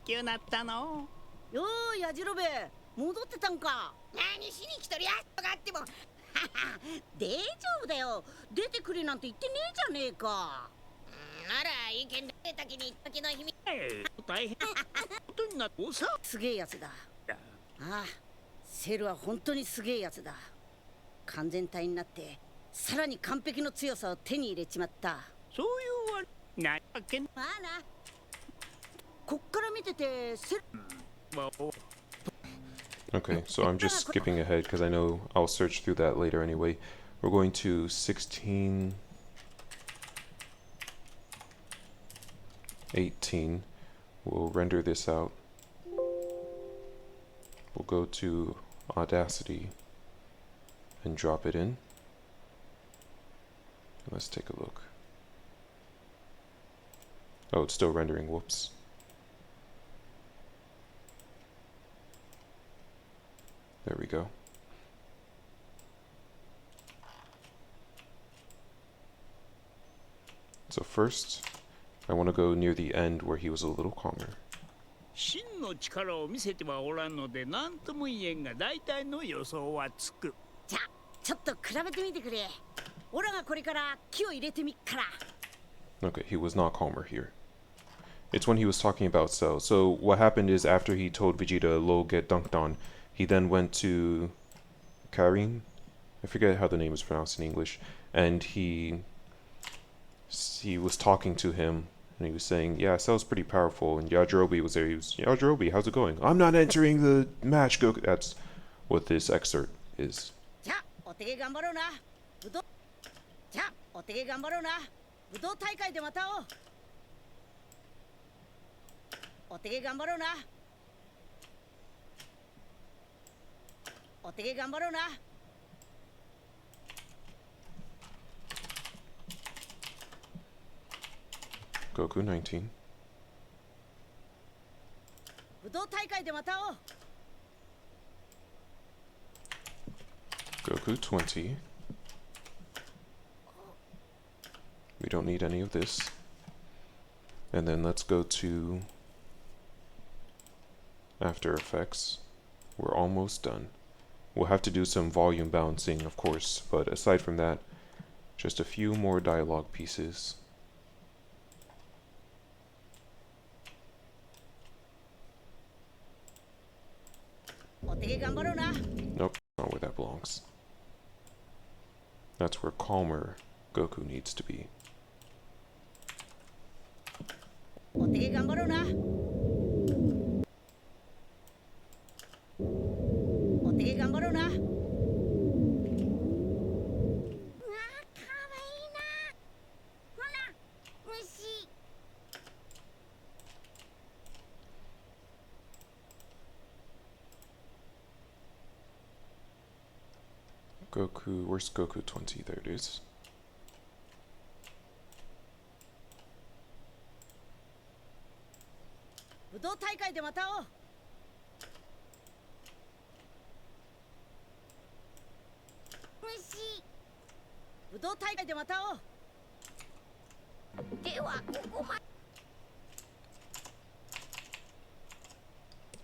急なったの。よー、やじろべ。戻ってたんか。何しに来とりゃとかあっても大丈夫だよ。出てくれなんて言ってねえじゃねえか。ならいいけんだ。滝に時の秘密大変なことになっておさ。すげえやつだ。ああ、セルは本当にすげえやつだ。完全体になってさらに完璧の強さを手に入れちまった。そういうわなわけ。まあな。こっから見ててセル。Okay, so I'm just skipping ahead because I know I'll search through that later anyway. We're going to 16:18. We'll render this out. We'll go to Audacity and drop it in. Let's take a look. Oh, it's still rendering. Whoops. There we go. So first, I want to go near the end where he was a little calmer. 真の力を見せてはおらんので何とも言えんが大体の予想はつく。じゃあちょっと比べてみてくれ。オラがこれから気を入れてみっから。 Okay, he was not calmer here. It's when he was talking about Cell. So what happened is after he told Vegeta Lol get dunked on, he then went to Karin. I forget how the name is pronounced in English. And he was talking to him and he was saying, yeah, Cell's pretty powerful. And Yajirobe was there. He was, Yajirobe, how's it going? I'm not entering the match, Goku. That's what this excerpt is. じゃあお手芸頑張ろうな。武道じゃあお手芸頑張ろうな。武道大会でまた会おう。お手芸頑張ろうな。お手芸頑張ろうな。 Goku 19. 武道大会でまた会おう。 Goku 20. We don't need any of this. And then let's go to After Effects. We're almost done. We'll have to do some volume balancing, of course, but aside from that, just a few more dialogue pieces. Nope, not where that belongs. That's where calmer Goku needs to be. お手芸頑張ろうな。お手芸頑張ろうな。うわ、かわいいな。ほら、虫。 Goku, where's Goku 20? There it is. 武道大会でまた会おう。虫。武道大会でまた会おう。ではここま。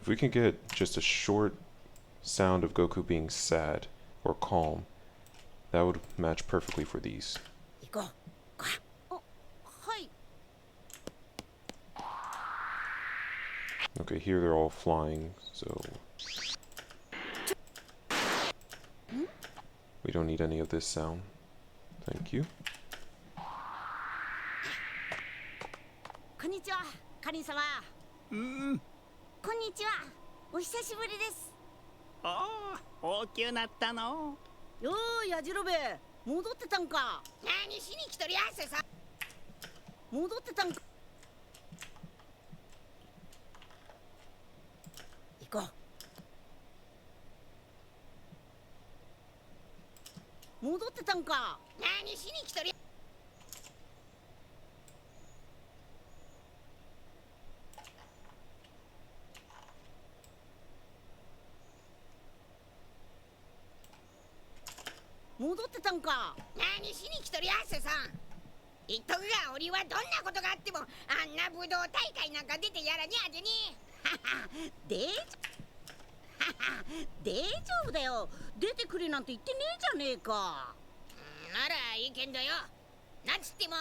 If we can get just a short sound of Goku being sad or calm, that would match perfectly for these. 行こう。あ、はい。 Okay, here they're all flying, so we don't need any of this sound. Thank you. こんにちは、カリン様。こんにちは。お久しぶりです。ああ、大きゅうなったの。よーい、やじろべえ、戻ってたんか。何しに来とりやせさ。戻ってたんか。行こう。戻ってたんか。何しに来とりや。戻ってたんか。何しに来とりやせさ。言っとくが、俺はどんなことがあってもあんな武道大会なんか出てやらにゃでね。大丈夫だよ。出てくれなんて言ってねえじゃねえか。ならいいけんどよ。なんつっても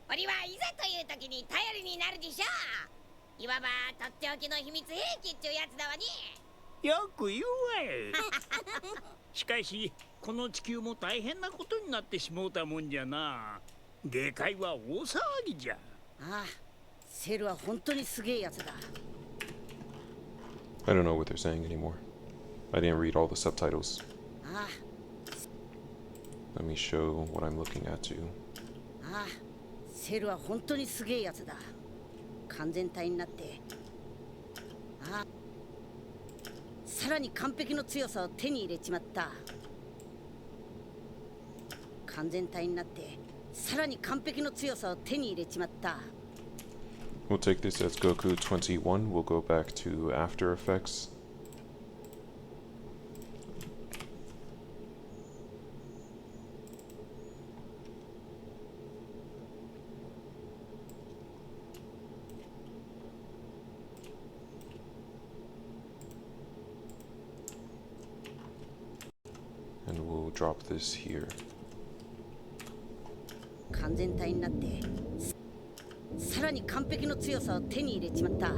俺はいざという時に頼りになるでしょ。いわばとっておきの秘密兵器っちゅうやつだわね。よく言うわい。しかしこの地球も大変なことになってしもうたもんじゃな。下界は大騒ぎじゃ。ああ、セルは本当にすげえやつだ。 I don't know what they're saying anymore. I didn't read all the subtitles. ああ、 Let me show what I'm looking at too. ああ、セルは本当にすげえやつだ。完全体になって、ああ、さらに完璧の強さを手に入れちまった。完全体になって、さらに完璧の強さを手に入れちまった。 We'll take this as Goku 21. We'll go back to After Effects. And we'll drop this here. 完全体になってさらに完璧の強さを手に入れちまった。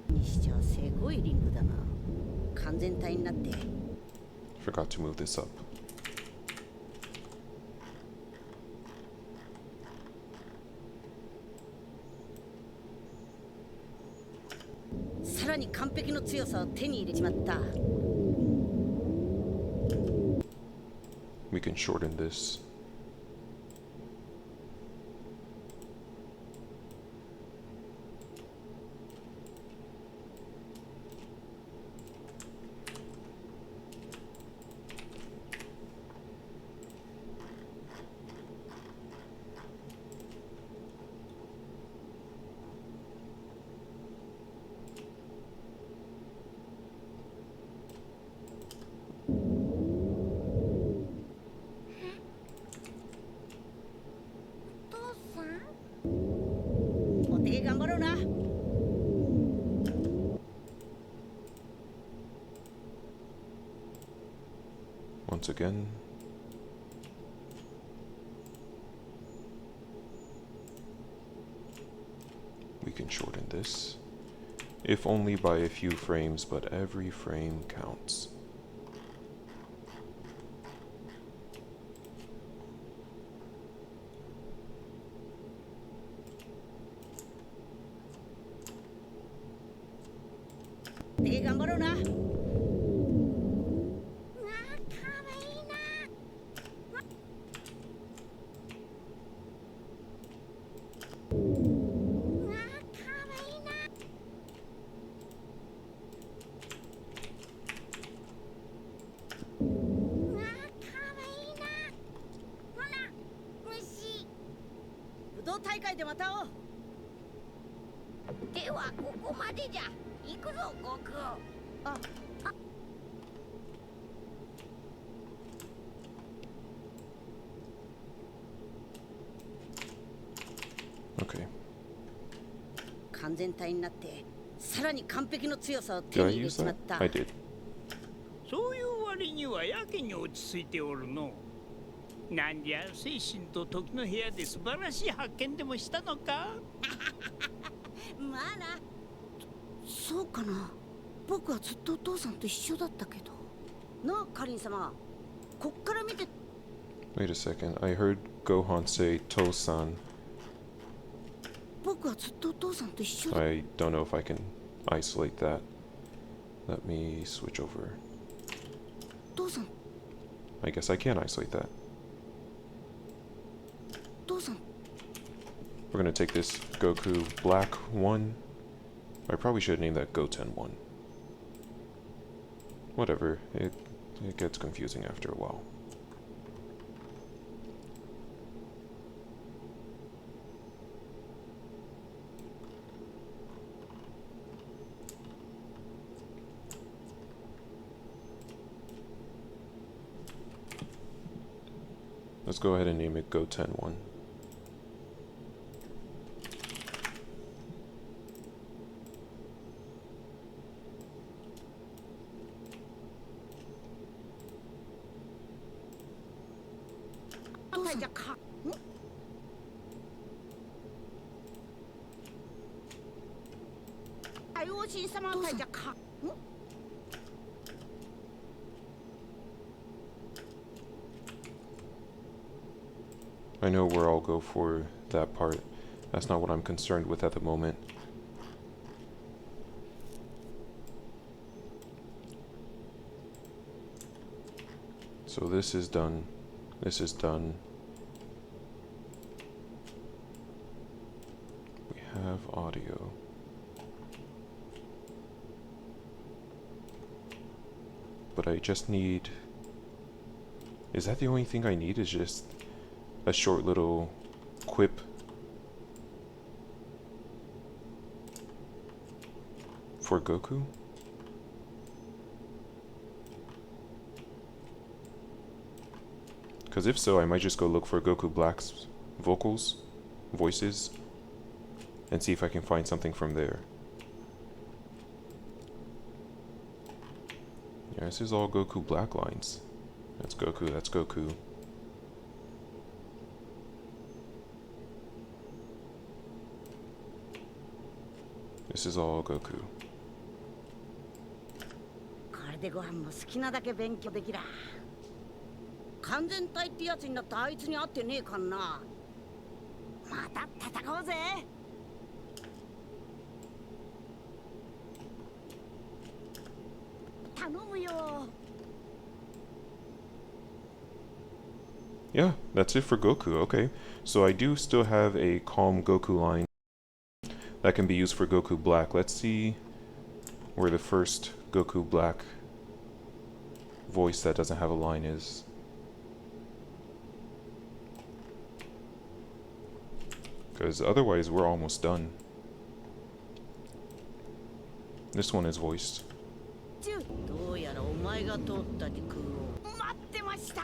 にしちゃすごいリングだな。完全体になって。 Forgot to move this up. さらに完璧の強さを手に入れちまった。 We can shorten this. Once again. We can shorten this. If only by a few frames, but every frame counts. Okay. 完全体になってさらに完璧の強さを手 Did に I 入れ use ちまっ that? た。 I did. そういう割にはやけに落ち着いておるの。なんじゃ精神と時の部屋で素晴らしい発見でもしたのか。まあな。そうかな。僕はずっとお父さんと一緒だったけど。なあカリン様。こっから見て。 Wait a second. I heard Gohan say Tosan. 僕はずっとお父さんと一緒だ。 I don't know if I can isolate that. Let me switch over. お父さん。 I guess I can isolate that. お父さん。 We're gonna take this Goku Black 1. I probably should name that Goten 1. Whatever, it gets confusing after a while. Let's go ahead and name it Goten 1. I know where I'll go for that part. That's not what I'm concerned with at the moment. So this is done. This is done. We have audio. But I just need... Is that the only thing I need? Is just a short little quip for Goku? Because if so, I might just go look for Goku Black's voices, and see if I can find something from there. Yeah, this is all Goku Black lines. That's Goku, that's Goku. This is all Goku. これでご飯も好きなだけ勉強できら。完全体ってやつになったあいつに会ってねえかんな。また戦おうぜ。頼むよ。Yeah, that's it for Goku. Okay, so I do still have a calm Goku line that can be used for Goku Black. Let's see where the first Goku Black voice that doesn't have a line is. Because otherwise we're almost done. This one is voiced. どうやらお前が通った肉を待ってました。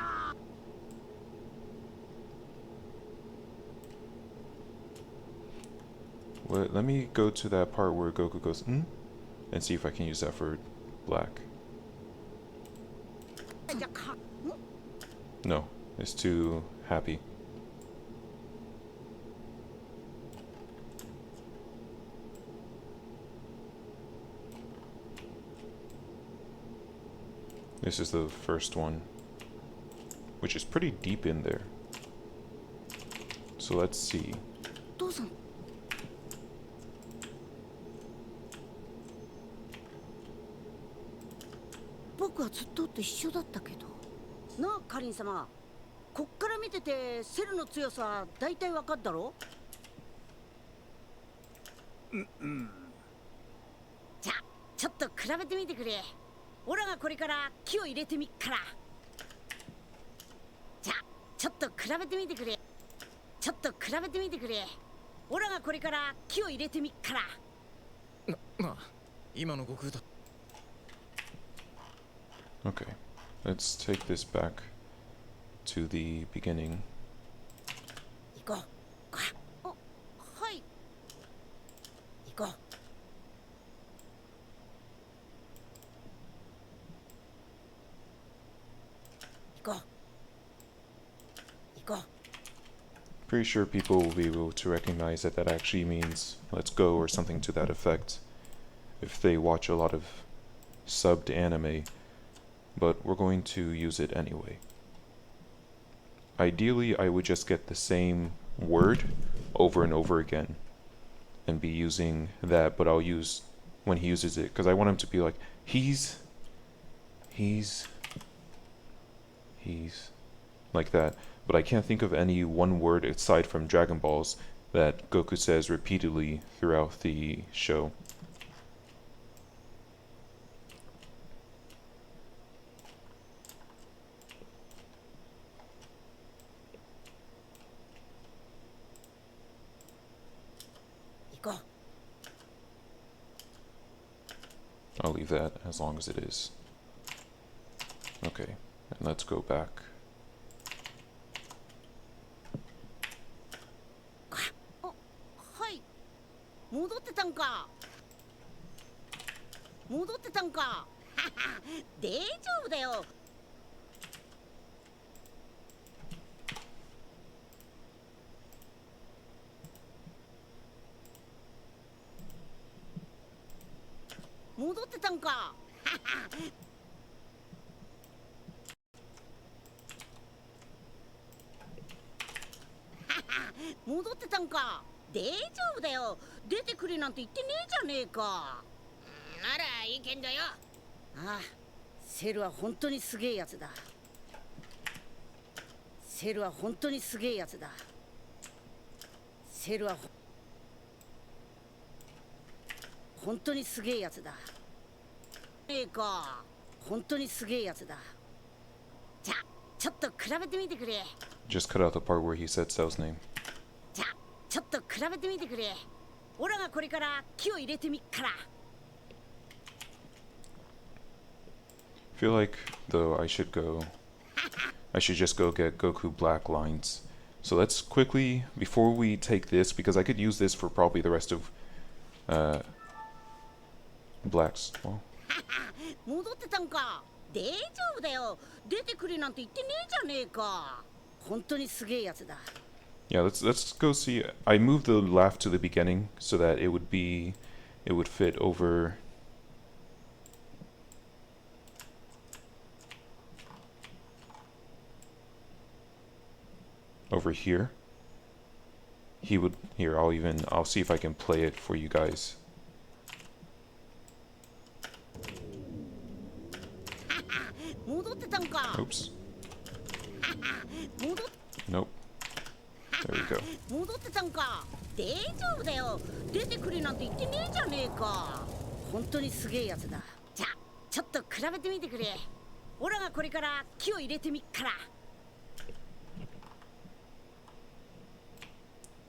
Let me go to that part where Goku goes, and see if I can use that for Black. No, it's too happy. This is the first one, which is pretty deep in there. So let's see. 父さん。僕はずっとと一緒だったけど。なあ、カリン様。こっから見ててセルの強さ大体わかるだろ？じゃあちょっと比べてみてくれ。オラがこれから木を入れてみっから。じゃあちょっと比べてみてくれ。ちょっと比べてみてくれ。オラがこれから木を入れてみっから。今の悟空だ。Okay, let's take this back to the beginning. 行こう。あ、はい。行こう。行こう。行こう。 Pretty sure people will be able to recognize that that actually means let's go or something to that effect if they watch a lot of subbed anime, but we're going to use it anyway. Ideally, I would just get the same word over and over again and be using that, but I'll use when he uses it because I want him to be like, he's like that. But I can't think of any one word aside from Dragon Balls that Goku says repeatedly throughout the show. I'll leave that as long as it is. Okay, and let's go back. 戻ってたんか。戻ってたんか。大丈夫だよ。戻ってたんか。戻ってたんか。大丈夫だよ。出てくれなんて言ってねえじゃねえか。ならいいけんだよ。ああ、セルは本当にすげえやつだ。セルは本当にすげえやつだ。セルは本当にすげえやつだ。ねえか。本当にすげえやつだ。じゃあちょっと比べてみてくれ。 Just cut out the part where he said Cell's name. じゃあちょっと比べてみてくれ。オラがこれから木を入れてみっから。 I feel like though I should go I should just go get Goku Black lines. So let's quickly, before we take this, because I could use this for probably the rest of Black's. Well, 戻ってたんか。大丈夫だよ。出てくれなんて言ってねえじゃねえか。本当にすげえやつだ。yeah, let's go see. I moved the laugh to the beginning so that it would fit over. Over here. I'll see if I can play it for you guys. Oops. Nope. There we go. 戻ってたんか。大丈夫だよ。出てくれなんて言ってねえじゃねえか。本当にすげえやつだ。じゃあちょっと比べてみてくれ。オラがこれから木を入れてみっから。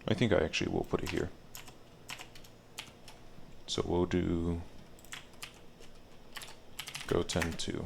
I think I actually will put it here. So we'll do Goten 2.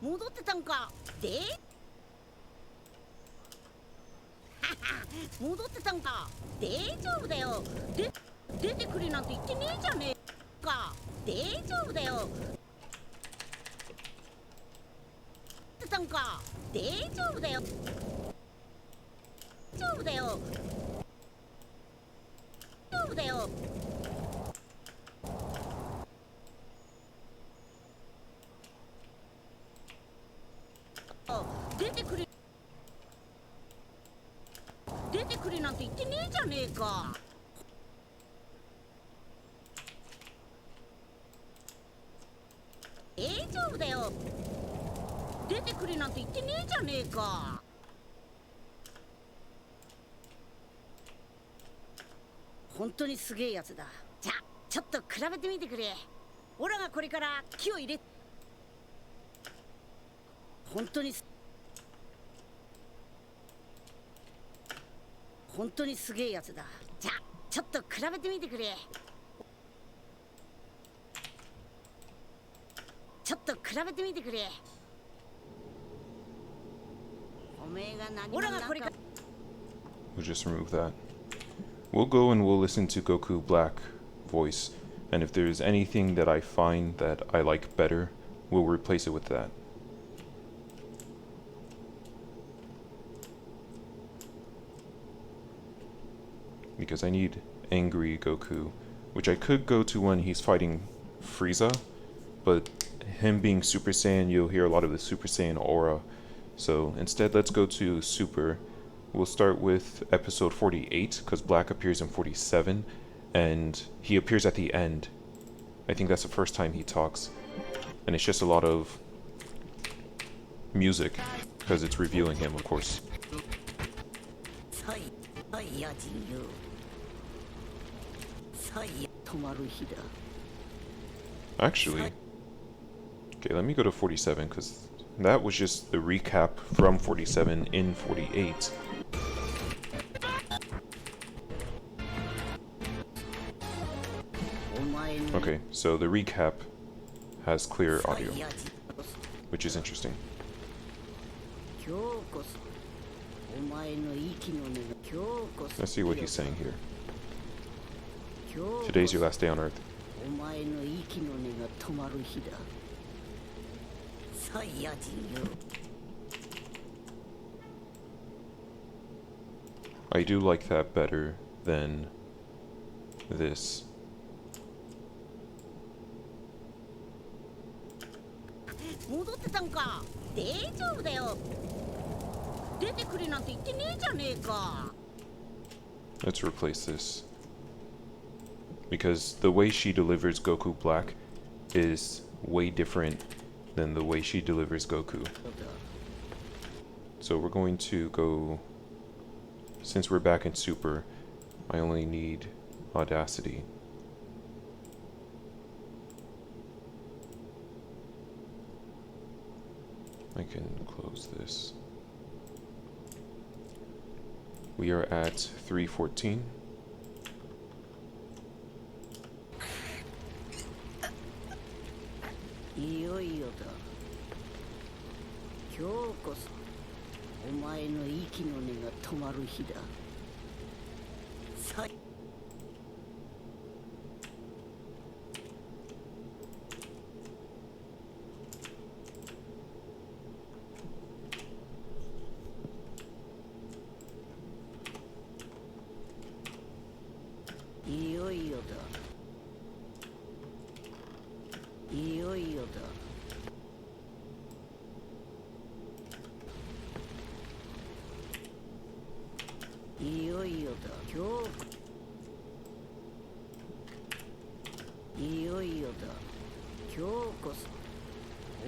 戻ってたんか。で戻ってたんか。大丈夫だよ。出てくれなんて言ってねえじゃねえか。大丈夫だよ。出てたんか。大丈夫だよ。大丈夫だよ。大丈夫だよ。出てくれなんて言ってねえじゃねえか。大丈夫だよ。出てくれなんて言ってねえじゃねえか。本当にすげえやつだ。じゃあちょっと比べてみてくれ。オラがこれから木を入れ。本当にすげえやつだ。じゃあちょっと比べてみてくれ。ちょっと比べてみてくれ。おめえが何もなんか。We'll just remove that. We'll go and we'll listen to Goku Black voice, and if there's anything that I find that I like better, we'll replace it with that. Because I need angry Goku, which I could go to when he's fighting Frieza, but him being Super Saiyan, you'll hear a lot of the Super Saiyan aura. So instead, let's go to Super. We'll start with episode 48, because Black appears in 47, and he appears at the end. I think that's the first time he talks. And it's just a lot of music, because it's revealing him, of course. Actually, okay, let me go to 47, because that was just the recap from 47 in 48. Okay, so the recap has clear audio, which is interesting. Let's see what he's saying here. Today's your last day on Earth. I do like that better than this. Let's replace this. Because the way she delivers Goku Black is way different than the way she delivers Goku. So we're going to go, since we're back in Super, I only need Audacity. I can close this. We are at 3:14.いよいよだ。今日こそお前の息の根が止まる日だ。さいよいよだ。いよいよだ。いよいよだ。今日いよいよだ。今日こそ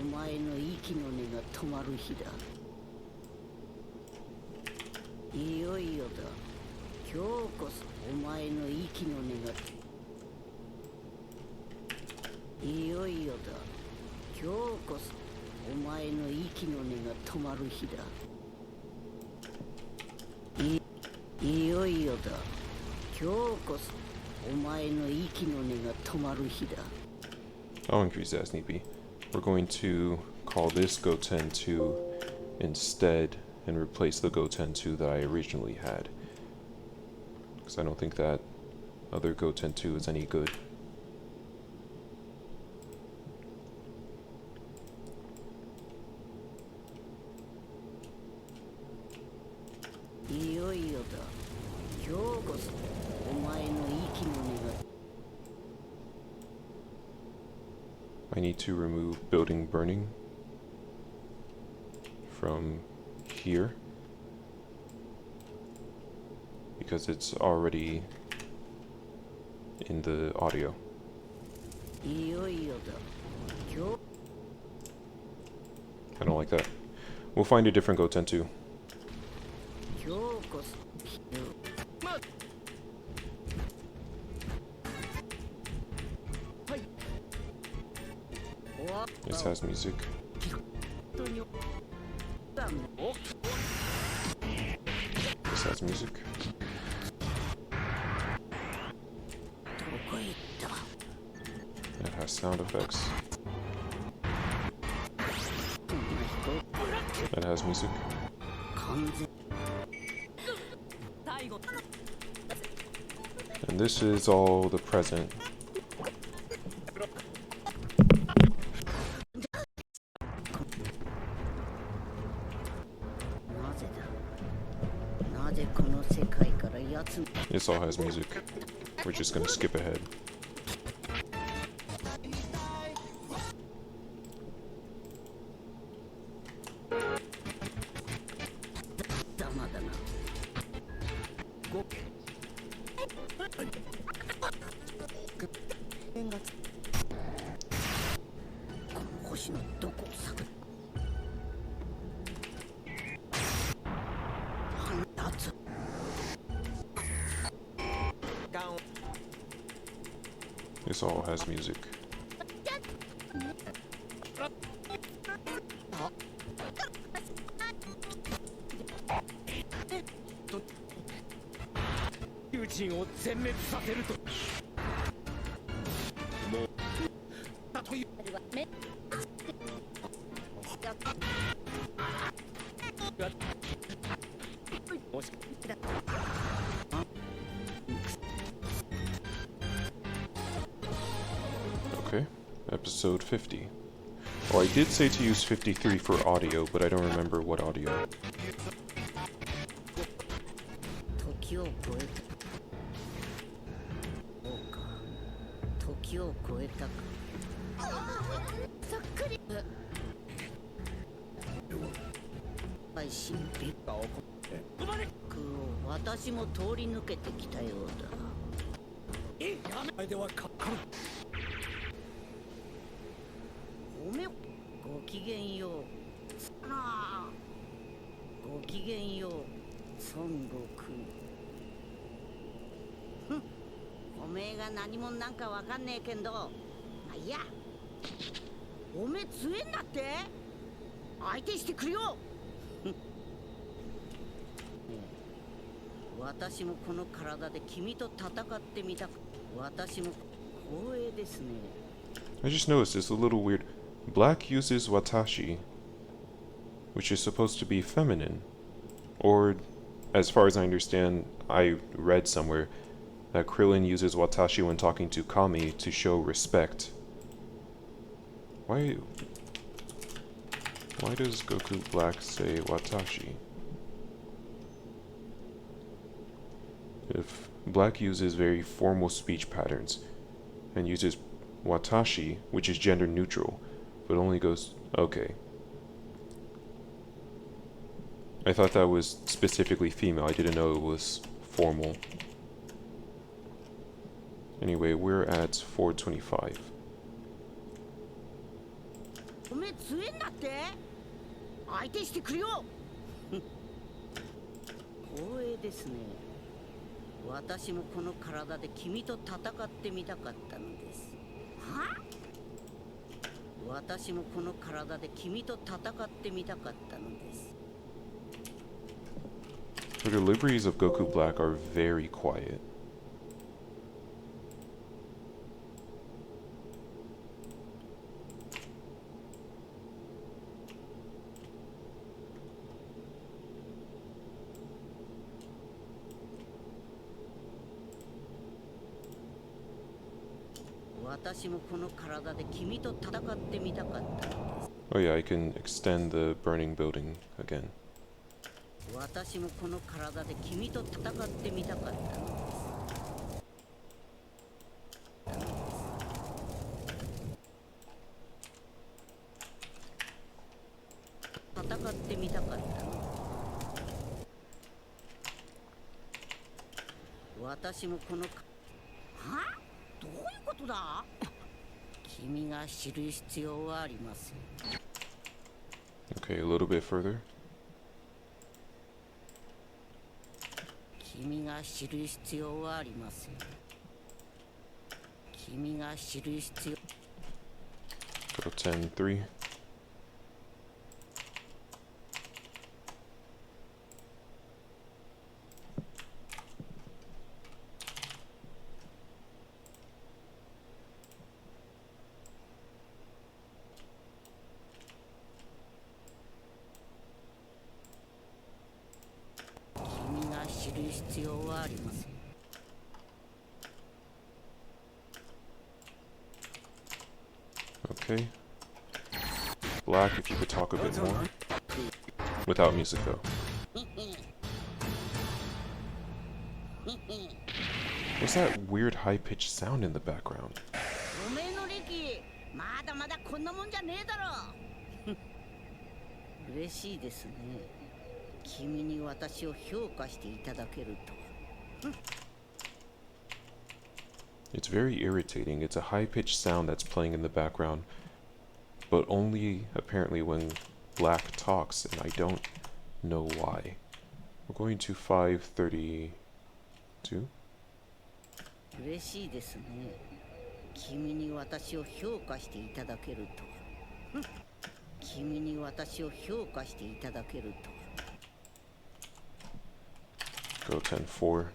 お前の息の根が止まる日だ。いよいよだ。今日こそお前の息の根がいよいよだ。今日こそお前の息の根が止まる日だ。いよいよだ。今日こそお前の息の根が止まる日だ。I'll increase that as need be. We're going to call this Goten 2 instead and replace the Goten 2 that I originally had. Because I don't think that other Goten 2 is any good. I need to remove building burning from here because it's already in the audio. I don't like that. We'll find a different Goten 2. This has music. This has music. That has sound effects. That has music. And this is all the present. This all has music. We're just gonna skip ahead. This all has music. Okay, episode 50. Oh, I did say to use 53 for audio, but I don't remember what audio. ごきげんよう。なあ。ごきげんよう、孫悟空。ふん。おめえが何者なんかわかんねえけんど。まあいいや。おめえ強えんだって。相手してくるよ。私もこの体で君と戦ってみたく。私も光栄ですね。I just noticed it's a little weird. Black uses watashi, which is supposed to be feminine. Or, as far as I understand, I read somewhere that Krillin uses watashi when talking to Kami to show respect. Why does Goku Black say watashi? If Black uses very formal speech patterns and uses watashi, which is gender neutral, but only goes okay. I thought that was specifically female. I didn't know it was formal. Anyway, we're at 425. おめえ強えんだって。相手してくるよ。光栄ですね。私もこの体で君と戦ってみたかったのです。は？私もこの体で君と戦ってみたかったのです。The deliveries of Goku Black are very quiet. Oh yeah, I can extend the burning building again. 私もこの体で君と戦ってみたかったのです。戦ってみたかったのです。私もこのは？どういうことだ？君が知る必要はありません。Okay, a little bit further. 君が知る必要はありません。君が知る必要。Go 10-3. Okay. Black, if you could talk a bit more. Without music, though. What's that weird high-pitched sound in the background? おめえの歴、まだまだこんなもんじゃねえだろ。嬉しいですね。君に私を評価していただけると。It's very irritating. It's a high-pitched sound that's playing in the background, but only apparently when Black talks, and I don't know why. We're going to 532. 嬉しいですね。君に私を評価していただけると。君に私を評価していただけると。Go 10-4.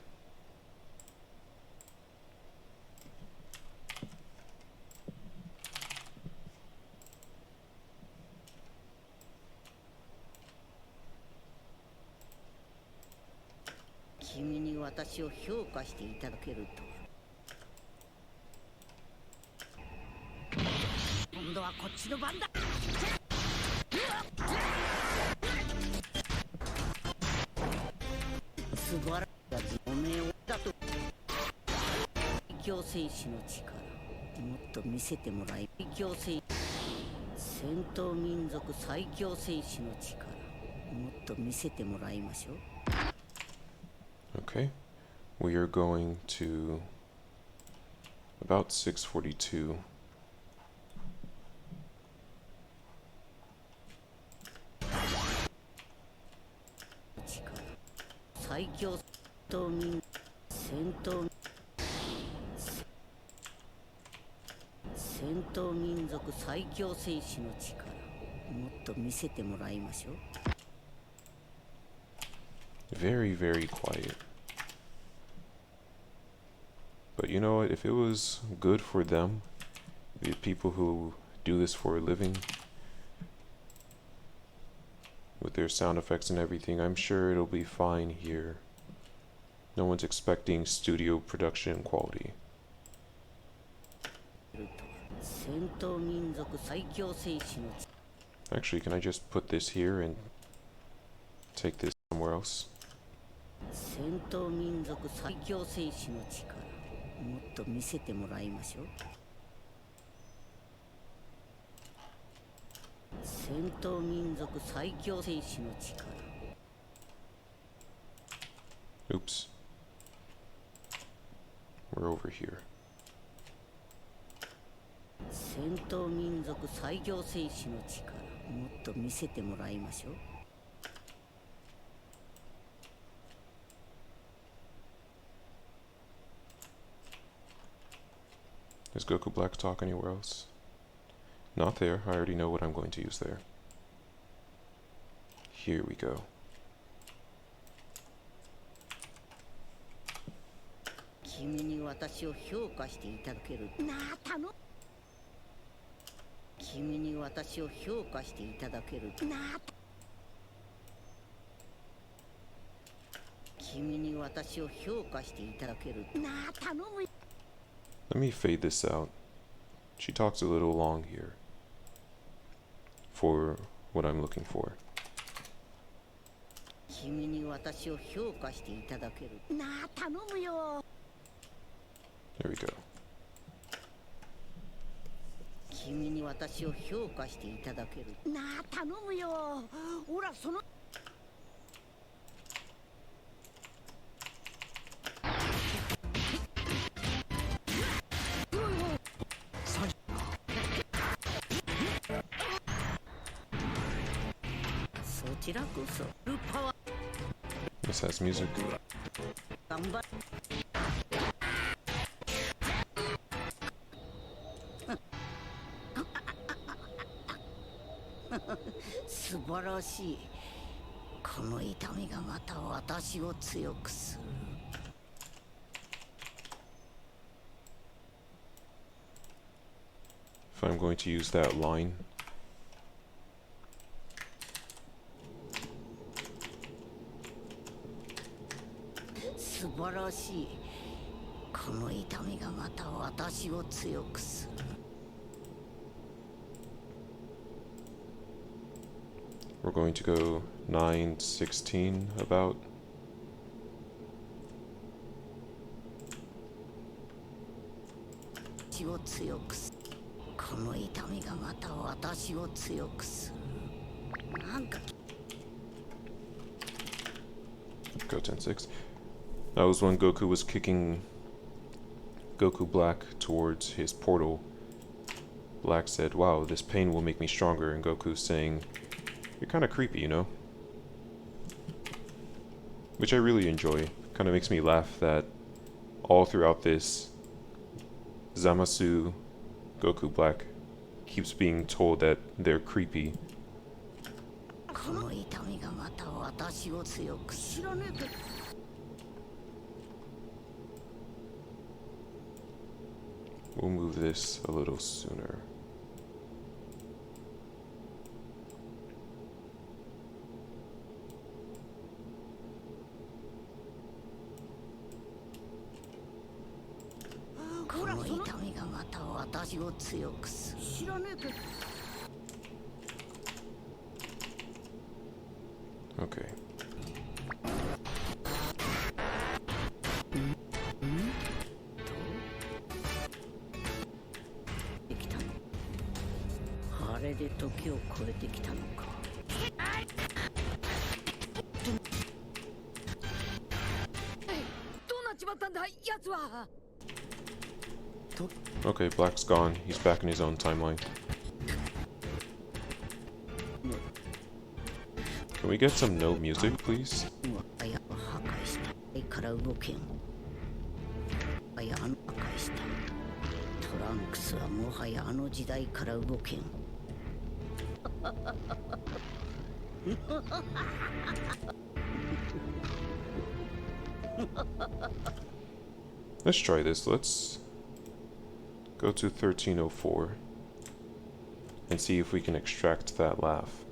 Kimi wa watashi o hyouka shite itadakeru to. 今度はこっちの番だ。素晴らしいおめえをだと。最強戦士の力もっと見せてもらい。最強戦戦闘民族最強戦士の力もっと見せてもらいましょう。Okay, we are going to about 642. 最強戦闘民戦闘戦闘民族最強戦士の力もっと見せてもらいましょう。 Very, very quiet. But you know what? If it was good for them, the people who do this for a living, with their sound effects and everything, I'm sure it'll be fine here. No one's expecting studio production quality. 戦闘民族最強戦士の Actually, can I just put this here and take this somewhere else? 戦闘民族最強戦士の力もっと見せてもらいましょう。戦闘民族最強戦士の力 Oops. We're over here. 戦闘民族最強戦士の力もっと見せてもらいましょう。 Does Goku Black talk anywhere else? Not there. I already know what I'm going to use there. Here we go. 君に私を評価していただけるなあ頼む。君に私を評価していただけるなあ。君に私を評価していただけるなあ頼む。 Let me fade this out. She talks a little long here for what I'm looking for. 君に私を評価していただけるなあ頼むよ。 There we go. 君に私を評価していただけるなあ頼むよ。ほらその そちらこそルパワ This has music. 頑張れ。素晴らしい。この痛みがまた私を強くする。 If I'm going to use that line,素晴らしい。この痛みがまた私を強くする。 we're going to go 9:16 about. 私を強くする。この痛みがまた私を強くする。なんか Go 10:6. That was when Goku was kicking Goku Black towards his portal. Black said, "Wow, this pain will make me stronger," and Goku's saying, "You're kind of creepy, you know?" Which I really enjoy. Kind of makes me laugh that all throughout this, Zamasu, Goku Black, keeps being told that they're creepy. この痛みがまた私を強く知らねえけど We'll move this a little sooner. Okay. Okay, Black's gone. He's back in his own timeline. Can we get some no music, please? から動けん。あや破壊した。トランクスはもはやあの時代から動けん。Let's try this. Let's go to 1304 and see if we can extract that laugh.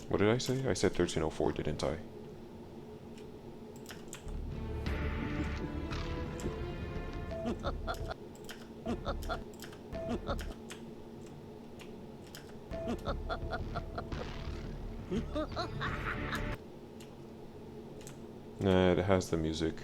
What did I say? I said 1304, didn't I? Nah, it has the music.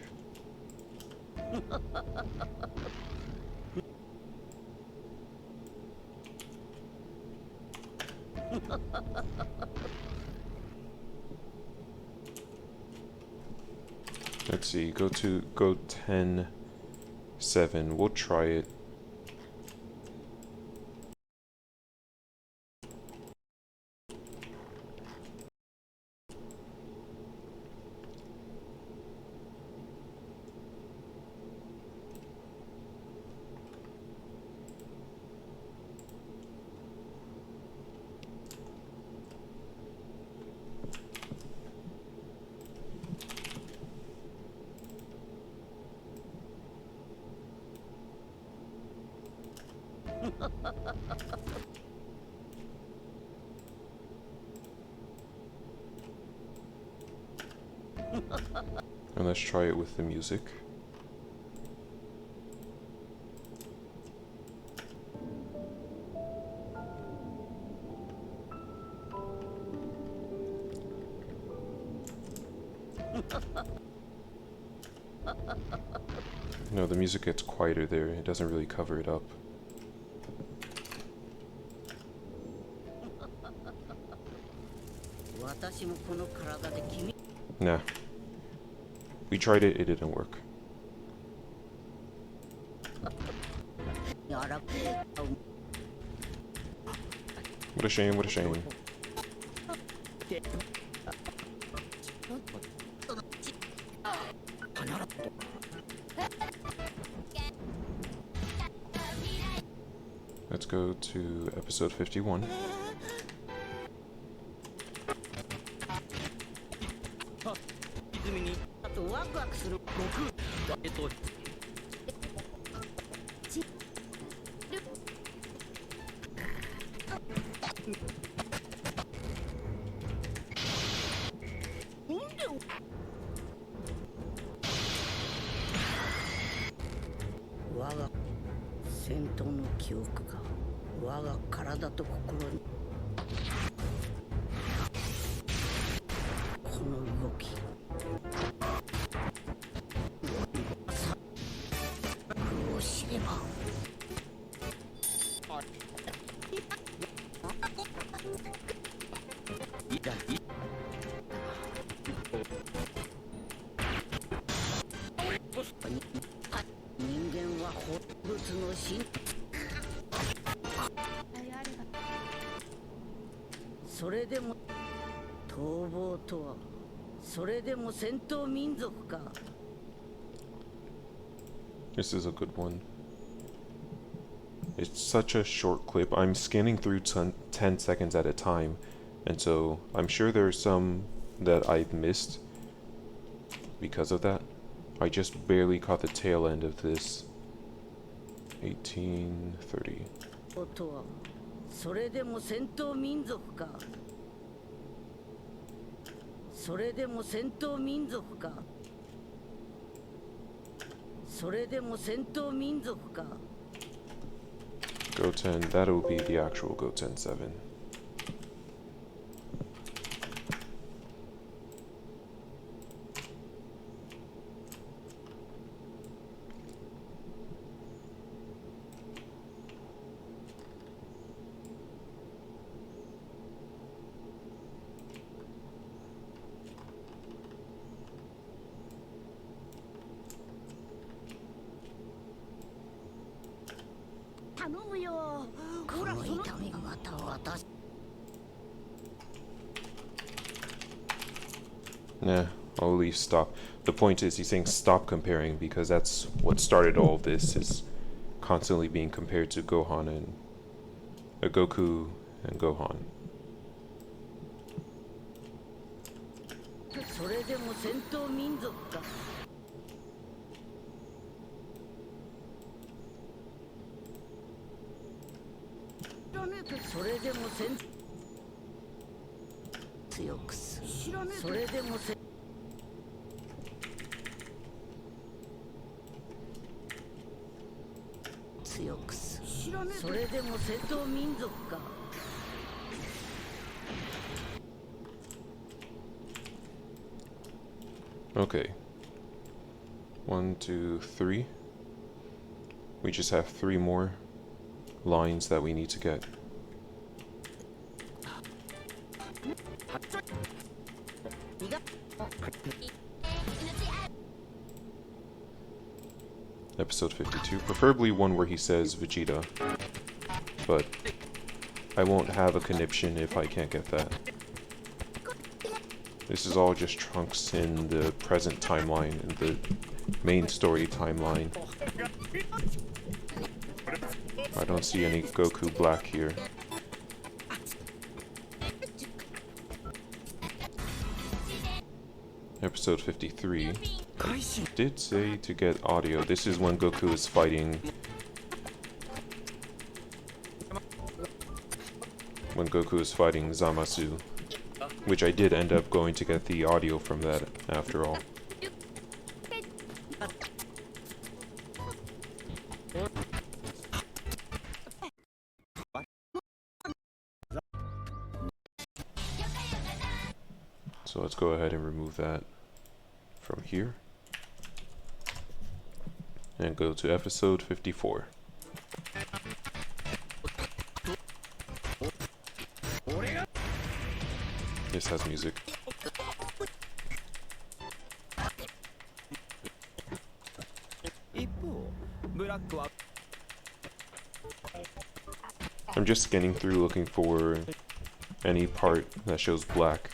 Let's see, go 10-7. We'll try it. And let's try it with the music. No, the music gets quieter there. It doesn't really cover it up. Nah. We tried it, it didn't work. What a shame, what a shame. Let's go to episode 51. This is a good one. It's such a short clip. I'm scanning through 10 seconds at a time, and so I'm sure there's some that I've missed because of that. I just barely caught the tail end of this. 1830. それでも戦闘民族か。それでも戦闘民族か。それでも戦闘民族か。Go 10, that'll be the actual Go 10-7. Nah, I'll leave stop. The point is, he's saying stop comparing because that's what started all of this, is constantly being compared to Gohan and Goku and Gohan. それでも戦闘民族か。それでも戦強くする。知らねえ。それでも戦強くする。知らねえ。それでも戦闘民族か。 Okay. 1, 2, 3. We just have 3 more lines that we need to get. Episode 52. Preferably one where he says Vegeta. But I won't have a conniption if I can't get that. This is all just Trunks in the present timeline, in the main story timeline. I don't see any Goku Black here. Episode 53 did say to get audio. This is when Goku is fighting. When Goku is fighting Zamasu. Which I did end up going to get the audio from that after all. So let's go ahead and remove that from here. And go to episode 54. This has music. I'm just scanning through looking for any part that shows black.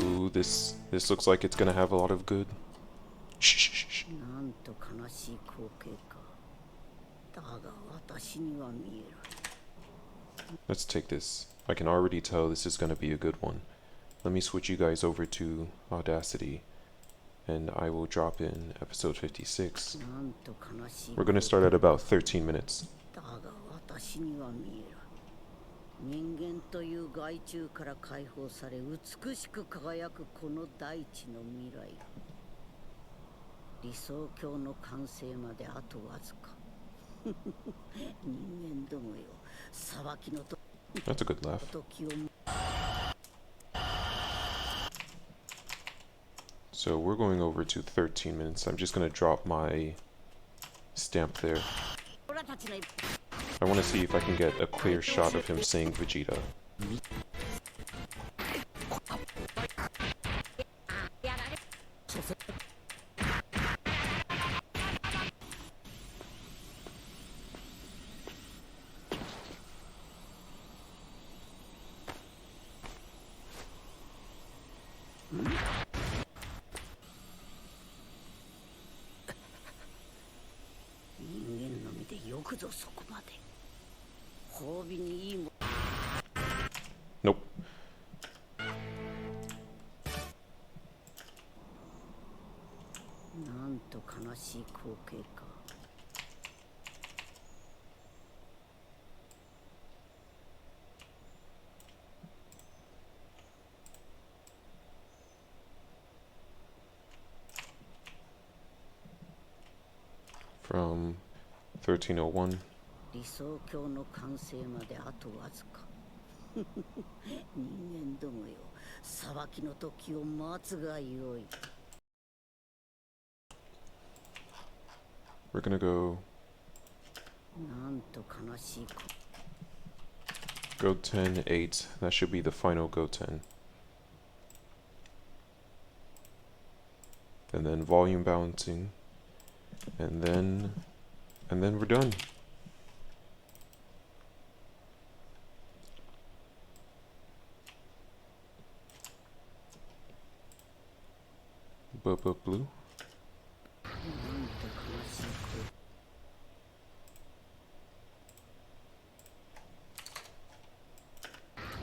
Ooh, this looks like it's gonna have a lot of good. Shh. Let's take this. I can already tell this is gonna be a good one. Let me switch you guys over to Audacity, and I will drop in episode 56. We're gonna start at about 13 minutes. 人間という害虫から解放され美しく輝くこの大地の未来、理想郷の完成まであとわずか。人間どもよ、裁きのと That's a good laugh. So we're going over to 13 minutes. I'm just gonna drop my stamp there. I want to see if I can get a clear shot of him saying Vegeta. ぞそこまで。褒美にいいも。 Nope. なんと悲しい光景か。From 1301. 理想郷の完成まであとわずか。人間どもよ、裁きの時を待つがよい。 We're gonna go なんと悲しいこ。 Goten 8. That should be the final Goten. And then volume balancing. And then we're done. Blue. なんと悲しいこ。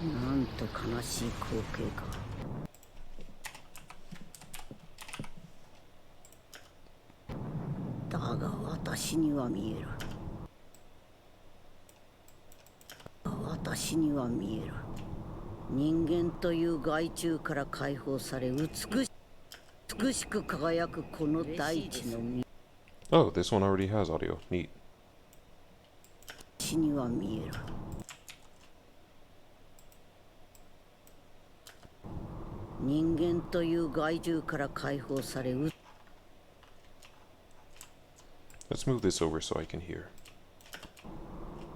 なんと悲しい光景か。だが私には見える。私には見える。人間という害虫から解放され美しく輝くこの大地の実。 Oh, this one already has audio. Neat. 私には見える。人間という害獣から解放され Let's move this over so I can hear.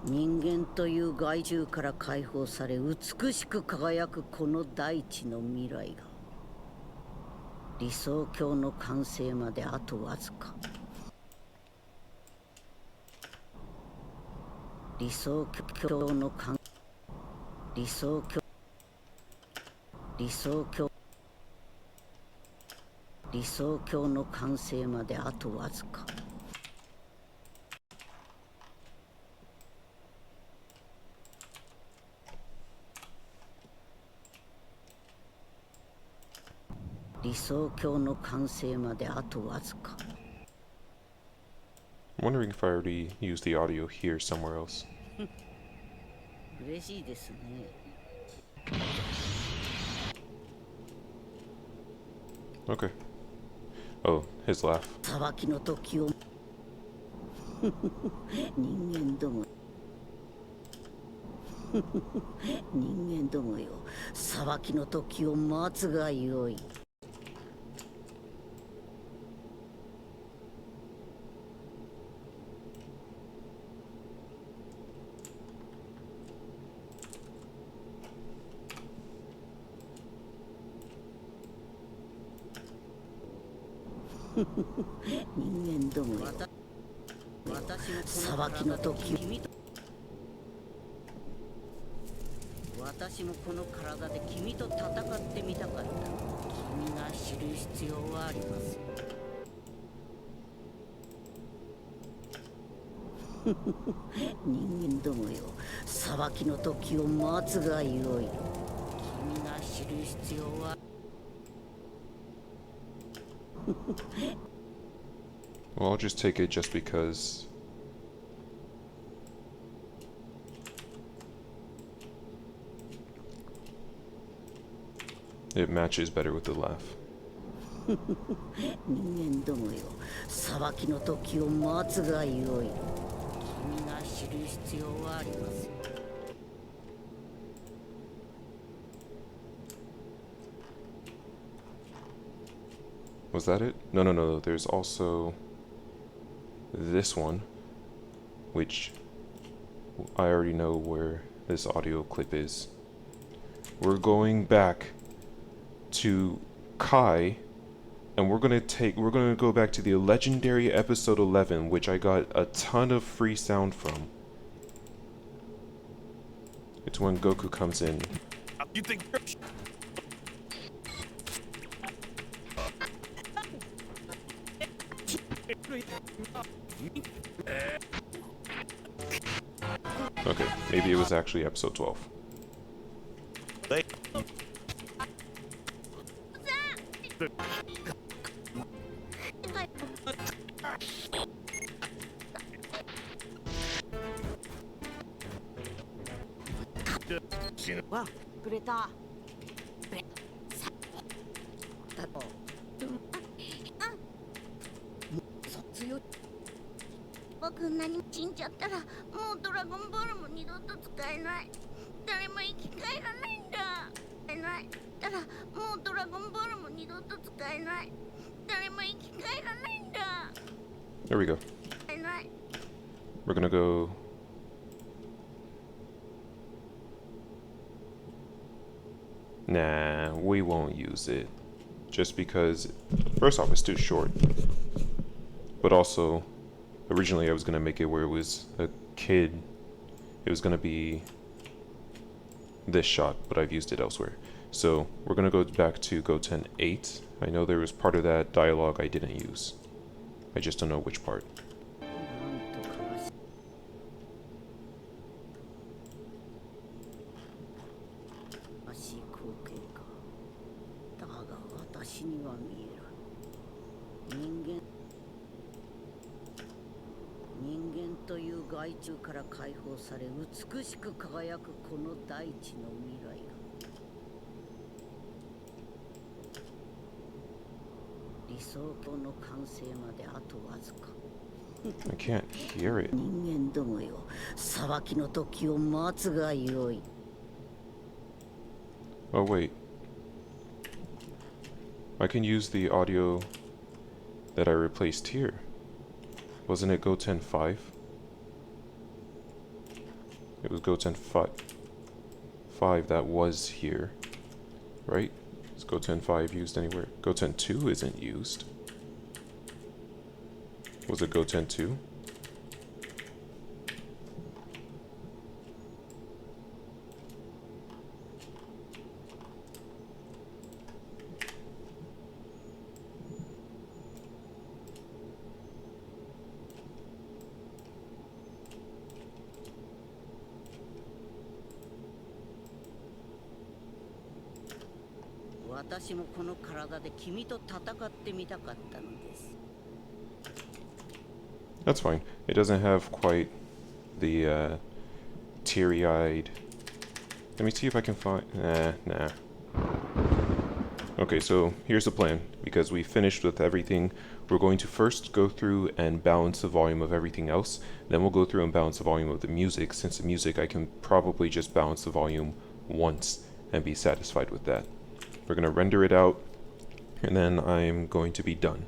人間という害獣から解放され美しく輝くこの大地の未来が理想郷の完成まであとわずか。理想郷の完理想郷理想郷理想郷の完成まであとわずか。理想郷の完成まであとわずか。 I'm wondering if I already used the audio here somewhere else. 嬉しいですね。 Okay. Oh, his laugh. 裁きの時を人間ども人間どもよ、裁きの時を待つがよい。 人間どもよ、裁きの時私もこの体で君と戦ってみたかった。君が知る必要はあります。人間どもよ、裁きの時を待つがよい。君が知る必要は Well, I'll just take it just because. It matches better with the laugh. 人間どもよ、裁きの時を待つがよい。君が知る必要はあります。 Was that it? No, no, no. There's also this one, which I already know where this audio clip is. We're going back to Kai, and we're gonna go back to the legendary episode 11, which I got a ton of free sound from. It's when Goku comes in. You think Maybe it was actually episode 12.わくれただと強い僕何も死んじゃったらもうドラゴンボールも二度と使えない誰も生き返らないんだ使えないたらもうドラゴンボールも二度と使えない誰も生き返らないんだ There we go. 使えない We're gonna go. Nah, we won't use it. Just because, first off, it's too short. But also, originally I was gonna make it where it was a kid. It was gonna be this shot, but I've used it elsewhere. So we're gonna go back to Goten 8. I know there was part of that dialogue I didn't use. I just don't know which part. だが私には見える人間という害虫から解放され美しく輝くこの大地の未来が理想郷の完成まであとわずか I can't hear it. 人間どもよ裁きの時を待つがよい Oh, wait. I can use the audio that I replaced here. Wasn't it Goten 5? It was Goten 5 that was here, right? Is Goten 5 used anywhere? Goten 2 isn't used. Was it Goten 2? That's fine. It doesn't have quite the teary-eyed. Let me see if I can find. Nah. Okay, so here's the plan. Because we finished with everything, we're going to first go through and balance the volume of everything else. Then we'll go through and balance the volume of the music. Since the music, I can probably just balance the volume once and be satisfied with that. We're going to render it out, and then I'm going to be done.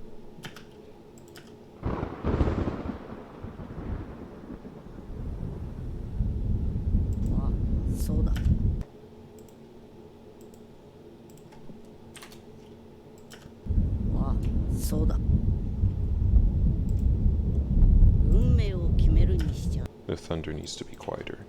The thunder needs to be quieter.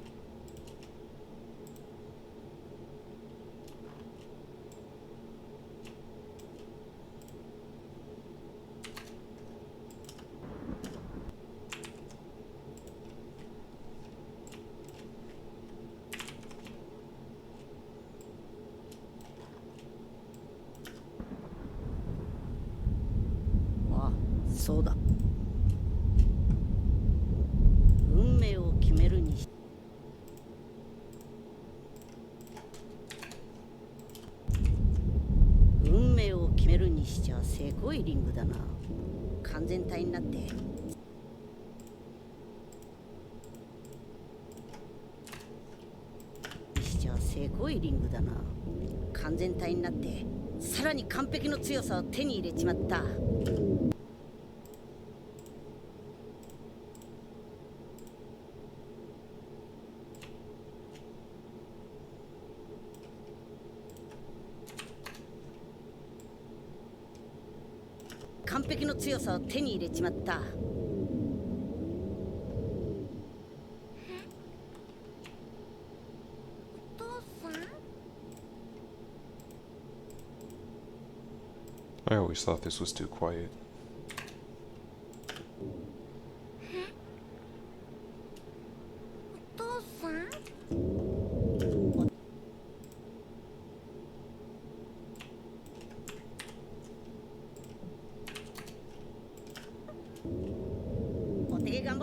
I always thought this was too quiet.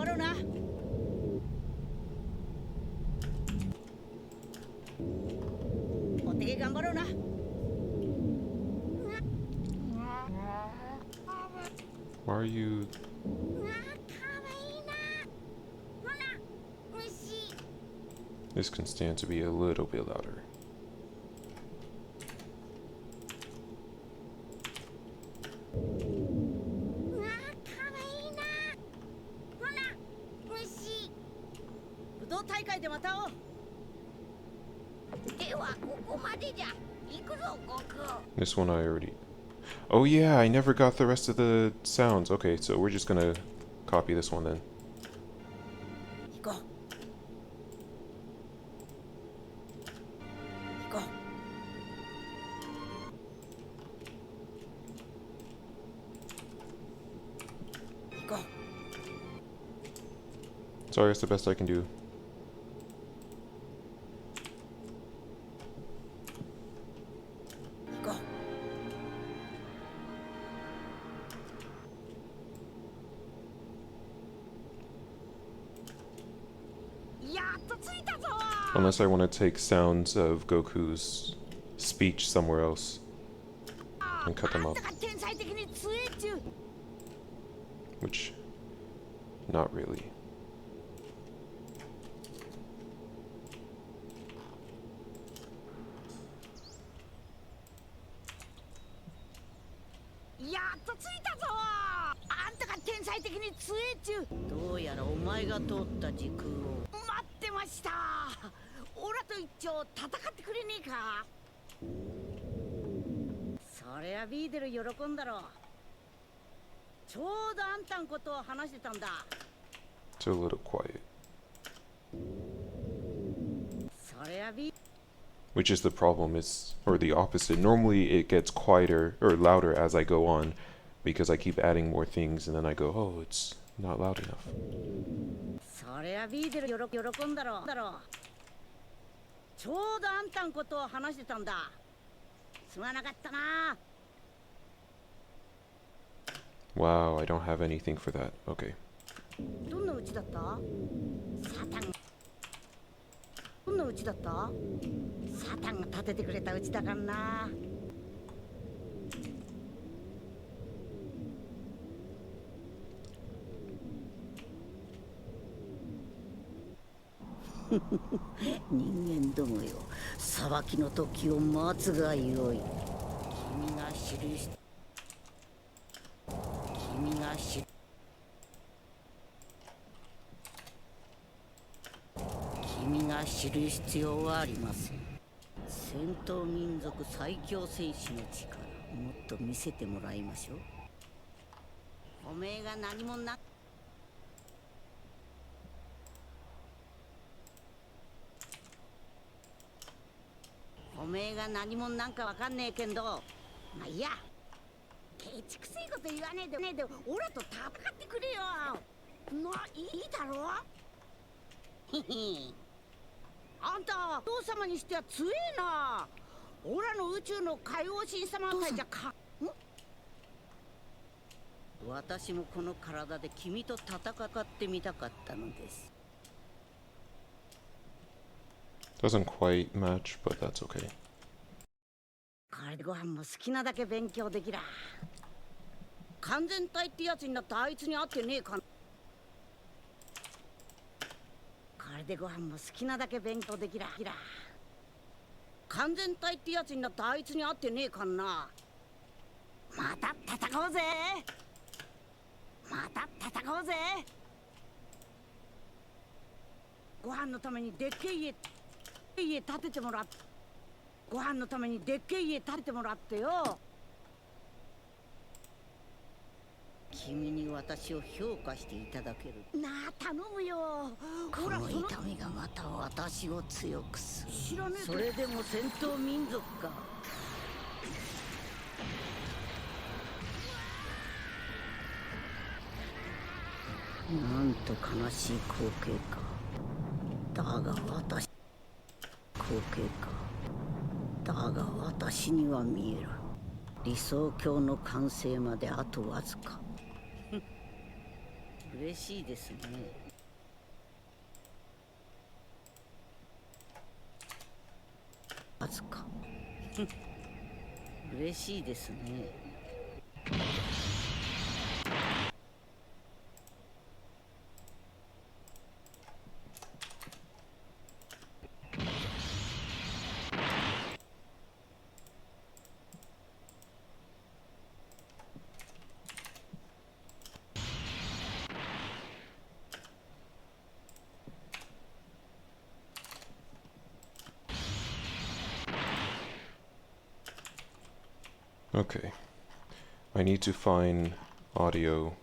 張ろうな。お手頑張ろうな。 Why are you? This can stand to be a little bit louder. This one I already... Oh yeah, I never got the rest of the sounds. Okay, so we're just gonna copy this one then. Sorry, that's the best I can do. Unless I want to take sounds of Goku's speech somewhere else and cut them off. Which, not really. It's a little quiet. Which is the problem, or the opposite. Normally it gets quieter or louder as I go on because I keep adding more things and then I go, oh, it's not loud enough. Wow, I don't have anything for that. Okay. Doesn't quite match, but that's okay. 嬉しいですね。わずか。嬉しいですね。Okay. I need to find audio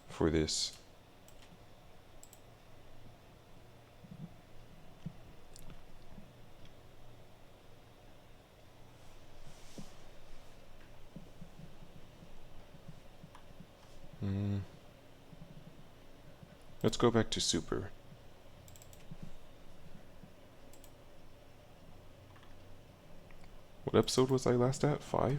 for this. Let's go back to Super. What episode was I last at? 5?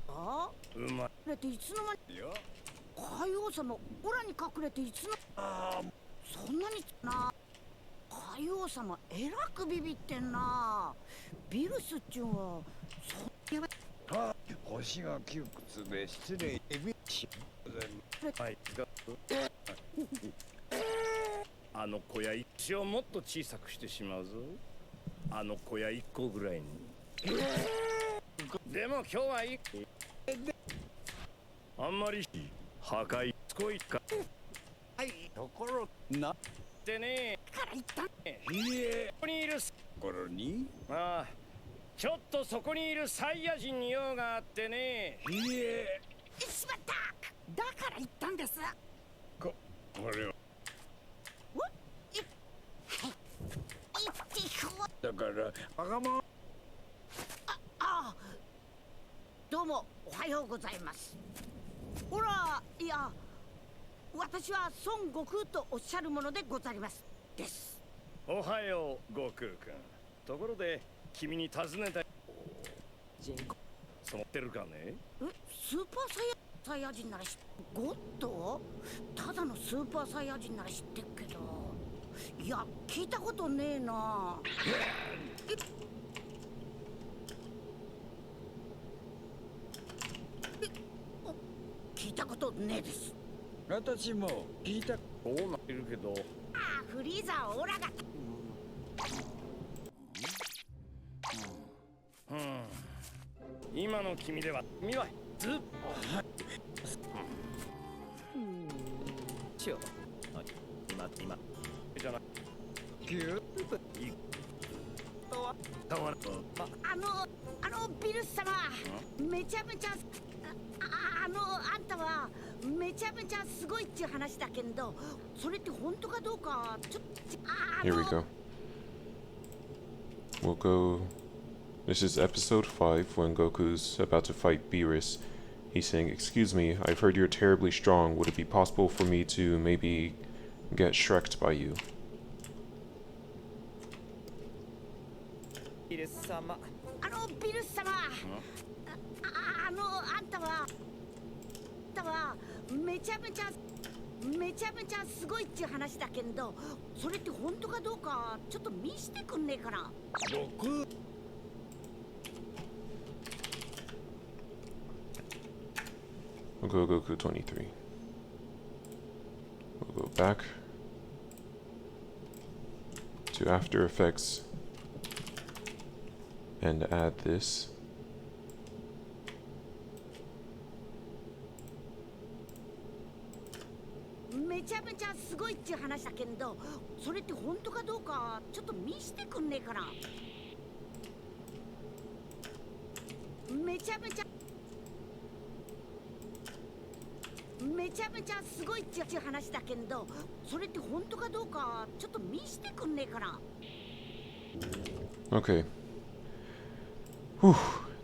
あうまい。隠れていつの間に。海王様、オラに隠れていつの。そんなにな。海王様、えらくビビってんな。ビルスっちゅうんは。そんな。星が窮屈で失礼エビシはいあの小屋一応もっと小さくしてしまうぞ。あの小屋一個ぐらいに。でも今日はいい。あんまり破壊すこいか。はいところなってね。から言ったいえここにいるところにああちょっとそこにいるサイヤ人に用があってね。いえしまった。だから言ったんです。これはだからわがまあ、どうもおはようございます。ほら、いや、私は孫悟空とおっしゃるものでございますです。おはよう悟空君。ところで君に尋ねたい。そうってるかね。スーパーサイヤ人ならゴッド？ただのスーパーサイヤ人なら知ってるけど、いや聞いたことねえな。聞いたことねえです。私も聞いたこうなってるけど。ああ、フリーザーオラが。今の君では君はずっしよう。今じゃない。ぎゅっといビルス様、めちゃめちゃあんたはめちゃめちゃすごいっていう話だけど、それって本当かどうかちょっと。 Here we go. We'll go. This is episode 5 when Goku's about to fight Beerus. He's saying, "Excuse me, I've heard you're terribly strong. Would it be possible for me to maybe get Shrek'd by you?" ビルス様。ビルス様、あんたはめちゃめちゃすごいっていう話だけど、それって本当かどうかちょっと見せてくんねえかな。僕 We'll go Goku 23. We'll go back to After Effects and add this.めちゃめちゃすごいっていう話だけど、それって本当かどうかちょっと見せてくんねえかな。めちゃめちゃすごいっていう話だけど、それって本当かどうかちょっと見せてくんねえかな。 Okay. Whew.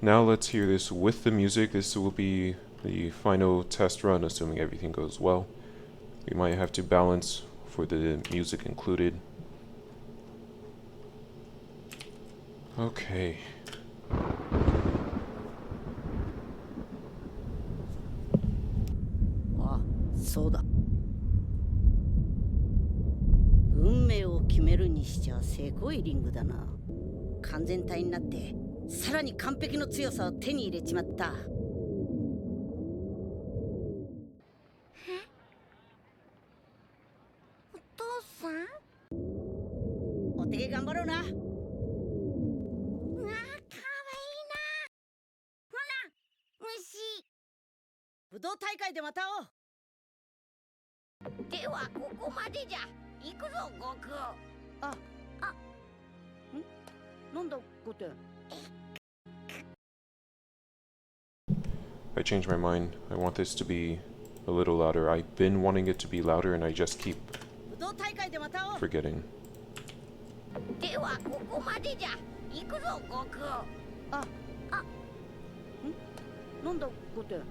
Now let's hear this with the music. This will be the final test run, assuming everything goes well. We might have to balance for the music included. Okay. あ、そうだ。運命を決めるにしちゃせこいリングだな。完全体になってさらに完璧の強さを手に入れちまった。お父さん。お手頑張ろうな。うわ、かわいいな。ほら、虫。武道大会でまた会おう。ではここまでじゃ。行くぞ、悟空。なんだゴテン。I changed my mind. I want this to be a little louder. I've been wanting it to be louder and I just keep 武道大会でまた会おう。 forgetting. ではここまでじゃ。行くぞ、悟空。なんだゴテン。わ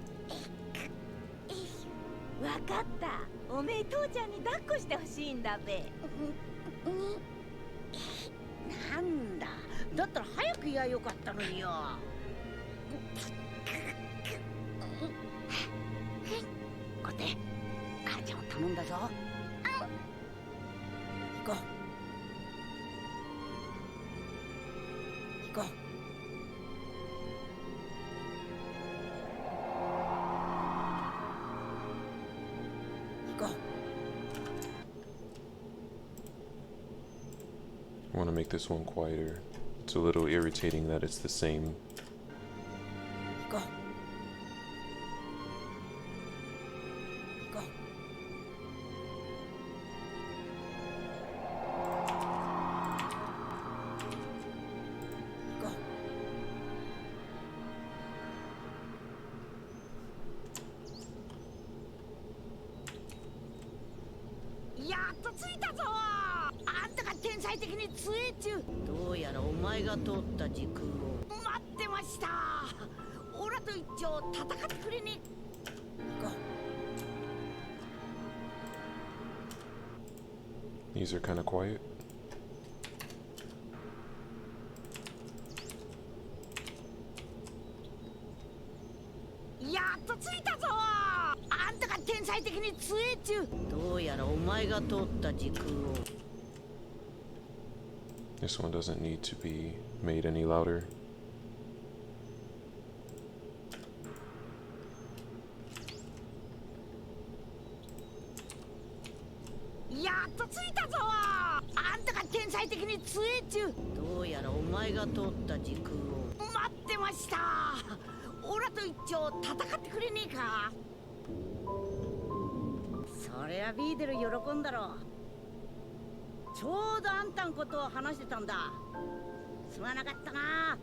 かった。おめえ父ちゃんに抱っこしてほしいんだべ。なんだ。だったら早く言やよかったのによ。ゴテン、母ちゃんを頼んだぞ。行こう。行こう。行こう。 I want to make this one quieter. It's a little irritating that it's the same. 行こう。行こう。行こう。やっと着いたぞ。あんたが天才的に強えっちゅう。どうやらお前が通った時空を待ってました。オラと一丁戦ってくれねえ。行こう。 These are kind of quiet. やっと着いたぞ。あんたが天才的に強えっちゅう。どうやらお前が通った時空を。 This one doesn't need to be made any louder. やっと着いたぞ。あんたが天才的に強えっちゅう。どうやらお前が通った時空を待ってました。オラと一丁戦ってくれねえか。そりゃビーデル喜んだろ。ちょうどあんたんことを話してたんだ。すまなかったな。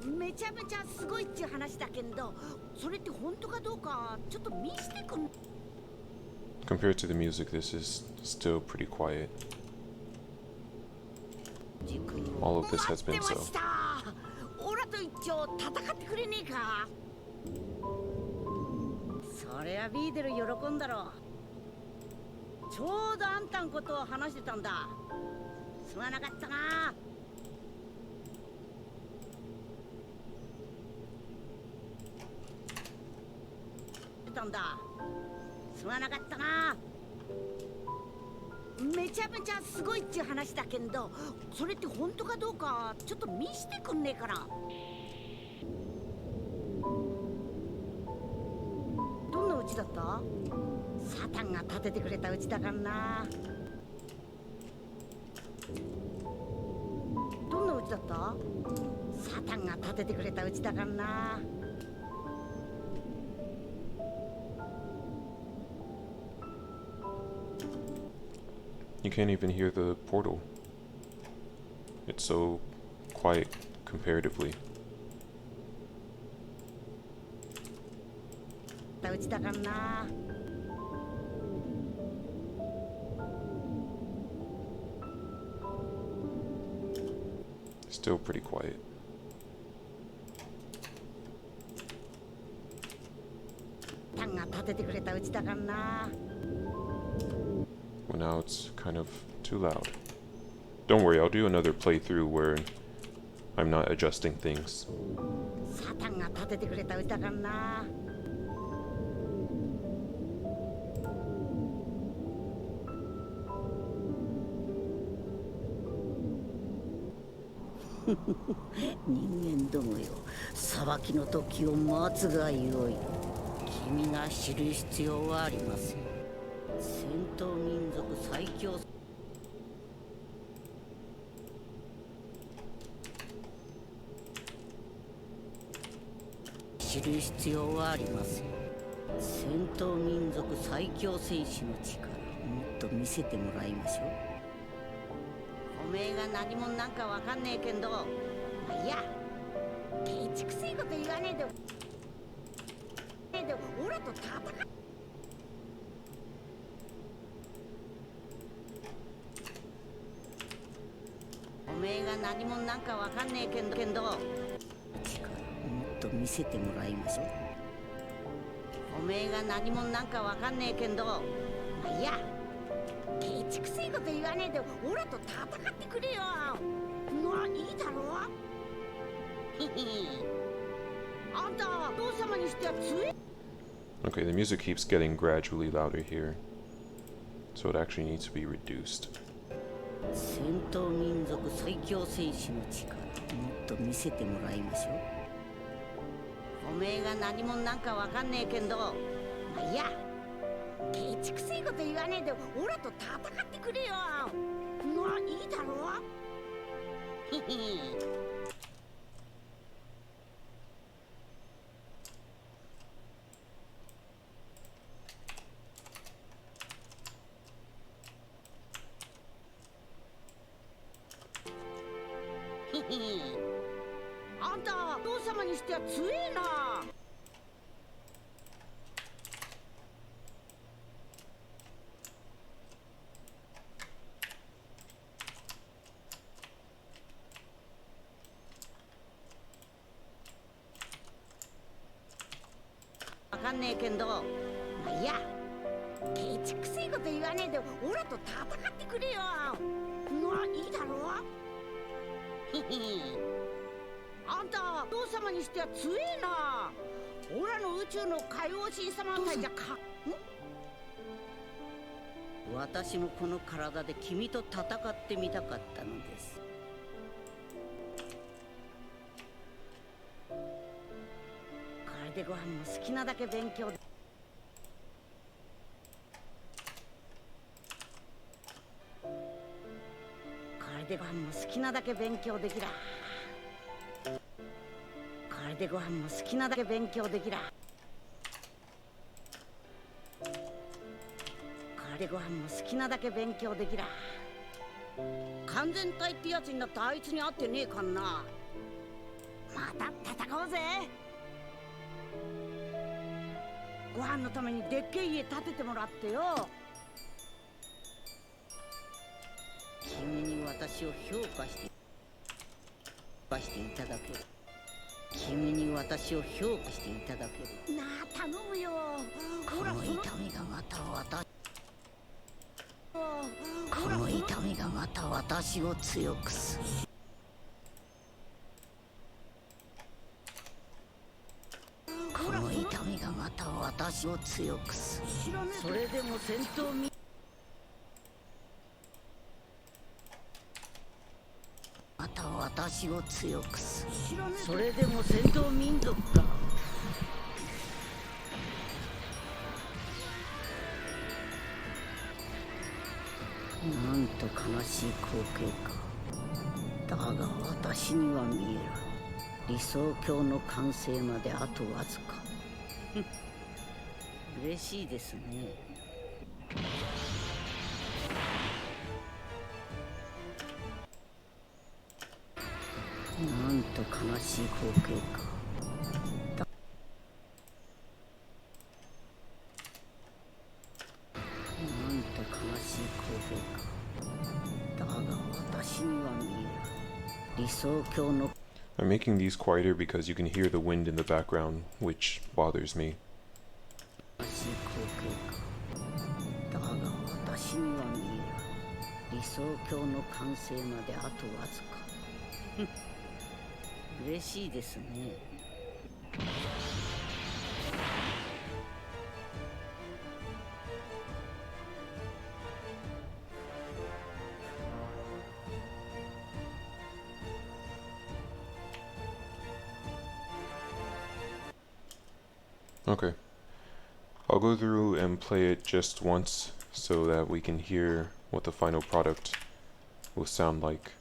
めちゃめちゃすごいっちゅう話だけど、それって本当かどうかちょっと見せてくん。 Compared to the music, this is still pretty quiet. All of this has been so. オラと一丁戦ってくれねえか。そりゃビーデル喜んだろ。ちょうどあんたんことを話してたんだ。すまなかったな。たんだ。すまなかったな。めちゃめちゃすごいっちゅう話だけど、それって本当かどうかちょっと見せてくんねえかな。どんな家だった？サタンが建ててくれた家だからな。どんな家だった？サタンが建ててくれた家だからな。You can't even hear the portal. It's so quiet comparatively. うちだからな。Still pretty quiet. タンが建ててくれたうちだからな。 Well, now it's kind of too loud. Don't worry, I'll do another playthrough where I'm not adjusting things. サタンが立ててくれた歌かな。人間どもよ、裁きの時を待つがよい。君が知る必要はありません。戦闘民族最強。知る必要はありません。戦闘民族最強戦士の力、もっと見せてもらいましょう。おめえが何者なんかわかんねえけど、まあいや、ケチくせえこと言わねえで、オラと戦う。おめえが何者なんかわかんねえけど、力もっと見せてもらいましょう。おめえが何者なんかわかんねえけど、まあいや、ケチくせえこと言わねえで、オラと戦ってくれよ。まあいいだろ。あんた父様にしては強い。Okay, the music keeps getting gradually louder here, so it actually needs to be reduced. 戦闘民族最強戦士の力、もっと見せてもらいましょう。おめえが何者なんかわかんねえけど、まあいや、ケチくせえこと言わねえで、オラと戦ってくれよ。まあいいだろ。あんた父様にしては強えな。わかんねえけど、まあいや、ケチくせえこと言わねえで、オラと戦ってくれよ。まあいいだろ。あんた父様にしては強えな。オラの宇宙の海王神様みたいじゃか。私もこの体で君と戦ってみたかったのです。これでご飯も好きなだけ勉強で。これでご飯も好きなだけ勉強できら。これでご飯も好きなだけ勉強できら。これでご飯も好きなだけ勉強できら。完全体ってやつになったあいつに会ってねえかんな。また戦おうぜ。ご飯のためにでっけえ家建ててもらってよ。君に私を評価していただける。君に私を評価していただける。なあ頼むよ。この痛みがまたこの痛みがまた私を強くする。この痛みがまた私を強くする。それでも戦闘民また私を強くする。それでも戦闘民族か。なんと悲しい光景か。だが私には見える。理想郷の完成まであとわずか。嬉しいですね。なんと悲しい光景か。なんと悲しい光景か。だが私には見える。理想郷の I'm making these quieter because you can hear the wind in the background, which bothers me. 悲しい光景か。だが私には見える。理理想郷の完成まであとわずか。嬉しいですね。Okay. I'll go through and play it just once so that we can hear what the final product will sound like.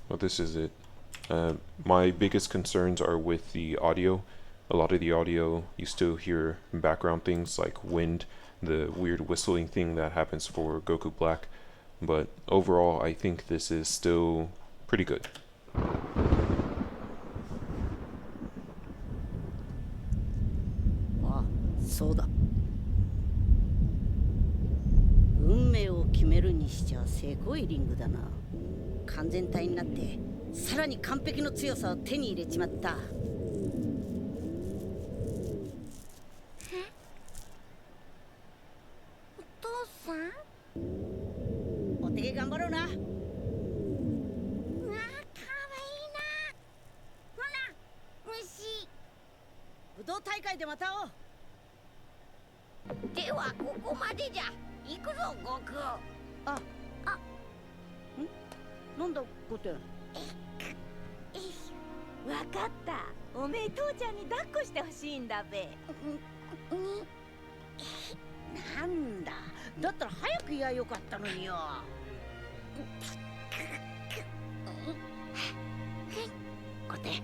Well, this is it. My biggest concerns are with the audio. A lot of the audio, you still hear background things like wind, the weird whistling thing that happens for Goku Black. But overall, I think this is still pretty good. あ、そうだ。運命を決めるにしちゃせこいリングだな。完全体になってさらに完璧の強さを手に入れちまった。お父さん？お手芸頑張ろうな。うわ、かわいいな。ほら、虫。武道大会でまた会おう。ではここまでじゃ。行くぞ、悟空。あ、なんだこて。わかった。おめえ父ちゃんに抱っこしてほしいんだべ。なんだ。だったら早く言やよかったのによ。こて、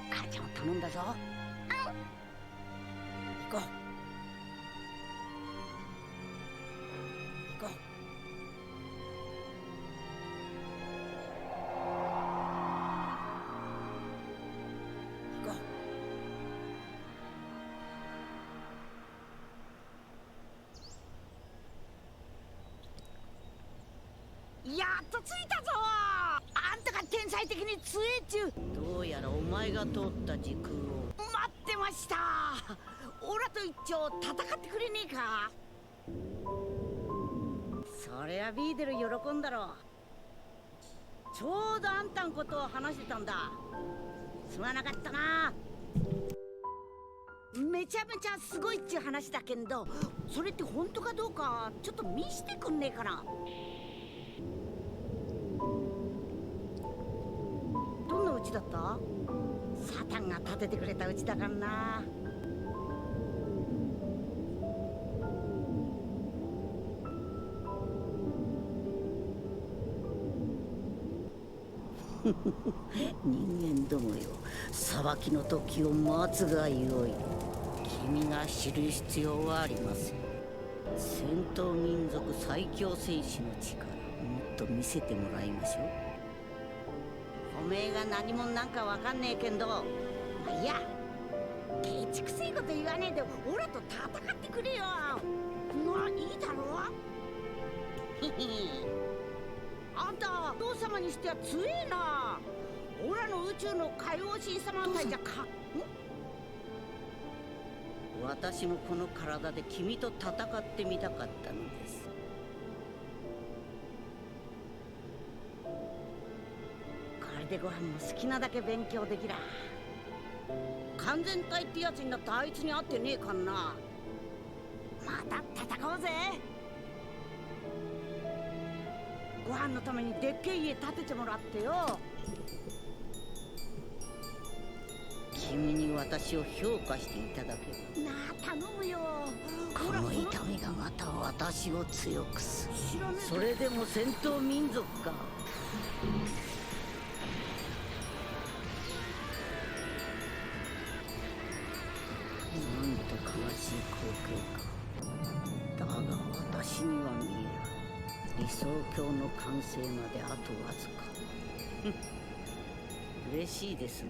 母ちゃんを頼んだぞ。行こう。行こう。やっと着いたぞ。あんたが天才的に強えちゅう。どうやらお前が通った時空を待ってました。オラと一丁戦ってくれねえか。そりゃビーデル喜んだろう。ちょうどあんたんことを話してたんだ。すまなかったな。めちゃめちゃすごいっちゅう話だけど、それって本当かどうかちょっと見してくんねえかな。どんな家だった？サタンが建ててくれた家だからな。人間どもよ、裁きの時を待つがよい。君が知る必要はありません。戦闘民族最強戦士の力、もっと見せてもらいましょう。おめえが何者なんかわかんねえけど、まあいや、ケチくせえこと言わねえでオラと戦ってくれよ。まあいいだろ。あんた父様にしては強えな。オラの宇宙の海王神様みたいじゃか。私もこの体で君と戦ってみたかったのです。これでご飯も好きなだけ勉強できら。完全体ってやつになったあいつに会ってねえかんな。また戦おうぜ。ご飯のためにでっけえ家建ててもらってよ。君に私を評価していただけば。なあ頼むよ。この痛みがまた私を強くする。それでも戦闘民族か。なんと悲しい光景か。だが私には見える。理想郷の完成まであとわずか。嬉しいですね。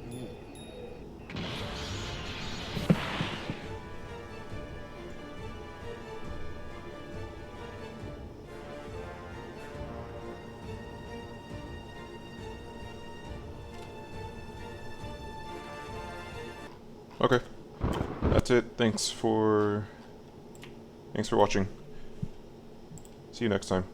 Okay. That's it. Thanks for watching. See you next time.